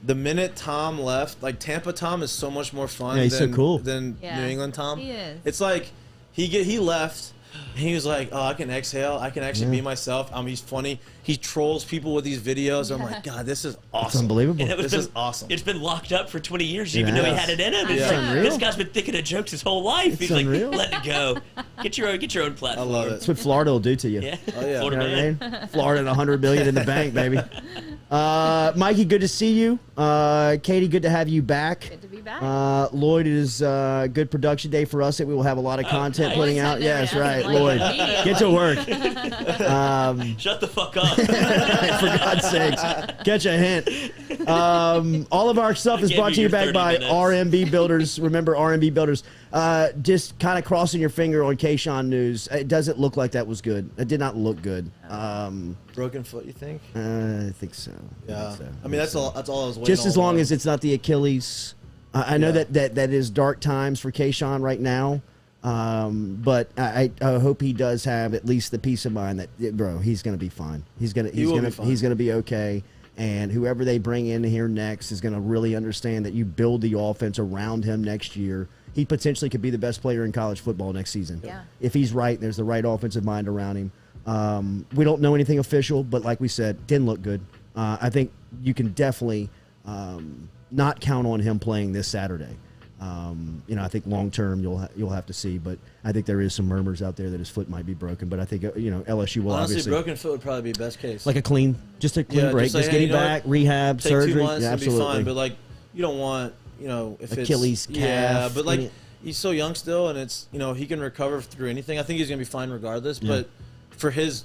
the minute Tom left. Like Tampa Tom is so much more fun Yeah, he's so than, cool. than Yeah, New England Tom. he is. It's like he left. And he was like, oh, I can exhale. I can actually be myself. He's funny. He trolls people with these videos. I'm like, God, this is it's awesome. unbelievable. And it was This is awesome. It's been locked up for 20 years. You even know he Yes. had it in him. It's It's like, unreal. this guy's been thinking of jokes his whole life. It's He's unreal. like, let it go. Get your own platform. I love it. That's what Florida will do to you. Yeah. Oh, yeah. Florida You know what man. I mean? Florida and 100 billion in the bank, baby. Mikey, good to see you. Katie, good to have you back. Good to be back. Lloyd, it is a good production day for us that we will have a lot of content nice. putting Lloyd out. said Yes, there, right, like, Lloyd. immediately. Get to work. Shut the fuck up. For God's sakes, catch a hint. All of our stuff is gave brought you to you your back 30 by minutes. RMB Builders. Remember RMB Builders. Just kind of crossing your finger on Keyshawn news. It doesn't look like that was good. It did not look good. Broken foot, you think? I think so. Yeah. think so. I mean, that's all I was waiting Just as all long along. as it's not the Achilles. I know Yeah. that is dark times for Keyshawn right now. But I hope he does have at least the peace of mind that, bro, he's going to be fine. He's going He will to be fine. he's going to be okay. And whoever they bring in here next is going to really understand that you build the offense around him next year. He potentially could be the best player in college football next season. Yeah. If he's right, there's the right offensive mind around him. We don't know anything official, but like we said, didn't look good. I think you can definitely not count on him playing this Saturday. I think long term you'll have to see, but I think there is some murmurs out there that his foot might be broken. But I think LSU will Honestly, obviously broken foot would probably be best case. like a clean break, like, just hey, getting you know back, what? rehab, Take surgery, 2 months yeah, and be absolutely. fine. But like, you don't want if Achilles, it's yeah, calf, but like any- he's so young still, and it's he can recover through anything. I think he's gonna be fine regardless. Yeah. But for his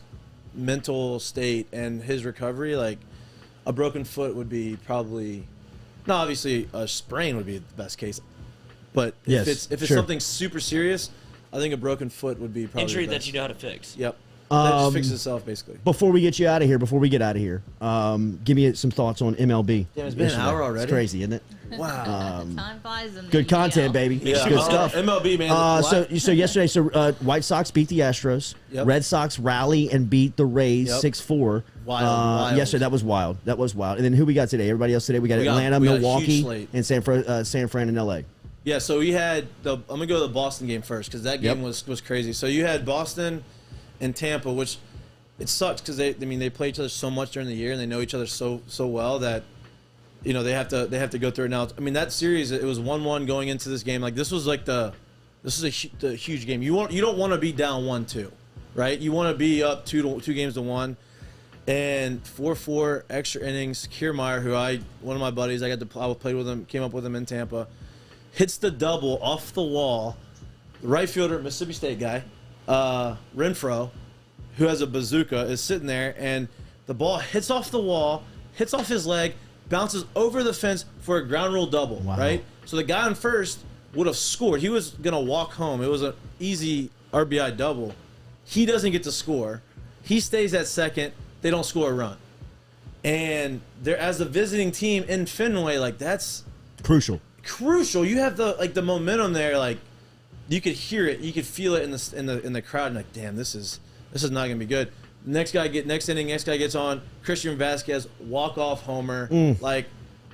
mental state and his recovery, like a broken foot would be probably. No, obviously a sprain would be the best case. But Yes, if it's sure. something super serious, I think a broken foot would be probably Injury the that best. you know how to fix. Yep. That just fixes itself basically. Before we get out of here, give me some thoughts on MLB. Damn, it's been an yesterday. hour already? It's crazy, isn't it? Wow. Time flies in the Good content, UDL. baby. Yeah. Good stuff. MLB man. So yesterday, White Sox beat the Astros. Yep. Red Sox rally and beat the Rays Yep. 6-4. Wild. Yesterday, that was wild. And then who we got today? Everybody else today? We got Atlanta, we got a huge Milwaukee, slate. and San Fran and LA. Yeah, so we had I'm gonna go to the Boston game first because that game Yep. was crazy. So you had Boston and Tampa, which it sucks because they play each other so much during the year and they know each other so well that they have to go through it now. I mean that series it was 1-1 going into this game. Like this was like the huge game. You don't want to be down 1-2, right? You want to be up 2 games to 1. And 4-4 extra innings. Kiermaier, who one of my buddies, I played with him, came up with him in Tampa, hits the double off the wall. The right fielder, Mississippi State guy, Renfro, who has a bazooka, is sitting there, and the ball hits off the wall, hits off his leg, bounces over the fence for a ground rule double. Wow. Right. So the guy on first would have scored. He was gonna walk home. It was an easy RBI double. He doesn't get to score. He stays at second. They don't score a run. And they're, as a visiting team in Fenway, like, that's Crucial. You have the momentum there. Like, you could hear it, you could feel it in the crowd. And like, damn, this is not gonna be good. Next inning, next guy gets on. Christian Vasquez, walk-off homer, like,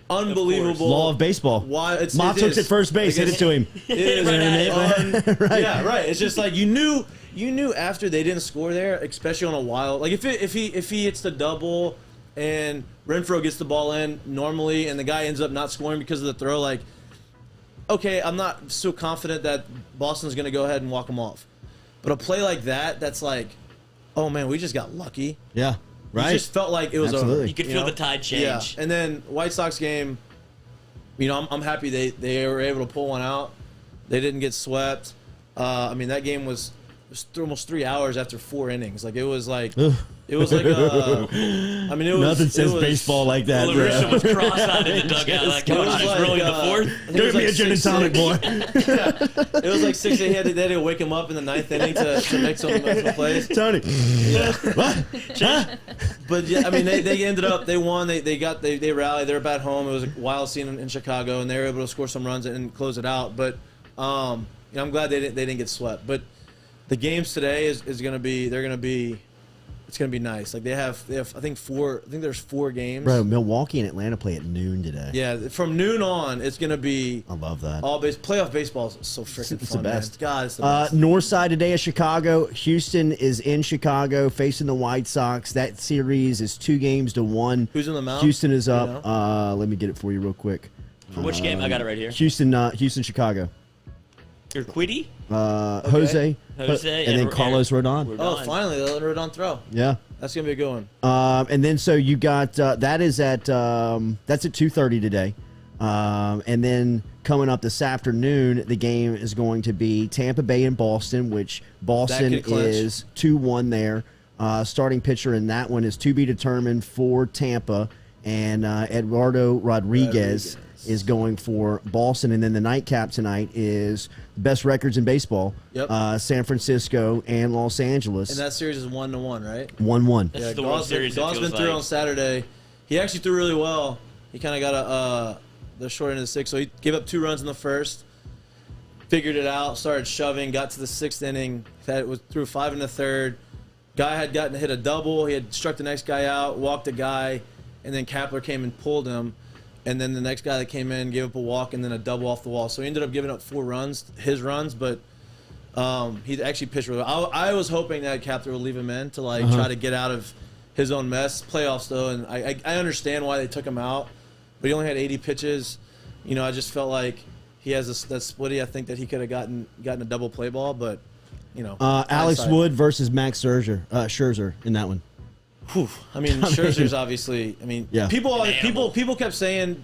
unbelievable. Law of baseball. Why? Mahtook's at first base, hit it to him. It is, Right. Yeah, right. It's just like you knew after they didn't score there, especially on a wild. Like if he hits the double and Renfroe gets the ball in normally, and the guy ends up not scoring because of the throw, like, okay, I'm not so confident that Boston's gonna go ahead and walk him off. But a play like that, that's like, oh man, we just got lucky. Yeah, right. It just felt like it was Absolutely. over. You could feel the tide change. Yeah, and then White Sox game, I'm happy they were able to pull one out. They didn't get swept. I mean, that game was almost 3 hours after 4 innings. Like, it was like Ugh. it was like I mean, it was Nothing says it was, baseball like that. Well, bro. Larissa was cross-eyed in the dugout. Like, It was coach is like, rolling the fourth. I think it Give was me like a gin and 6-6. tonic, boy. It was like 6. They had to wake him up in the 9th inning to make some plays. Tony. What? Huh? But yeah, I mean, they ended up, they won. They rallied. They were back home. It was a wild scene in Chicago, and they were able to score some runs and close it out. But I'm glad they didn't get swept. But the games today is going to be, it's going to be nice. Like, they have I think there's 4 games. Bro, Milwaukee and Atlanta play at noon today. Yeah, from noon on, it's going to be I love that. playoff baseball is so freaking fun. It's the best. Man. God, it's the best. North side today of Chicago. Houston is in Chicago facing the White Sox. That series is 2-1. Who's in the mound? Houston is up. You know? Let me get it for you real quick. For which game? I got it right here. Houston, Chicago. Your Quiddy? Jose, Jose, and then and Carlos Rodon. Oh, finally, they let Rodon throw. Yeah. That's going to be a good one. And then so you got that is at that's at 2:30 today. And then coming up this afternoon, the game is going to be Tampa Bay and Boston, which Boston could clinch. is 2-1 there. Starting pitcher in that one is to be determined for Tampa, and Eduardo Rodriguez is going for Boston. And then the nightcap tonight is best records in baseball. Yep. San Francisco and Los Angeles. And that series is 1-1, right? 1-1. That's the World Series. Gauss been through on Saturday. He actually threw really well. He kind of got the short end of the stick. So he gave up 2 runs in the first, figured it out, started shoving, got to the 6th inning, threw 5 in the 3rd. Guy had hit a double. He had struck the next guy out, walked a guy, and then Kapler came and pulled him. And then the next guy that came in gave up a walk and then a double off the wall. So he ended up giving up 4 runs, his runs, but he actually pitched really well. I was hoping that Kapler would leave him in to try to get out of his own mess. Playoffs, though, and I understand why they took him out, but he only had 80 pitches. You know, I just felt like he has that splitty. I think that he could have gotten a double play ball, but, you know. Alex Wood versus Max Scherzer in that one. Whew. I mean, Scherzer's obviously. I mean, Yeah. people kept saying,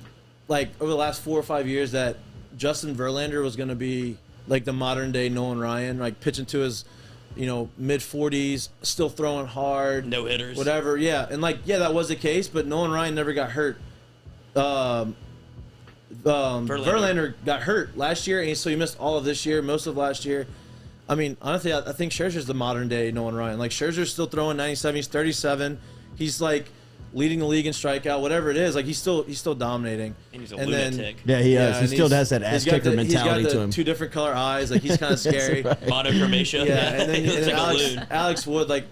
like, over the last 4 or 5 years that Justin Verlander was going to be like the modern day Nolan Ryan, like pitching to his, mid 40s, still throwing hard, No hitters. whatever. Yeah, and that was the case, but Nolan Ryan never got hurt. Verlander got hurt last year, and so he missed all of this year, most of last year. I mean, honestly, I think Scherzer's the modern day Nolan Ryan. Like, Scherzer's still throwing 97. He's 37. He's like leading the league in strikeout, whatever it is. Like, he's still dominating. And he's a lunatic. Then, Yeah, he is. He and still has that ass kicker mentality he's got to the him. 2 different color eyes. Like, he's kind of scary. Monochromatia. Yeah, and then, He looks like a Alex, loon. Alex Wood, like,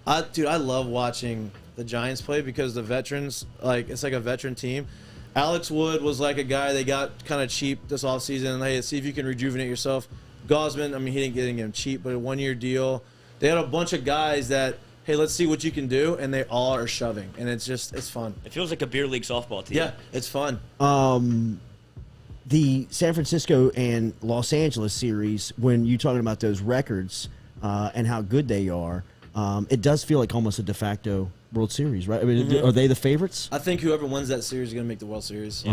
I love watching the Giants play because the veterans, like, it's like a veteran team. Alex Wood was like a guy they got kind of cheap this offseason, and hey, see if you can rejuvenate yourself. Gosman, I mean, he didn't get him cheap, but a 1-year deal. They had a bunch of guys that, hey, let's see what you can do, and they all are shoving, and it's fun. It feels like a beer league softball team. Yeah, it's fun. The San Francisco and Los Angeles series, when you're talking about those records and how good they are, it does feel like almost a de facto World Series, right? I mean, are they the favorites? I think whoever wins that series is going to make the World Series.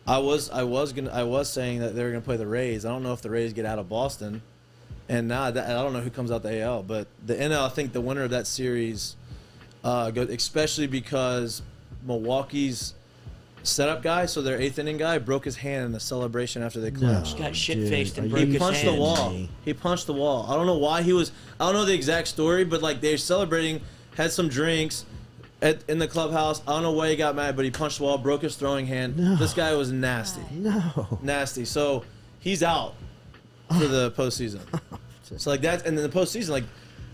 I was saying that they were going to play the Rays. I don't know if the Rays get out of Boston, and now I don't know who comes out the AL. But the NL, I think the winner of that series, especially because Milwaukee's setup guy, so their 8th inning guy, broke his hand in the celebration after they clinched. Got shit-faced and Dude, broke He his punched hand. the wall. He punched the wall. I don't know why he was. I don't know the exact story, but like they're celebrating, had some drinks in the clubhouse. I don't know why he got mad, but he punched the wall, broke his throwing hand. No. This guy was nasty. No. Nasty. So he's out for the postseason. So like that, and then the postseason, like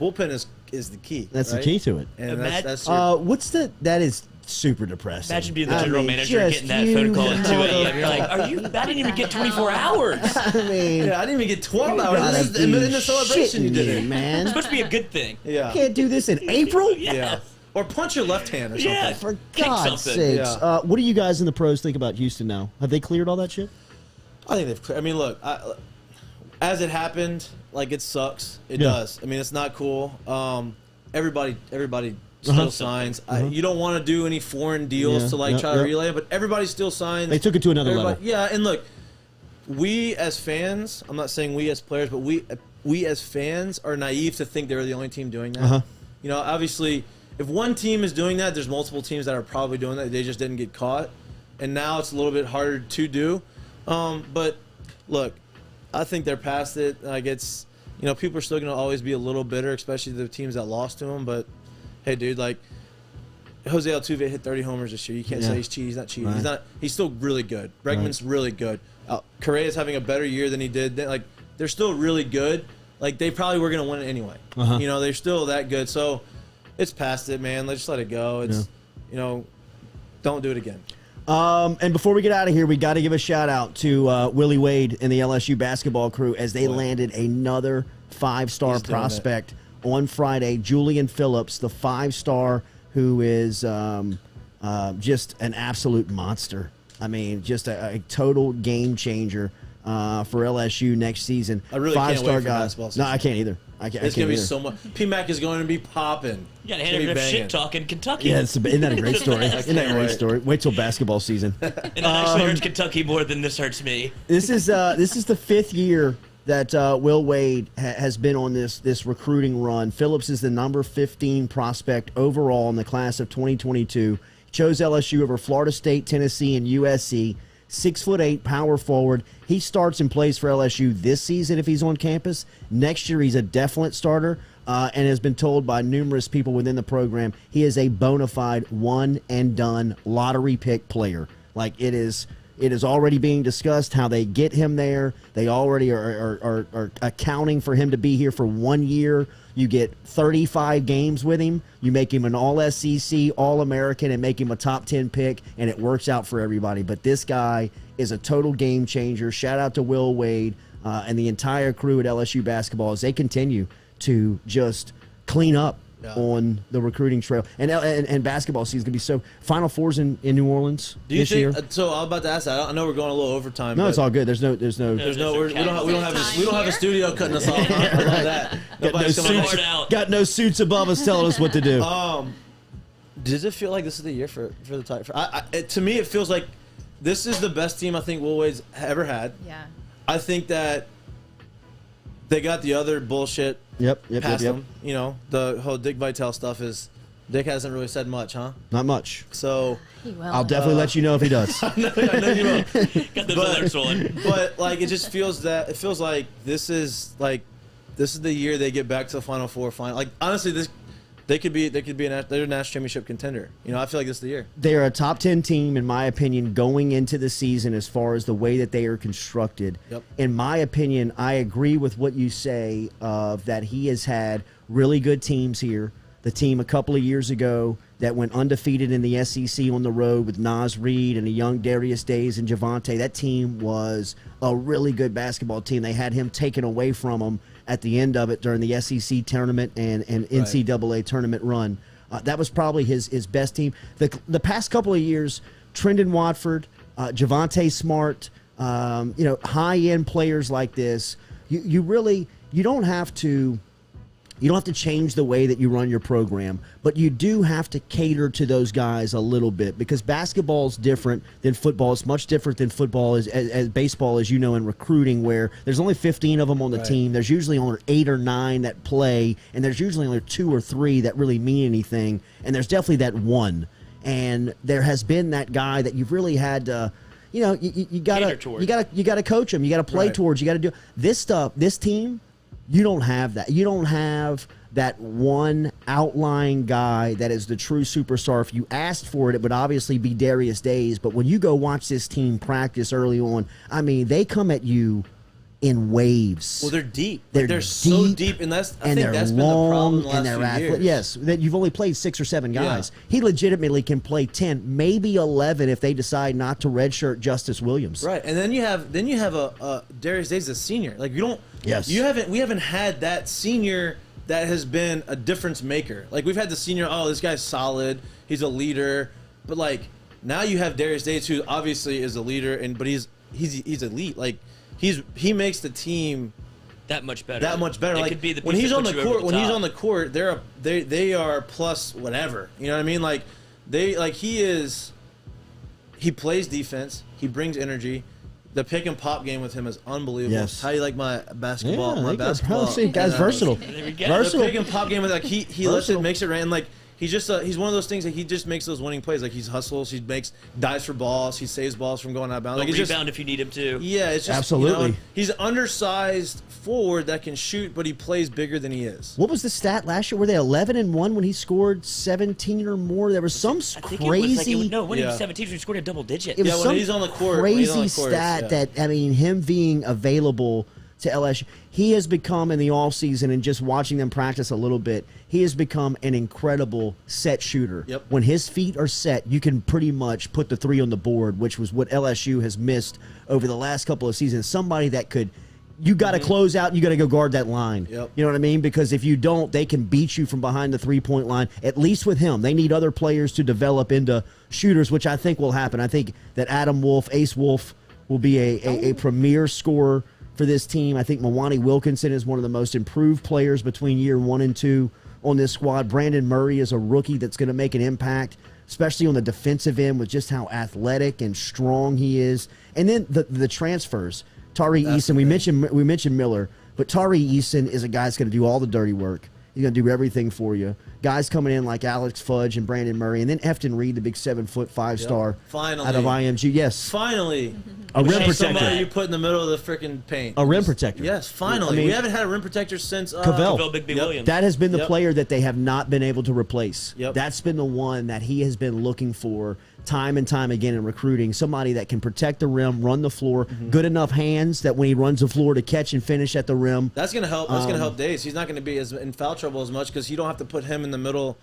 bullpen is the key. That's right? the key to it. And that's What's that is super depressing. Imagine being the general manager just getting that phone call you at 2 a.m. You're like, I didn't even get 24 hours. I mean, yeah, I didn't even get 12 you hours. gotta This is in be the celebration you shitting did me, it. man. It's supposed to be a good thing. Yeah. Can't do this in April? Yeah. Or punch your left hand or something. Yeah. For Kick God's something. sakes. Yeah. What do you guys in the pros think about Houston now? Have they cleared all that shit? I think they've. I mean, look, as it happened, like it sucks. It does. I mean, it's not cool. Everybody still signs. You don't want to do any foreign deals to like try to relay, but everybody still signs. They took it to another level. Yeah, and look, we as fans, I'm not saying we as players, but we as fans are naive to think they're the only team doing that. You know, obviously, if one team is doing that, there's multiple teams that are probably doing that. They just didn't get caught, and now it's a little bit harder to do. But look, I think they're past it. Like it's, you know, people are still going to always be a little bitter, especially the teams that lost to them. But hey, dude, like Jose Altuve hit 30 homers this year. You can't say he's cheating. He's not cheating. Right. He's still really good. Bregman's really good. Correa's having a better year than he did. Like they're still really good. Like they probably were going to win it anyway. You know, they're still that good. So it's past it, man. Let's just let it go. It's, you know, don't do it again. And before we get out of here, we got to give a shout out to Willie Wade and the LSU basketball crew as they landed another 5-star prospect on Friday. Julian Phillips, the 5-star who is just an absolute monster. I mean, just a total game changer for LSU next season. I really can't wait 5-star for guy. basketball season. No, I can't either. It's going to be so much. PMAC is going to be popping. You got to hand enough shit talk in Kentucky. Yeah, isn't that a great story? Isn't that a great story? Wait till basketball season. And it actually hurts Kentucky more than this hurts me. This is the 5th year that Will Wade has been on this recruiting run. Phillips is the number 15 prospect overall in the class of 2022. Chose LSU over Florida State, Tennessee, and USC. 6'8" power forward. He starts and plays for LSU this season if he's on campus. Next year, he's a definite starter and has been told by numerous people within the program he is a bona fide one-and-done lottery pick player. Like it is already being discussed how they get him there. They already are accounting for him to be here for 1 year. You get 35 games with him. You make him an all-SEC, all-American, and make him a top 10 pick, and it works out for everybody. But this guy is a total game changer. Shout out to Will Wade and the entire crew at LSU basketball as they continue to just clean up on the recruiting trail. And basketball season is going to be so. Final Fours in New Orleans this year. So I was about to ask that. I know we're going a little overtime. No, it's all good. There's no. We don't have a studio cutting us off. I love that. Nobody's coming out. Got no suits above us telling us what to do. Does it feel like this is the year for the Tigers? To me, it feels like this is the best team I think Will Wade's ever had. Yeah. I think that they got the other bullshit past them. You know, the whole Dick Vitale stuff is. Dick hasn't really said much, huh? Not much. So He will. I'll definitely let you know if he does. I know you will. Got those alerts rolling. But like, it just feels like this is the year they get back to the Final Four final. Like honestly, they're a national championship contender. You know, I feel like this is the year. They're a top 10 team, in my opinion, going into the season as far as the way that they are constructed. Yep. In my opinion, I agree with what you say of that he has had really good teams here. The team a couple of years ago that went undefeated in the SEC on the road with Nas Reed and a young Darius Days and Javante, that team was a really good basketball team. They had him taken away from them at the end of it during the SEC tournament and NCAA tournament run. That was probably his best team. The past couple of years, Trendon Watford, Javante Smart, high-end players like this, you don't have to change the way that you run your program, but you do have to cater to those guys a little bit because basketball is different than football. It's much different than football as baseball, as you know, in recruiting, where there's only 15 of them on the team. There's usually only 8 or 9 that play, and there's usually only 2 or 3 that really mean anything, and there's definitely that one. and there has been that guy that you've really had to, you know, you gotta coach him, you gotta play towards, you gotta do this stuff. This team, you don't have that. You don't have that one outlying guy that is the true superstar. If you asked for it, it would obviously be Darius Days. But when you go watch this team practice early on, I mean, they come at you in waves. Well, they're deep. They're so deep, and I think that's been the problem the last few years. Yes, that you've only played 6 or 7 guys. Yeah. He legitimately can play 10, maybe 11 if they decide not to redshirt Justice Williams. Right, and then you have a Darius Days, a senior. Like we haven't had that senior that has been a difference maker. Like we've had the senior, oh, this guy's solid, he's a leader, but like now you have Darius Days, who obviously is a leader, but he's elite. Like he makes the team that much better. That much better. Like when he's on the court, they are plus whatever. You know what I mean? Like he plays defense. He brings energy. The pick and pop game with him is unbelievable. Yes. How do you like my basketball? Yeah, my basketball. See, guy's versatile. Versatile. The pick and pop game with he lets it, makes it rain. Like he's just he's one of those things that he just makes those winning plays. Like he hustles, he dives for balls, he saves balls from going out of bounds. Like rebound if you need him to. Yeah, it's just absolutely. You know, he's an undersized forward that can shoot, but he plays bigger than he is. What was the stat last year? Were they 11-1 when he scored 17 or more? There was some crazy. When he was 17, he scored a double digit. It was when he's on the court. Crazy stat that, I mean, him being available to LSU, he has become in the offseason and just watching them practice a little bit, he has become an incredible set shooter. Yep. When his feet are set, you can pretty much put the 3 on the board, which was what LSU has missed over the last couple of seasons. Somebody that could. You got to close out and you got to go guard that line. Yep. You know what I mean? Because if you don't, they can beat you from behind the 3-point line, at least with him. They need other players to develop into shooters, which I think will happen. I think that Adam Wolf, Ace Wolf, will be a premier scorer for this team. I think Mwani Wilkinson is one of the most improved players between year 1 and 2 on this squad. Brandon Murray is a rookie that's going to make an impact, especially on the defensive end with just how athletic and strong he is. And then the transfers. Tari Eason, we mentioned Miller, but Tari Eason is a guy that's going to do all the dirty work. He's going to do everything for you. Guys coming in like Alex Fudge and Brandon Murray, and then Efton Reed, the big 7'5" star out of IMG. Yes, finally, a rim protector. Somebody you put in the middle of the freaking paint. A rim protector. Yes, finally. I mean, we haven't had a rim protector since Cavell. Big B. Williams. That has been the player that they have not been able to replace. Yep. That's been the one that he has been looking for time and time again in recruiting. Somebody that can protect the rim, run the floor, good enough hands that when he runs the floor to catch and finish at the rim. That's going to help. That's going to help Days. He's not going to be in foul trouble as much because you don't have to put him in the middle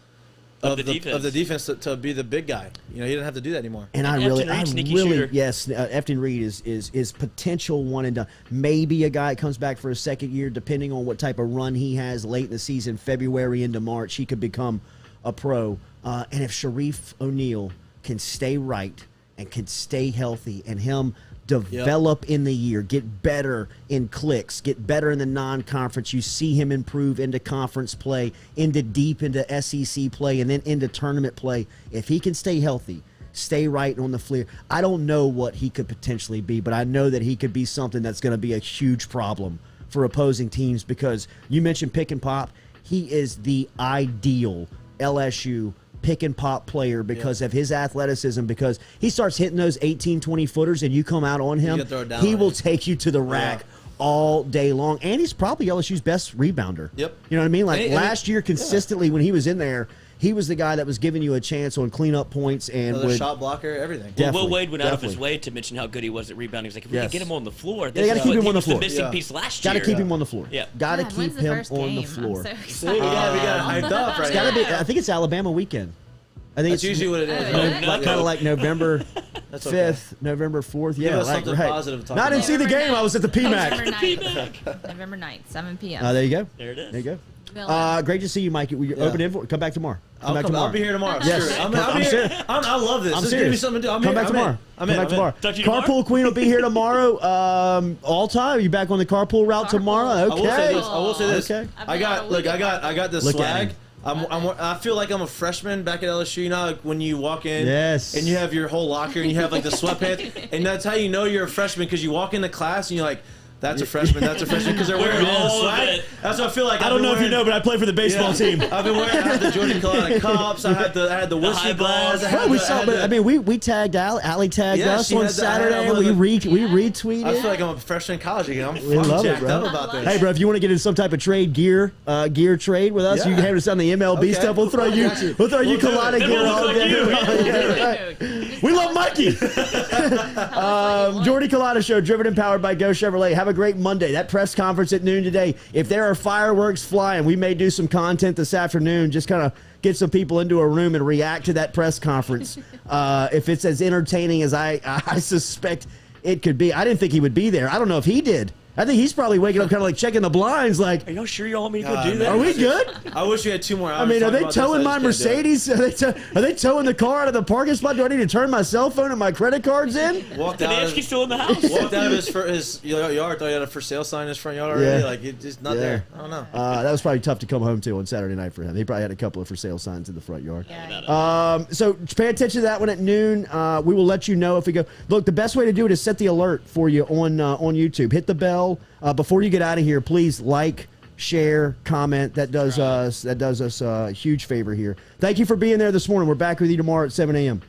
of the defense to be the big guy. You know, he didn't have to do that anymore. And yes, Efton Reed is potential one and done. Maybe a guy comes back for a second year, depending on what type of run he has late in the season, February into March, he could become a pro. And if Sharif O'Neal can stay right and can stay healthy and him develop in the year, get better in clicks, get better in the non-conference. You see him improve into conference play, into SEC play, and then into tournament play. If he can stay healthy, stay right on the floor, I don't know what he could potentially be, but I know that he could be something that's going to be a huge problem for opposing teams because you mentioned pick and pop. He is the ideal LSU pick and pop player because of his athleticism, because he starts hitting those 18, 20 footers and you come out on him, he will take you to the rack all day long. And he's probably LSU's best rebounder. Yep. You know what I mean? Like last year consistently when he was in there, he was the guy that was giving you a chance on cleanup points and the shot blocker, everything. Well, Will Wade went out of his way to mention how good he was at rebounding. He's like, if we can get him on the floor, this got to keep him on the floor. The missing piece last year. Got to keep him on the floor. Yeah. Got to keep him on the floor. I'm so excited. We got hyped up right now. I think it's Alabama weekend. I think That's usually what it is. Kind of like November 5th, November 4th. Yeah, something positive to talk about. I didn't see the game. I was at the PMAC. November 9th, 7 p.m. There you go. There it is. There you go. Great to see you, Mike. Open info. Come back tomorrow. I'll be here tomorrow. Yes. I'm serious. I love this. This gives me something to do. Come back tomorrow. I'm in. Carpool Queen will be here tomorrow. All time. Are you back on the carpool route tomorrow? Okay. I will say this. Okay. I got this swag. I feel like I'm a freshman back at LSU. You know, like when you walk in and you have your whole locker and you have like the sweatpants, and that's how you know you're a freshman because you walk into class and you're like, That's a freshman. That's a freshman because they're wearing all the swag. That's what I feel like. I don't know if you know, but I play for the baseball team. I've been wearing. I had the Jordy Culotta cups. I had the whiskey glass. We tagged Allie tagged us on Saturday. We retweeted. I feel like I'm a freshman in college again. I'm jacked up about this. Hey, bro, if you want to get in some type of trade gear trade with us, you can have us on the MLB stuff. We'll throw you Culotta gear all day. We love Mikey. Jordy Culotta Show, driven and powered by Go Chevrolet. Have a great Monday. That press conference at noon today. If there are fireworks flying, we may do some content this afternoon. Just kind of get some people into a room and react to that press conference. If it's as entertaining as I suspect it could be. I didn't think he would be there. I don't know if he did. I think he's probably waking up kind of like checking the blinds like, are y'all sure y'all want me to go do that? Are we good? I wish we had 2 more hours. I mean, are they towing my Mercedes? Are they towing the car out of the parking spot? Do I need to turn my cell phone and my credit cards in? Walked out. Still in the house. Walked out of his yard. Thought he had a for sale sign in his front yard already. Yeah. Like it's just not there. I don't know. That was probably tough to come home to on Saturday night for him. He probably had a couple of for sale signs in the front yard. Yeah. So pay attention to that one at noon. We will let you know if we go. Look, the best way to do it is set the alert for you on YouTube. Hit the bell before you get out of here. Please like, share, comment. That does us a huge favor here. Thank you for being there this morning. We're back with you tomorrow at 7 a.m.